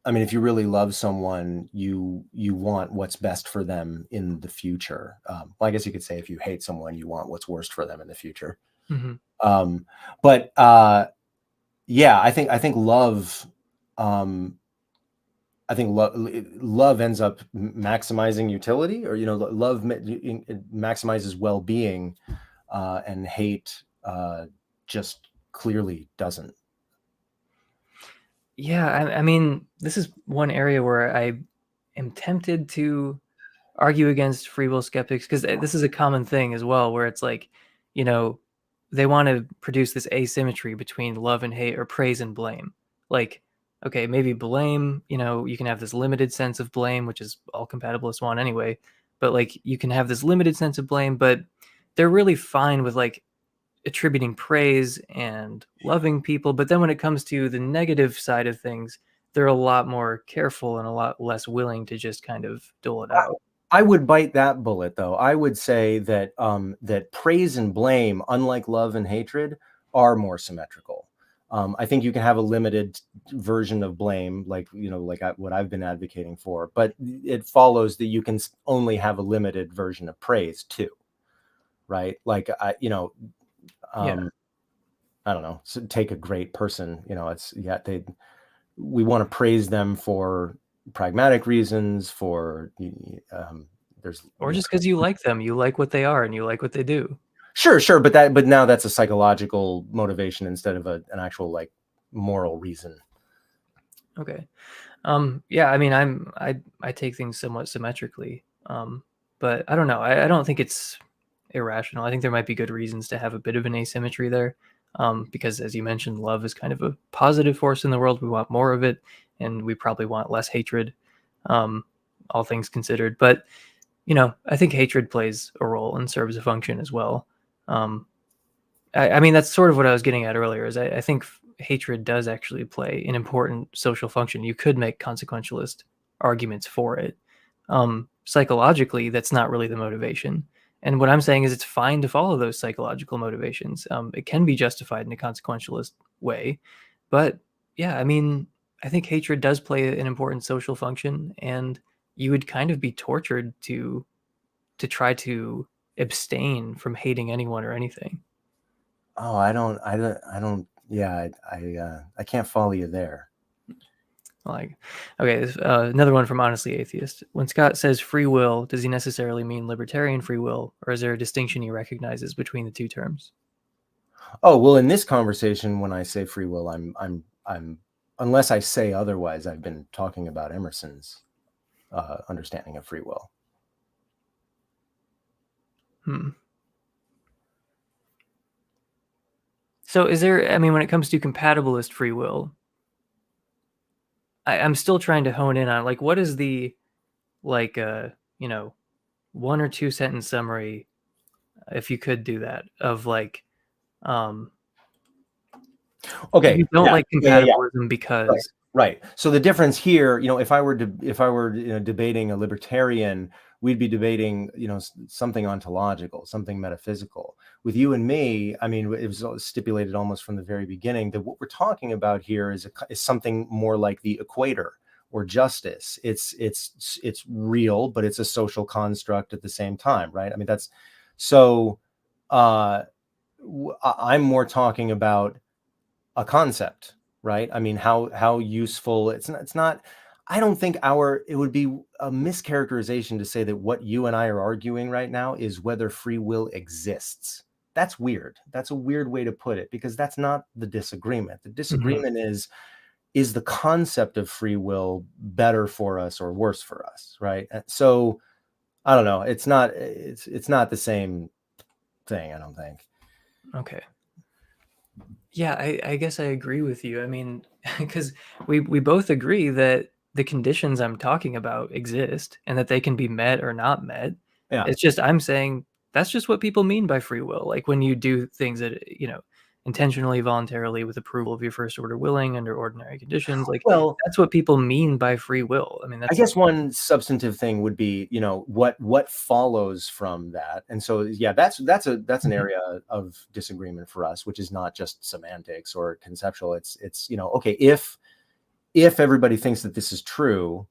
I mean, if you really love someone, you want what's best for them in the future. Well, I guess you could say if you hate someone, you want what's worst for them in the future. But yeah, I think love. I think love ends up maximizing utility, or love maximizes well-being, and hate just clearly doesn't. Yeah, I mean, this is one area where I am tempted to argue against free will skeptics, because this is a common thing as well, where it's like, they want to produce this asymmetry between love and hate, or praise and blame. Like, okay, maybe blame, you can have this limited sense of blame, which is all compatibilists want anyway, but like you can have this limited sense of blame, but they're really fine with like attributing praise and loving people, but then when it comes to the negative side of things, they're a lot more careful and a lot less willing to just kind of dole it out. I would bite that bullet, though. I would say that that praise and blame, unlike love and hatred, are more symmetrical. I think you can have a limited version of blame, like what I've been advocating for, but it follows that you can only have a limited version of praise too, right? Like Yeah. I don't know. So take a great person, we want to praise them for pragmatic reasons, for there's Or just because you like them, you like what they are, and you like what they do. sure, but now that's a psychological motivation instead of an actual like moral reason. Okay. Yeah, I mean, I take things somewhat symmetrically. But I don't know. I don't think it's irrational. I think there might be good reasons to have a bit of an asymmetry there. Because as you mentioned, love is kind of a positive force in the world. We want more of it, and we probably want less hatred, all things considered. But I think hatred plays a role and serves a function as well. I mean, that's sort of what I was getting at earlier. Is I think hatred does actually play an important social function. You could make consequentialist arguments for it. Psychologically, that's not really the motivation. And what I'm saying is it's fine to follow those psychological motivations. It can be justified in a consequentialist way. But yeah, I mean, I think hatred does play an important social function, and you would kind of be tortured to try to abstain from hating anyone or anything. Oh, I don't. Yeah, I can't follow you there. Like, okay, another one from Honestly Atheist. When Scott says free will, does he necessarily mean libertarian free will, or is there a distinction he recognizes between the two terms? Oh, well, in this conversation, when I say free will, I'm unless I say otherwise, I've been talking about Emerson's understanding of free will. So is there, I mean, when it comes to compatibilist free will, I'm still trying to hone in on like what is the like 1 or 2 sentence summary, if you could do that, of like Okay, you don't like compatibilism because right. So the difference here, if I were debating a libertarian, we'd be debating something ontological, something metaphysical. With you and me, I mean, it was stipulated almost from the very beginning that what we're talking about here is something more like the equator or justice. It's real, but it's a social construct at the same time, right? I mean, that's so. I'm more talking about a concept, right? I mean, how useful it's not. I don't think it would be a mischaracterization to say that what you and I are arguing right now is whether free will exists. That's weird. That's a weird way to put it, because that's not the disagreement. The disagreement is the concept of free will better for us or worse for us, right? So I don't know. It's not the same thing, I don't think. Okay. Yeah, I guess I agree with you. I mean, because we both agree that the conditions I'm talking about exist and that they can be met or not met. Yeah. It's just I'm saying that's just what people mean by free will. Like when you do things that, intentionally, voluntarily, with approval of your first order willing under ordinary conditions, like Well, that's what people mean by free will. I mean, I that's guess one substantive thing would be, what follows from that. And so, yeah, that's an area of disagreement for us, which is not just semantics or conceptual. It's okay, if everybody thinks that this is true,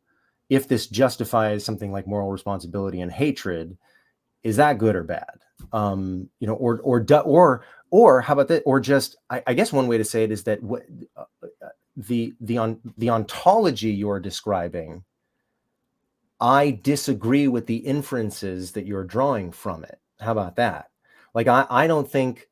if this justifies something like moral responsibility and hatred, is that good or bad? Or how about that? Or just, I guess one way to say it is that what the ontology you're describing, I disagree with the inferences that you're drawing from it. How about that? Like, I don't think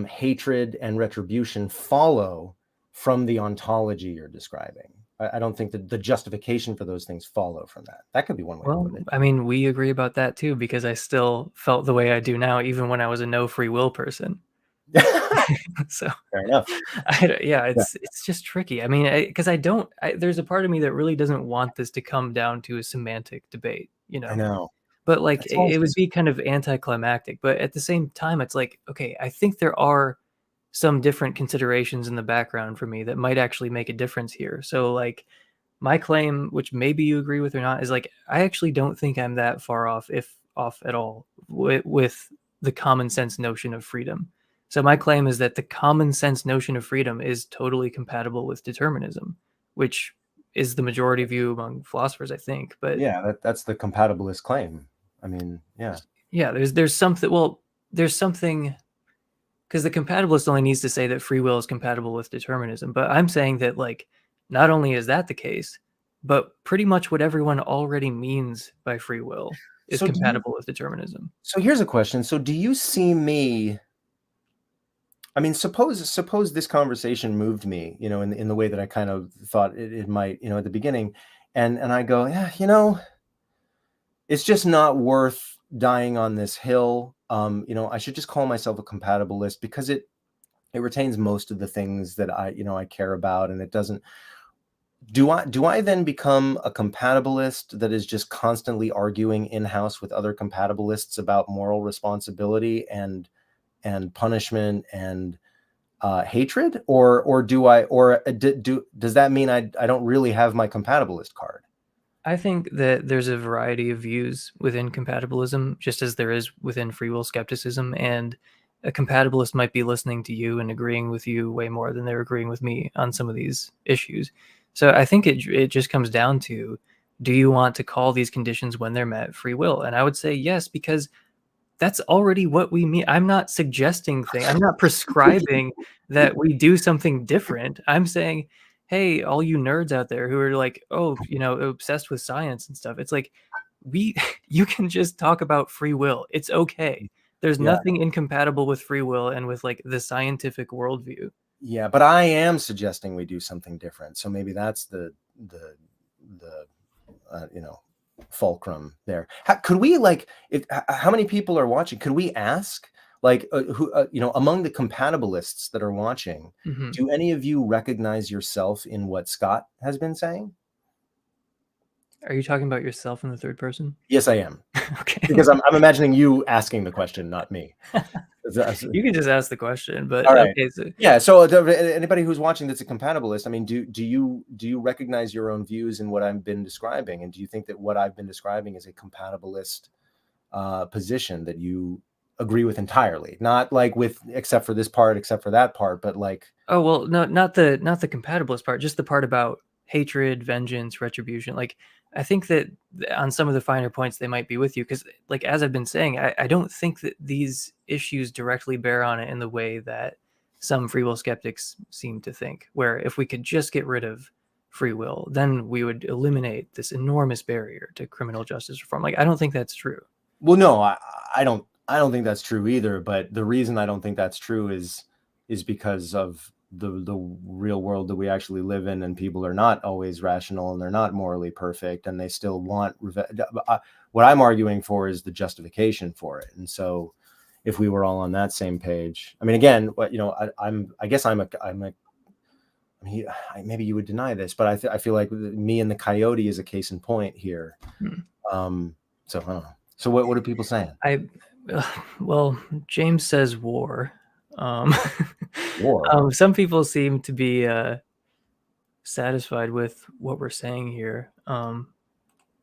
hatred and retribution follow from the ontology you're describing. I don't think that the justification for those things follow from that. That could be one way to well, put it. I mean, we agree about that too, because I still felt the way I do now, even when I was a no free will person. So Fair enough. yeah, it's just tricky. I mean, because there's a part of me that really doesn't want this to come down to a semantic debate, I know. but like That's all it would just be kind of anticlimactic. But at the same time, it's like, okay, I think there are some different considerations in the background for me that might actually make a difference here. So like my claim, which maybe you agree with or not, is like I actually don't think I'm that far off, if off at all, with the common sense notion of freedom. So my claim is that the common sense notion of freedom is totally compatible with determinism, which is the majority view among philosophers, I think. But yeah, that's the compatibilist claim. I mean, yeah. yeah, there's something. Well, there's something, because the compatibilist only needs to say that free will is compatible with determinism. But I'm saying that like not only is that the case, but pretty much what everyone already means by free will is So do you compatible with determinism. so here's a question. So do you see me, I mean, suppose this conversation moved me, in the way that I kind of thought it might, at the beginning, and I go, yeah, it's just not worth dying on this hill. I should just call myself a compatibilist because it retains most of the things that I care about, and it doesn't. Do I then become a compatibilist that is just constantly arguing in-house with other compatibilists about moral responsibility and punishment and hatred, or does that mean I don't really have my compatibilist card? I think that there's a variety of views within compatibilism, just as there is within free will skepticism. And a compatibilist might be listening to you and agreeing with you way more than they're agreeing with me on some of these issues. So I think it just comes down to, do you want to call these conditions when they're met free will? And I would say yes, because that's already what we mean. I'm not suggesting things. I'm not prescribing that we do something different. I'm saying, hey, all you nerds out there who are like, oh, obsessed with science and stuff. It's like we you can just talk about free will. It's okay. There's Yeah, nothing incompatible with free will and with like the scientific worldview. yeah, but I am suggesting we do something different. So maybe that's the fulcrum there. Could we, like, how many people are watching? Could we ask, like, who among the compatibilists that are watching, Mhm. do any of you recognize yourself in what Scott has been saying? Are you talking about yourself in the third person? Yes, I am, Okay. because I'm imagining you asking the question, not me. You can just ask the question, but All right. okay, so Yeah. So anybody who's watching that's a compatibilist, I mean, do you recognize your own views in what I've been describing, and do you think that what I've been describing is a compatibilist position that you agree with entirely? Not like with except for this part, except for that part, but like, oh, well, no, not the compatibilist part, just the part about hatred, vengeance, retribution. Like, I think that on some of the finer points, they might be with you because, like, as I've been saying, I don't think that these issues directly bear on it in the way that some free will skeptics seem to think, where if we could just get rid of free will, then we would eliminate this enormous barrier to criminal justice reform. Like, I don't think that's true. well, no, I don't think that's true either. But the reason I don't think that's true is because of the real world that we actually live in, and people are not always rational, and they're not morally perfect, and they still want revenge. What I'm arguing for is the justification for it. And so if we were all on that same page, I mean, again, what I guess I'm a I mean, maybe you would deny this, but I feel like me and the coyote is a case in point here. Hmm. So I don't know. So what are people saying? I well, James says war. Um, War. some people seem to be satisfied with what we're saying here.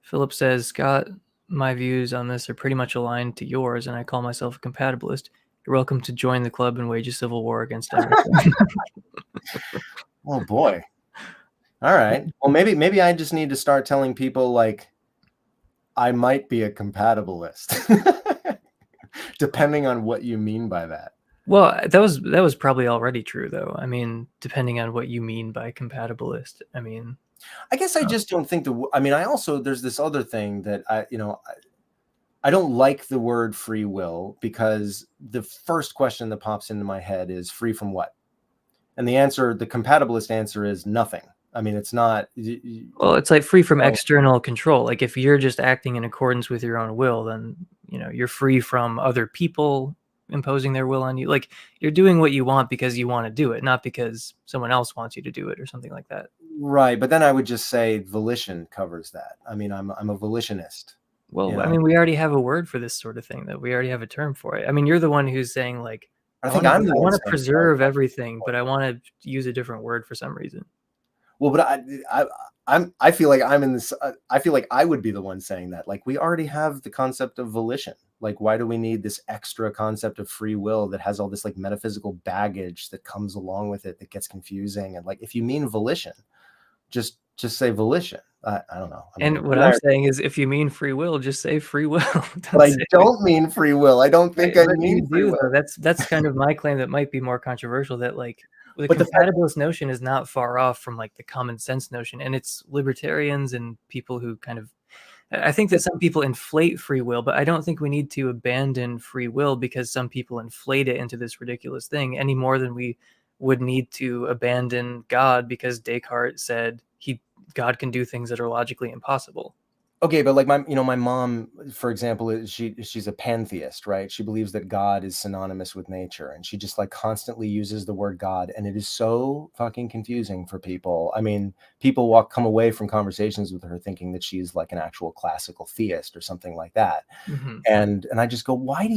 Philip says, Scott, my views on this are pretty much aligned to yours, and I call myself a compatibilist. You're welcome to join the club and wage a civil war against everything. Oh boy. All right. Well, maybe I just need to start telling people, like, I might be a compatibilist, depending on what you mean by that. Well, that was probably already true, though. I mean, depending on what you mean by compatibilist. I mean, I guess I just don't think I mean, there's this other thing that I don't like the word free will, because the first question that pops into my head is free from what? And the compatibilist answer is nothing. I mean, it's not. well, it's like free from So, external control. Like if you're just acting in accordance with your own will, then you're free from other people imposing their will on you. Like you're doing what you want because you want to do it, not because someone else wants you to do it or something like that. right, but then I would just say volition covers that. I mean, I'm a volitionist. Well, I know? mean, we already have a word for this sort of thing, though. We already have a term for it. I mean, you're the one who's saying like, I I think want to, I'm the I one want to saying sorry. preserve everything, but I want to use a different word for some reason. Well, but I feel like I'm in this. I feel like I would be the one saying that. Like, we already have the concept of volition. Like, why do we need this extra concept of free will that has all this like metaphysical baggage that comes along with it that gets confusing? And like, if you mean volition, just say volition. I don't know. I mean, And what I'm saying is, if you mean free will, just say free will. but Don't I say don't mean free will. I don't think I But you mean free do, though. will. That's kind of my claim that might be more controversial, that, like, the But the fact, compatibilist notion is not far off from, like, the common sense notion, and it's libertarians and people who kind of I think that some people inflate free will, but I don't think we need to abandon free will because some people inflate it into this ridiculous thing any more than we would need to abandon God because Descartes said God can do things that are logically impossible. okay, but like my mom, for example, she's a pantheist, right? She believes that God is synonymous with nature, and she just like constantly uses the word God, and it is so fucking confusing for people. I mean, people come away from conversations with her thinking that she's like an actual classical theist or something like that. Hmm. And I just go, why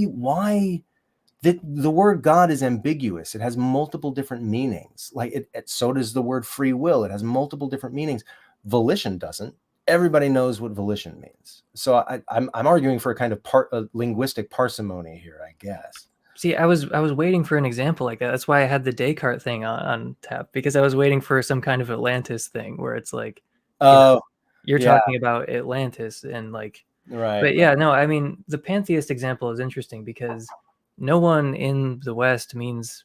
the word God is ambiguous. It has multiple different meanings. Like so does the word free will. It has multiple different meanings. Volition doesn't. Everybody knows what volition means. So I'm arguing for a kind of linguistic parsimony here, I guess. See, I was waiting for an example like that. That's why I had the Descartes thing on tap, because I was waiting for some kind of Atlantis thing where it's like, Oh, you're yeah, talking about Atlantis and like, right. but yeah, no, I mean, the pantheist example is interesting because no one in the West means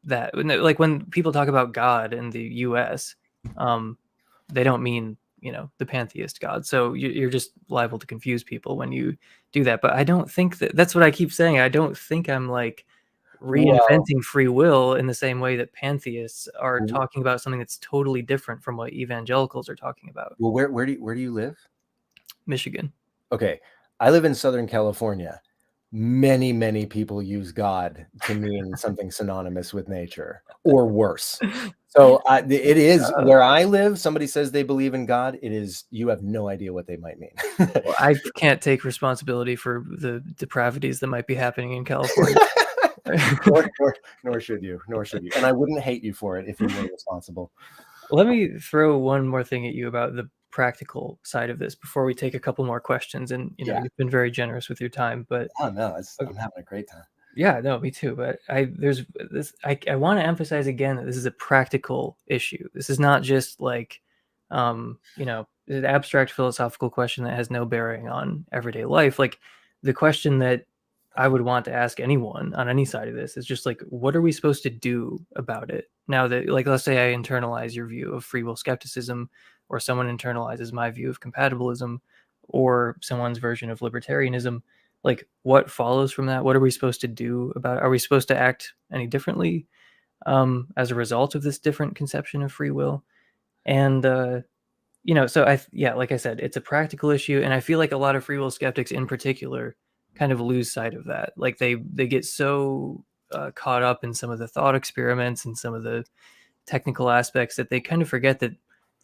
that. Like when people talk about God in the US, they don't mean, the pantheist God. So you're just liable to confuse people when you do that. But I don't think that's what I keep saying. I don't think I'm like Well, reinventing free will in the same way that pantheists are talking about something that's totally different from what evangelicals are talking about. well, where do you live? Michigan. Okay, I live in Southern California. Many people use God to mean something synonymous with nature or worse. So it is where I live. Somebody says they believe in God. It is, you have no idea what they might mean. Well, I can't take responsibility for the depravities that might be happening in California. Nor should you. Nor should you. And I wouldn't hate you for it if you were responsible. Let me throw one more thing at you about the practical side of this before we take a couple more questions. And Yeah. you've been very generous with your time, but Oh no, I'm having a great time. yeah, no, me too. But there's this. I want to emphasize again that this is a practical issue. This is not just like, an abstract philosophical question that has no bearing on everyday life. Like the question that I would want to ask anyone on any side of this is just like, what are we supposed to do about it now that, like, let's say I internalize your view of free will skepticism, or someone internalizes my view of compatibilism, or someone's version of libertarianism. Like, what follows from that? What are we supposed to do about it? Are we supposed to act any differently as a result of this different conception of free will? And so like I said, it's a practical issue, and I feel like a lot of free will skeptics in particular kind of lose sight of that. Like they get so caught up in some of the thought experiments and some of the technical aspects that they kind of forget that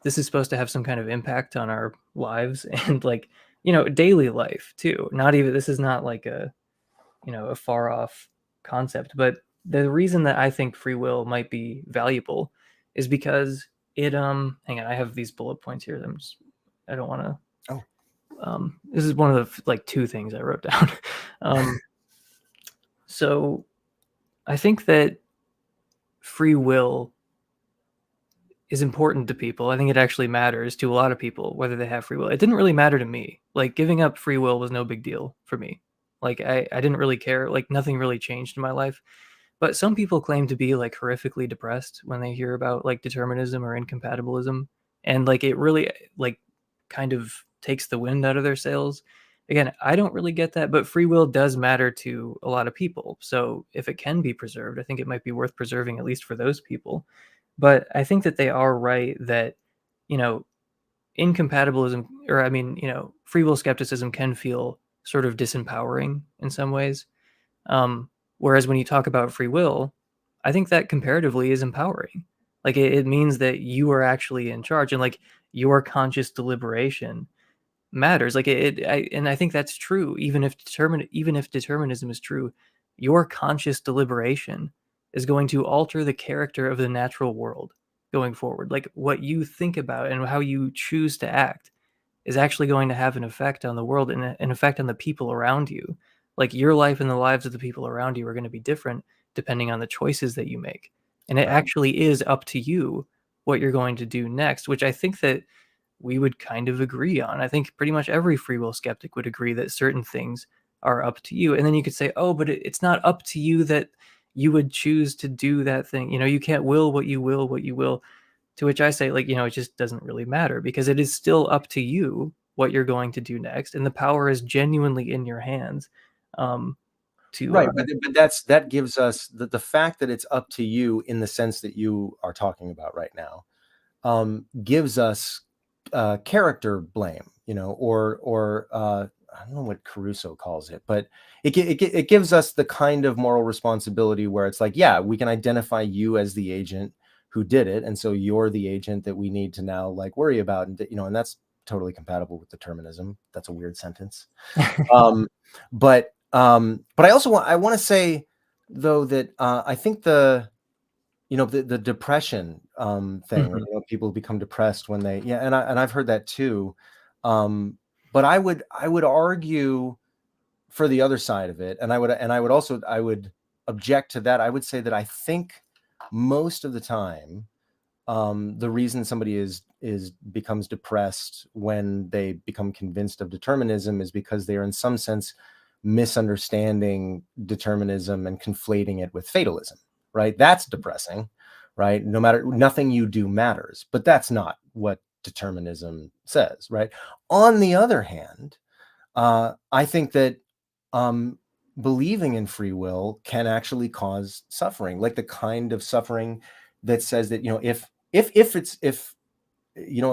this is supposed to have some kind of impact on our lives and, like, daily life too. Not even, this is not like a far off concept, but the reason that I think free will might be valuable is because it hang on, I have these bullet points here. I don't want to Oh, this is one of the like two things I wrote down. So I think that free will is important to people. I think it actually matters to a lot of people whether they have free will. It didn't really matter to me. Like giving up free will was no big deal for me. Like I didn't really care. Like nothing really changed in my life. But some people claim to be like horrifically depressed when they hear about like determinism or incompatibilism, and like it really like kind of takes the wind out of their sails. Again, I don't really get that, but free will does matter to a lot of people. So if it can be preserved, I think it might be worth preserving, at least for those people. But I think that they are right that, you know, incompatibilism, or I mean, free will skepticism can feel sort of disempowering in some ways. Whereas when you talk about free will, I think that comparatively is empowering. Like it means that you are actually in charge, and like your conscious deliberation matters. Like and I think that's true. Even if determinism is true, your conscious deliberation is going to alter the character of the natural world going forward. Like what you think about and how you choose to act is actually going to have an effect on the world and an effect on the people around you. Like your life and the lives of the people around you are going to be different depending on the choices that you make. And it Right. actually is up to you what you're going to do next, which I think that we would kind of agree on. I think pretty much every free will skeptic would agree that certain things are up to you. And then you could say, oh, but it's not up to you that you would choose to do that thing. You can't will what you will. To which I say, like, it just doesn't really matter because it is still up to you what you're going to do next. And the power is genuinely in your hands. Right, but that gives us the fact that it's up to you in the sense that you are talking about right now, gives us character blame, or I don't know what Caruso calls it, but it gives us the kind of moral responsibility where it's like, yeah, we can identify you as the agent who did it, and so you're the agent that we need to now like worry about, and that's totally compatible with determinism. That's a weird sentence. Um, but I want to say though that I think the depression thing, Mhm. people become depressed when they, yeah, and I've heard that too. But I would argue for the other side of it, and I would object to that. I would say that I think most of the time, the reason somebody becomes depressed when they become convinced of determinism is because they are in some sense misunderstanding determinism and conflating it with fatalism, right? That's depressing, right? Nothing you do matters, but that's not what determinism says, right? On the other hand, I think that believing in free will can actually cause suffering, like the kind of suffering that says that, if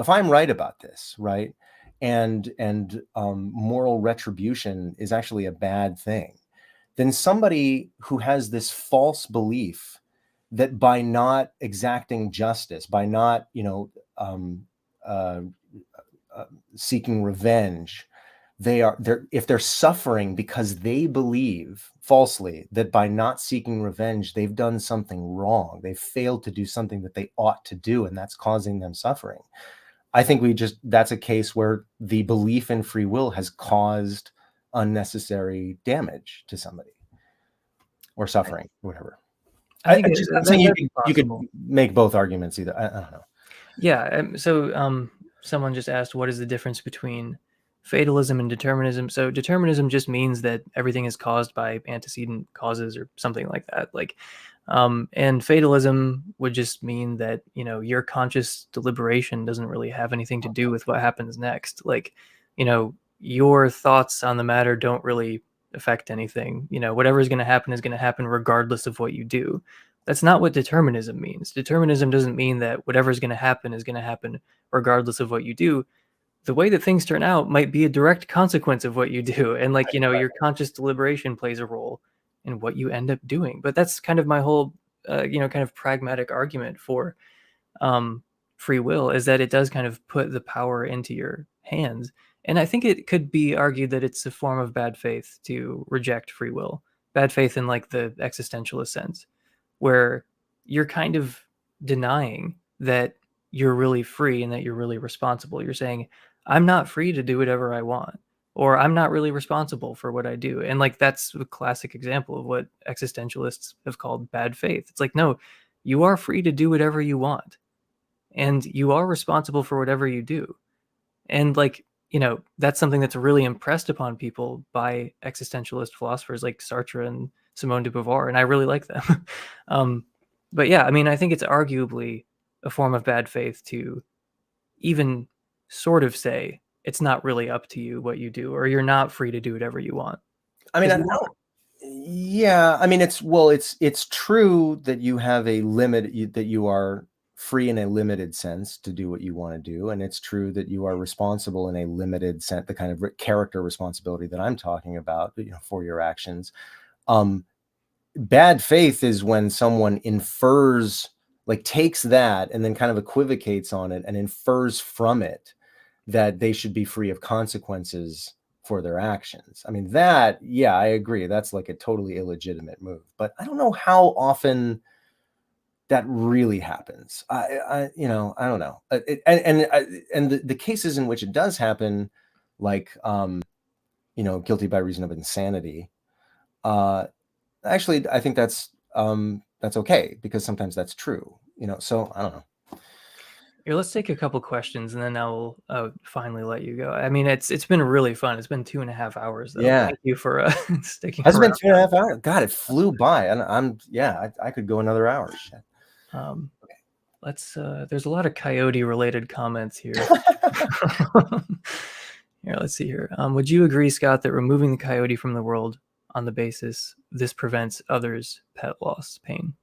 I'm right about this, right, and moral retribution is actually a bad thing, then somebody who has this false belief that by not exacting justice, by not uh, seeking revenge, if they're suffering because they believe falsely that by not seeking revenge they've done something wrong, they've failed to do something that they ought to do, and that's causing them suffering. I think that's a case where the belief in free will has caused unnecessary damage to somebody, or suffering, whatever. I think I'm saying that'd be you could possible. make both arguments either. I don't know. Yeah. Someone just asked, what is the difference between fatalism and determinism? So determinism just means that everything is caused by antecedent causes or something like that. And fatalism would just mean that, your conscious deliberation doesn't really have anything to do with what happens next. Your thoughts on the matter don't really affect anything. Whatever is going to happen regardless of what you do. That's not what determinism means. Determinism doesn't mean that whatever is going to happen regardless of what you do. The way that things turn out might be a direct consequence of what you do. And your conscious deliberation plays a role in what you end up doing. But that's kind of my whole, kind of pragmatic argument for free will, is that it does kind of put the power into your hands. And I think it could be argued that it's a form of bad faith to reject free will. Bad faith in like the existentialist sense, where you're kind of denying that you're really free and that you're really responsible. You're saying, I'm not free to do whatever I want, or I'm not really responsible for what I do. And that's a classic example of what existentialists have called bad faith. It's like, no, you are free to do whatever you want, and you are responsible for whatever you do. And that's something that's really impressed upon people by existentialist philosophers like Sartre and Simone de Beauvoir, and I really like them. But yeah, I mean, I think it's arguably a form of bad faith to even sort of say it's not really up to you what you do, or you're not free to do whatever you want, I mean, because you are. yeah, I mean, it's true that you have a limit, that you are free in a limited sense to do what you want to do, and it's true that you are responsible in a limited sense, the kind of character responsibility that I'm talking about, for your actions. Bad faith is when someone infers, like takes that and then kind of equivocates on it and infers from it that they should be free of consequences for their actions. I mean, that, yeah, I agree. That's like a totally illegitimate move. But I don't know how often that really happens. I I don't know. And the cases in which it does happen, like, guilty by reason of insanity, actually, I think that's okay, because sometimes that's true. So I don't know. Here, let's take a couple questions and then I'll finally let you go. I mean, it's been really fun. It's been 2.5 hours though. Yeah. Thank you for sticking Has it been around. 2.5 hours? God, it flew by. And I could go another hour. Shit. Let's there's a lot of coyote related comments here. Here, let's see here. Would you agree, Scott, that removing the coyote from the world on the basis this prevents others' pet loss pain?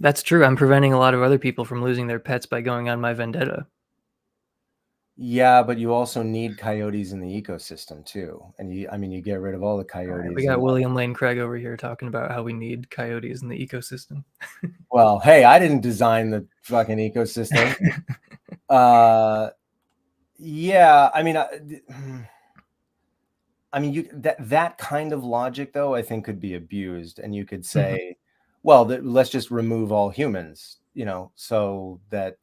That's true. I'm preventing a lot of other people from losing their pets by going on my vendetta. Yeah, but you also need coyotes in the ecosystem too. And you get rid of all the coyotes. We got William Lane Craig over here talking about how we need coyotes in the ecosystem. Well, hey, I didn't design the fucking ecosystem. Yeah, that kind of logic, though, I think could be abused, and you could say, well, let's just remove all humans, so that,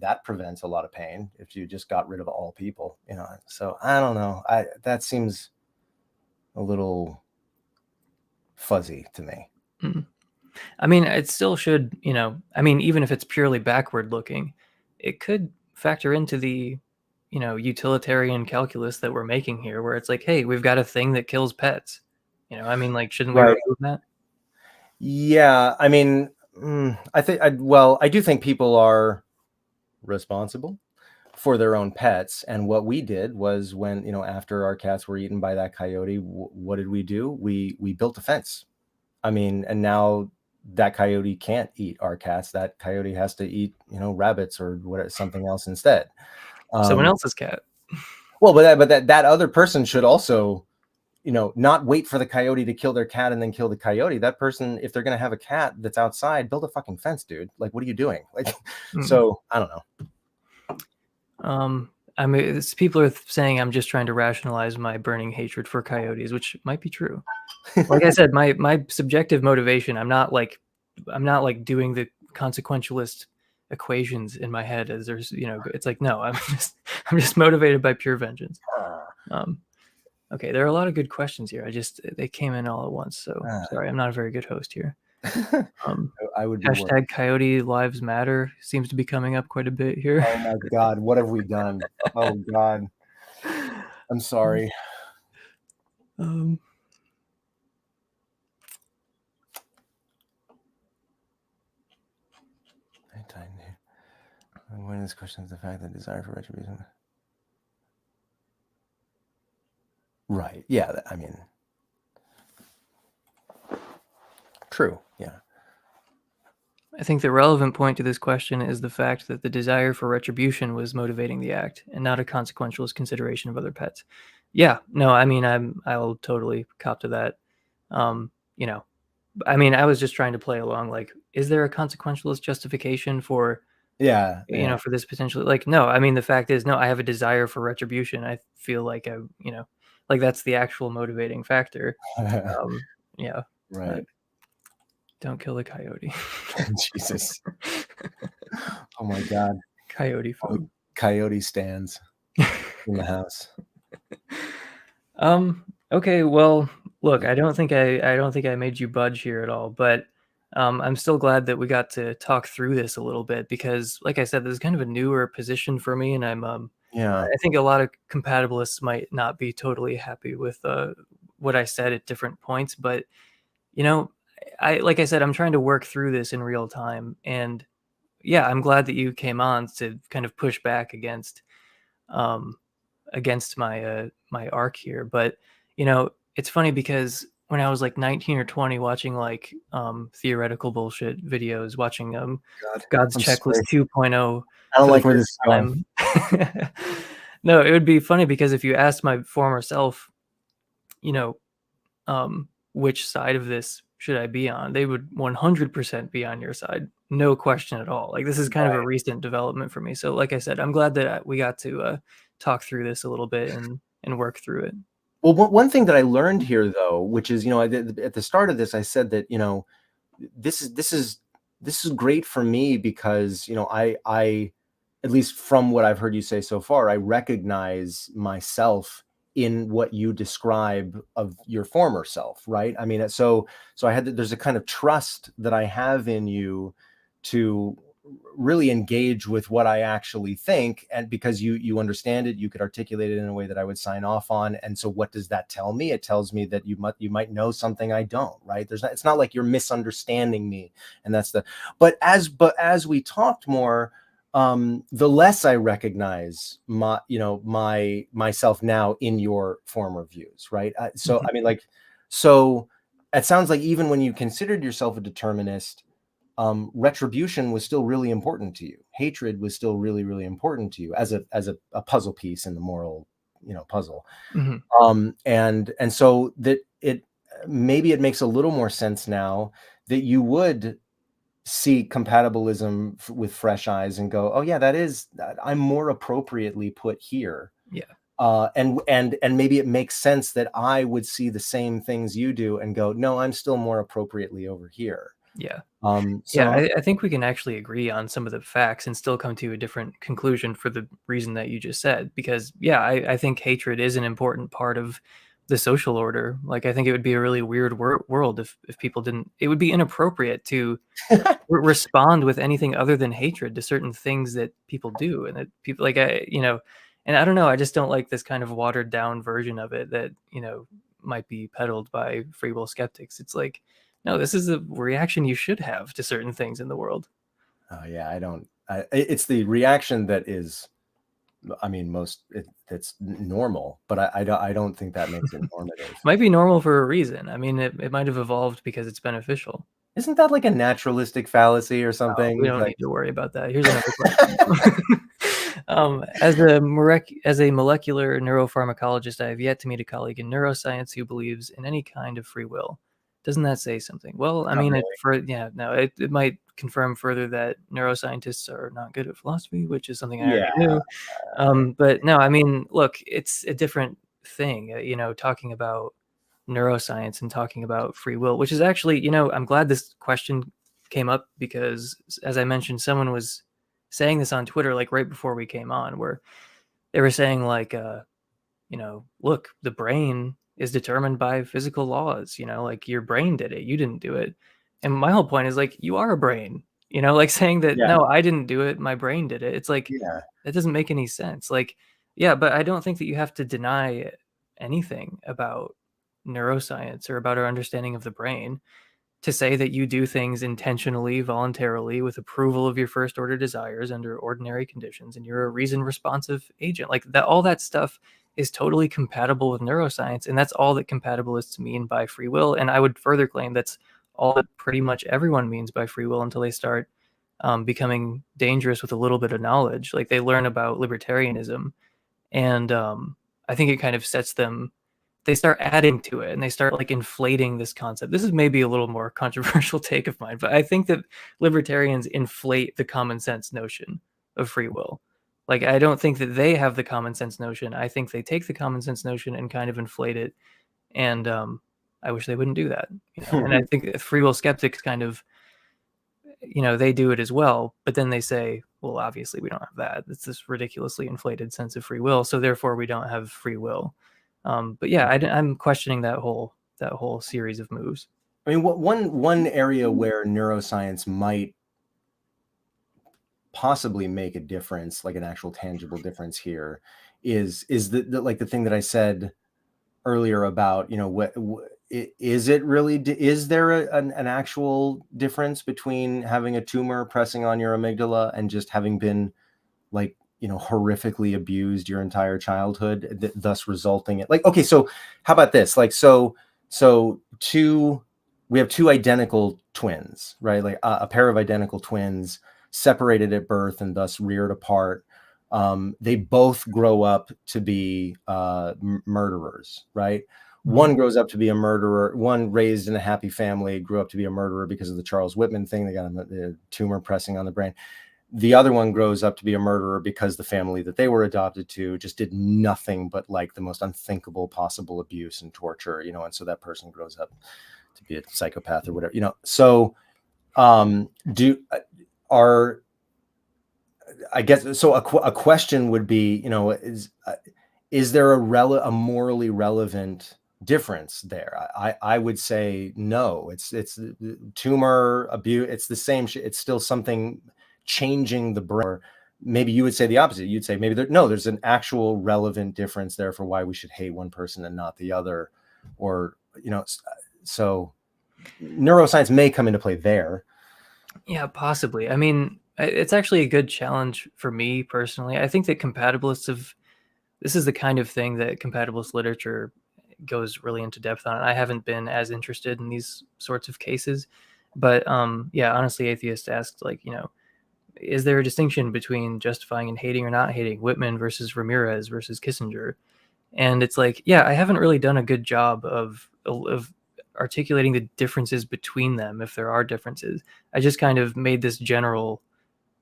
that prevents a lot of pain if you just got rid of all people, So I don't know. That seems a little fuzzy to me. I mean, it still should, even if it's purely backward looking, it could factor into the, utilitarian calculus that we're making here, where it's like, hey, we've got a thing that kills pets. Shouldn't we remove that? Yeah, I do think people are responsible for their own pets. And what we did was, when, after our cats were eaten by that coyote, what did we do? We built a fence. And now that coyote can't eat our cats. That coyote has to eat, rabbits or something else instead. Someone else's cat. Well, but that other person should also, not wait for the coyote to kill their cat and then kill the coyote. That person, if they're going to have a cat that's outside, build a fucking fence, dude. Like, what are you doing? Like, So I don't know. People are saying I'm just trying to rationalize my burning hatred for coyotes, which might be true. Like I said, my subjective motivation, I'm not like doing the consequentialist equations in my head as there's, it's like, no, I'm just motivated by pure vengeance. Okay, there are a lot of good questions here. They came in all at once, so sorry, I'm not a very good host here. I would be hashtag Coyote Lives Matter seems to be coming up quite a bit here. Oh my God, what have we done? Oh God, I'm sorry. One of these questions, the fact that desire for retribution. Right. Yeah. True. Yeah. I think the relevant point to this question is the fact that the desire for retribution was motivating the act and not a consequentialist consideration of other pets. Yeah, no, I'll totally cop to that. I was just trying to play along. Like, is there a consequentialist justification for, for this potentially? Like, no, the fact is, no, I have a desire for retribution. I feel like like that's the actual motivating factor. Yeah. Right. Don't kill the coyote. Jesus. Oh my God. Coyote food. Oh, coyote stands in the house. Okay, well, look, I don't think I made you budge here at all, but I'm still glad that we got to talk through this a little bit, because like I said, this is kind of a newer position for me, and I think a lot of compatibilists might not be totally happy with what I said at different points, but like I said, I'm trying to work through this in real time, and yeah, I'm glad that you came on to kind of push back against my my arc here. But it's funny because when I was like 19 or 20, watching like theoretical bullshit videos, watching God's Checklist 2.0. I don't like where this is going. No, it would be funny because if you asked my former self, which side of this should I be on? They would 100% be on your side, no question at all. Like, this is kind of a Right. recent development for me. So, like I said, I'm glad that we got to talk through this a little bit and work through it. Well, one thing that I learned here, though, which is, at the start of this, I said that, this is this is this is great for me because, I at least from what I've heard you say so far, I recognize myself in what you describe of your former self, right? I mean, so there's a kind of trust that I have in you to really engage with what I actually think, and because you understand it, you could articulate it in a way that I would sign off on. And so what does that tell me? It tells me that you might know something I don't, right? It's not like you're misunderstanding me. And that's but as we talked more, the less I recognize myself now in your former views, right? So Mhm. I mean, so it sounds like even when you considered yourself a determinist, retribution was still really important to you. Hatred was still really, really important to you as a puzzle piece in the moral, puzzle. Mhm. And so that maybe it makes a little more sense now that you would see compatibilism with fresh eyes and go, oh yeah, I'm more appropriately put here. Yeah. And maybe it makes sense that I would see the same things you do and go, no, I'm still more appropriately over here. Yeah. Yeah, So I think we can actually agree on some of the facts and still come to a different conclusion for the reason that you just said. Because, yeah, I think hatred is an important part of the social order. Like, I think it would be a really weird world if people didn't. It would be inappropriate to respond with anything other than hatred to certain things that people do, and that people like and I don't know. I just don't like this kind of watered down version of it that might be peddled by free will skeptics. It's like, no, this is a reaction you should have to certain things in the world. yeah, it's the reaction that is, I mean, that's normal, but I don't think that makes it normative. Might be normal for a reason. I mean, it might have evolved because it's beneficial. Isn't that like a naturalistic fallacy or Oh, we something? don't Like, need to worry about that. Here's another question. As a molecular neuropharmacologist, I have yet to meet a colleague in neuroscience who believes in any kind of free will. Doesn't that say something? Well, I not mean, really. no, it might confirm further that neuroscientists are not good at philosophy, which is something I Yeah. already knew. But no, I mean, look, it's a different thing, talking about neuroscience and talking about free will, which is actually, I'm glad this question came up because, as I mentioned, someone was saying this on Twitter, like right before we came on, where they were saying, like, look, the brain is determined by physical laws, like your brain did it, you didn't do it. And my whole point is, like, you are a brain, like saying that, Yeah. no, I didn't do it, my brain did it. It's like, Yeah. that doesn't make any sense. Like, yeah, but I don't think that you have to deny anything about neuroscience or about our understanding of the brain to say that you do things intentionally, voluntarily, with approval of your first order desires under ordinary conditions, and you're a reason responsive agent. Like that, all that stuff is totally compatible with neuroscience, and that's all that compatibilists mean by free will. And I would further claim that's all that pretty much everyone means by free will until they start becoming dangerous with a little bit of knowledge. Like they learn about libertarianism, and I think it kind of sets them, they start adding to it and they start like inflating this concept. This is maybe a little more controversial take of mine, but I think that libertarians inflate the common sense notion of free will. Like, I don't think that they have the common sense notion. I think they take the common sense notion and kind of inflate it. And I wish they wouldn't do that. And I think free will skeptics kind of, they do it as well. But then they say, well, obviously we don't have that. It's this ridiculously inflated sense of free will. So therefore we don't have free will. But yeah, I'm questioning that whole series of moves. I mean, one area where neuroscience might possibly make a difference, like an actual tangible difference here, is like the thing that I said earlier about, is it really, is there an actual difference between having a tumor pressing on your amygdala and just having been, like, horrifically abused your entire childhood, thus resulting in, like, okay, so how about this? Like, so we have two identical twins, right? Like a pair of identical twins separated at birth and thus reared apart. They both grow up to be murderers, right? One grows up to be a murderer. One raised in a happy family grew up to be a murderer because of the Charles Whitman thing. They got a tumor pressing on the brain. The other one grows up to be a murderer because the family that they were adopted to just did nothing but like the most unthinkable possible abuse and torture, and so that person grows up to be a psychopath or whatever, So I guess so. A question would be, is there a morally relevant difference there? I would say no. It's tumor abuse. It's the same. It's still something changing the brain. Or maybe you would say the opposite. You'd say maybe there's an actual relevant difference there for why we should hate one person and not the other, or so neuroscience may come into play there. Yeah, possibly. I mean, it's actually a good challenge for me personally. I think that this is the kind of thing that compatibilist literature goes really into depth on. I haven't been as interested in these sorts of cases, but yeah, honestly, atheists asked, like, is there a distinction between justifying and hating or not hating, Whitman versus Ramirez versus Kissinger? And it's like, yeah, I haven't really done a good job of articulating the differences between them, if there are differences. I just kind of made this general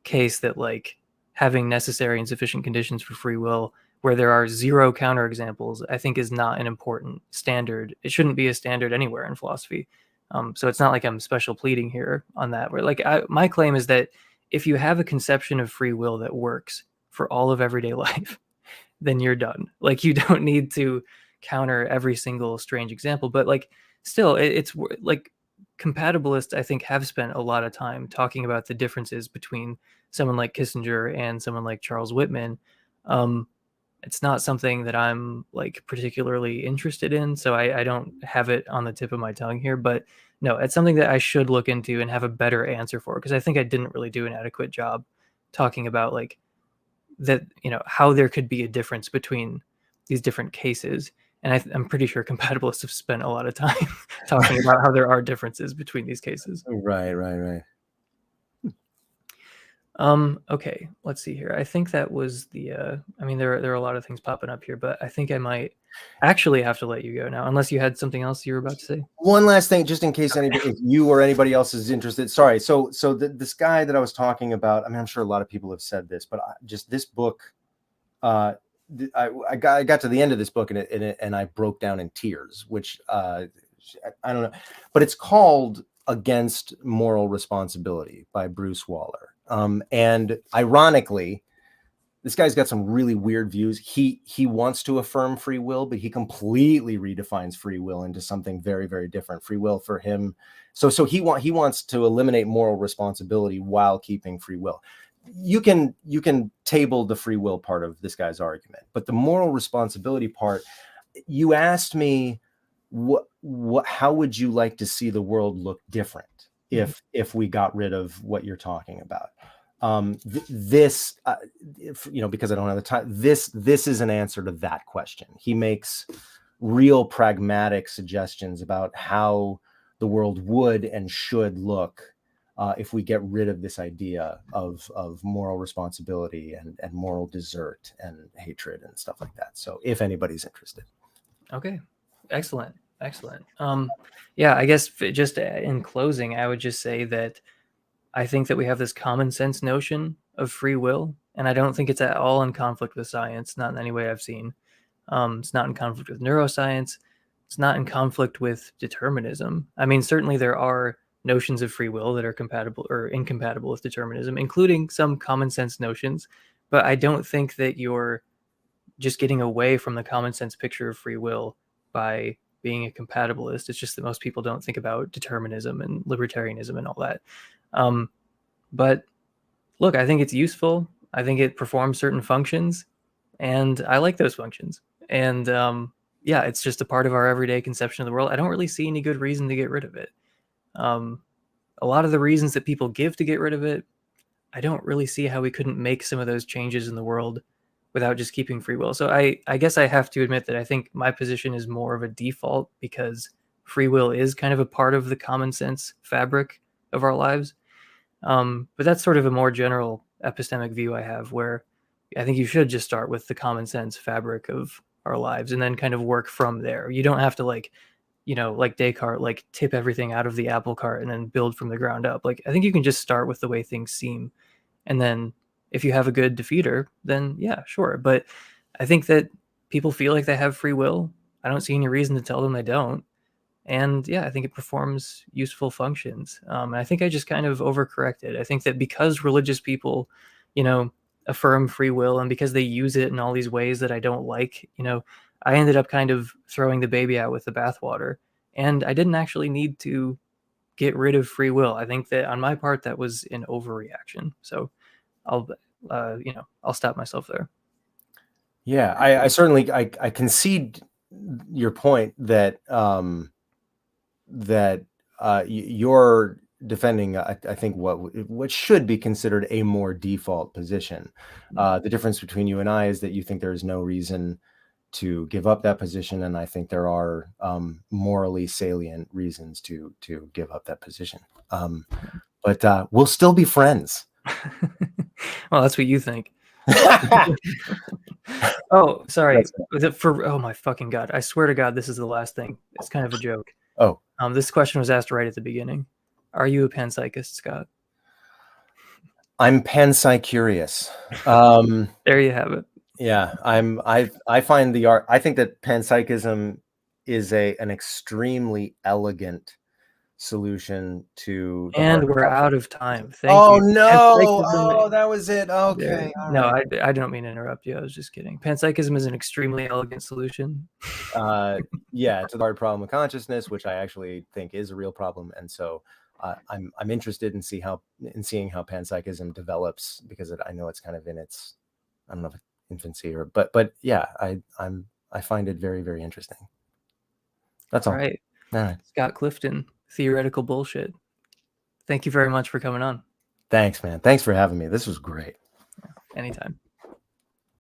case that, like, having necessary and sufficient conditions for free will where there are zero counterexamples, I think, is not an important standard. It shouldn't be a standard anywhere in philosophy. So it's not like I'm special pleading here on that. Where, like, my claim is that if you have a conception of free will that works for all of everyday life, then you're done. Like, you don't need to counter every single strange example. But, like, still, it's like, compatibilists, I think, have spent a lot of time talking about the differences between someone like Kissinger and someone like Charles Whitman. It's not something that I'm, like, particularly interested in, so I don't have it on the tip of my tongue here. But no, it's something that I should look into and have a better answer for, because I think I didn't really do an adequate job talking about, like, that, how there could be a difference between these different cases. And I'm pretty sure compatibilists have spent a lot of time talking about how there are differences between these cases. Right. Okay, let's see here. I think that was the I mean, there are a lot of things popping up here, but I think I might actually have to let you go now, unless you had something else you were about to say. One last thing, just in case if you or anybody else is interested. Sorry. So this guy that I was talking about, I mean, I'm sure a lot of people have said this, but just this book, I got to the end of this book and I broke down in tears, which I don't know, but it's called Against Moral Responsibility by Bruce Waller. And ironically, this guy's got some really weird views. He wants to affirm free will, but he completely redefines free will into something very, very different. Free will for him, so he wants to eliminate moral responsibility while keeping free will. You can table the free will part of this guy's argument, but the moral responsibility part, you asked me how would you like to see the world look different if we got rid of what you're talking about? This, because I don't have the time, this is an answer to that question. He makes real pragmatic suggestions about how the world would and should look if we get rid of this idea of moral responsibility and moral desert and hatred and stuff like that. So if anybody's interested. Okay, excellent. Yeah, I guess just in closing, I would just say that I think that we have this common sense notion of free will, and I don't think it's at all in conflict with science, not in any way I've seen. It's not in conflict with neuroscience. It's not in conflict with determinism. I mean, certainly there are notions of free will that are compatible or incompatible with determinism, including some common sense notions, but I don't think that you're just getting away from the common sense picture of free will by being a compatibilist. It's just that most people don't think about determinism and libertarianism and all that. But look, I think it's useful. I think it performs certain functions, and I like those functions. And yeah, it's just a part of our everyday conception of the world. I don't really see any good reason to get rid of it. A lot of the reasons that people give to get rid of it, I don't really see how we couldn't make some of those changes in the world without just keeping free will. So I guess I have to admit that I think my position is more of a default, because free will is kind of a part of the common sense fabric of our lives. But that's sort of a more general epistemic view I have, where I think you should just start with the common sense fabric of our lives and then kind of work from there. You don't have to like, like Descartes, like tip everything out of the apple cart and then build from the ground up. Like I think you can just start with the way things seem, and then if you have a good defeater, then yeah, sure. But I think that people feel like they have free will. I don't see any reason to tell them they don't. And yeah, I think it performs useful functions. And I think I just kind of overcorrected. I think that because religious people, affirm free will, and because they use it in all these ways that I don't like, I ended up kind of throwing the baby out with the bathwater. And I didn't actually need to get rid of free will. I think that on my part, that was an overreaction. So I'll, I'll stop myself there. Yeah, I certainly I concede your point that you're defending, I think what should be considered a more default position. The difference between you and I is that you think there is no reason to give up that position, and I think there are morally salient reasons to give up that position. But we'll still be friends. Well, that's what you think. Oh, sorry. Oh my fucking God. I swear to God, this is the last thing. It's kind of a joke. Oh. This question was asked right at the beginning. Are you a panpsychist, Scott? I'm panpsycurious. There you have it. Yeah, I find the art. I think that panpsychism is an extremely elegant solution to the And hard we're problem. out of time. Thank Oh you. no! Oh, that was it. Okay. No, I don't mean to interrupt you. I was just kidding. Panpsychism is an extremely elegant solution. Yeah, to the hard problem of consciousness, which I actually think is a real problem, and so I'm interested in seeing how panpsychism develops, because I know it's kind of in its, I don't know if it's infancy but yeah, I find it very, very interesting. That's all. Right. All right. Scott Clifton, theoretical bullshit. Thank you very much for coming on. Thanks, man. Thanks for having me. This was great. Anytime.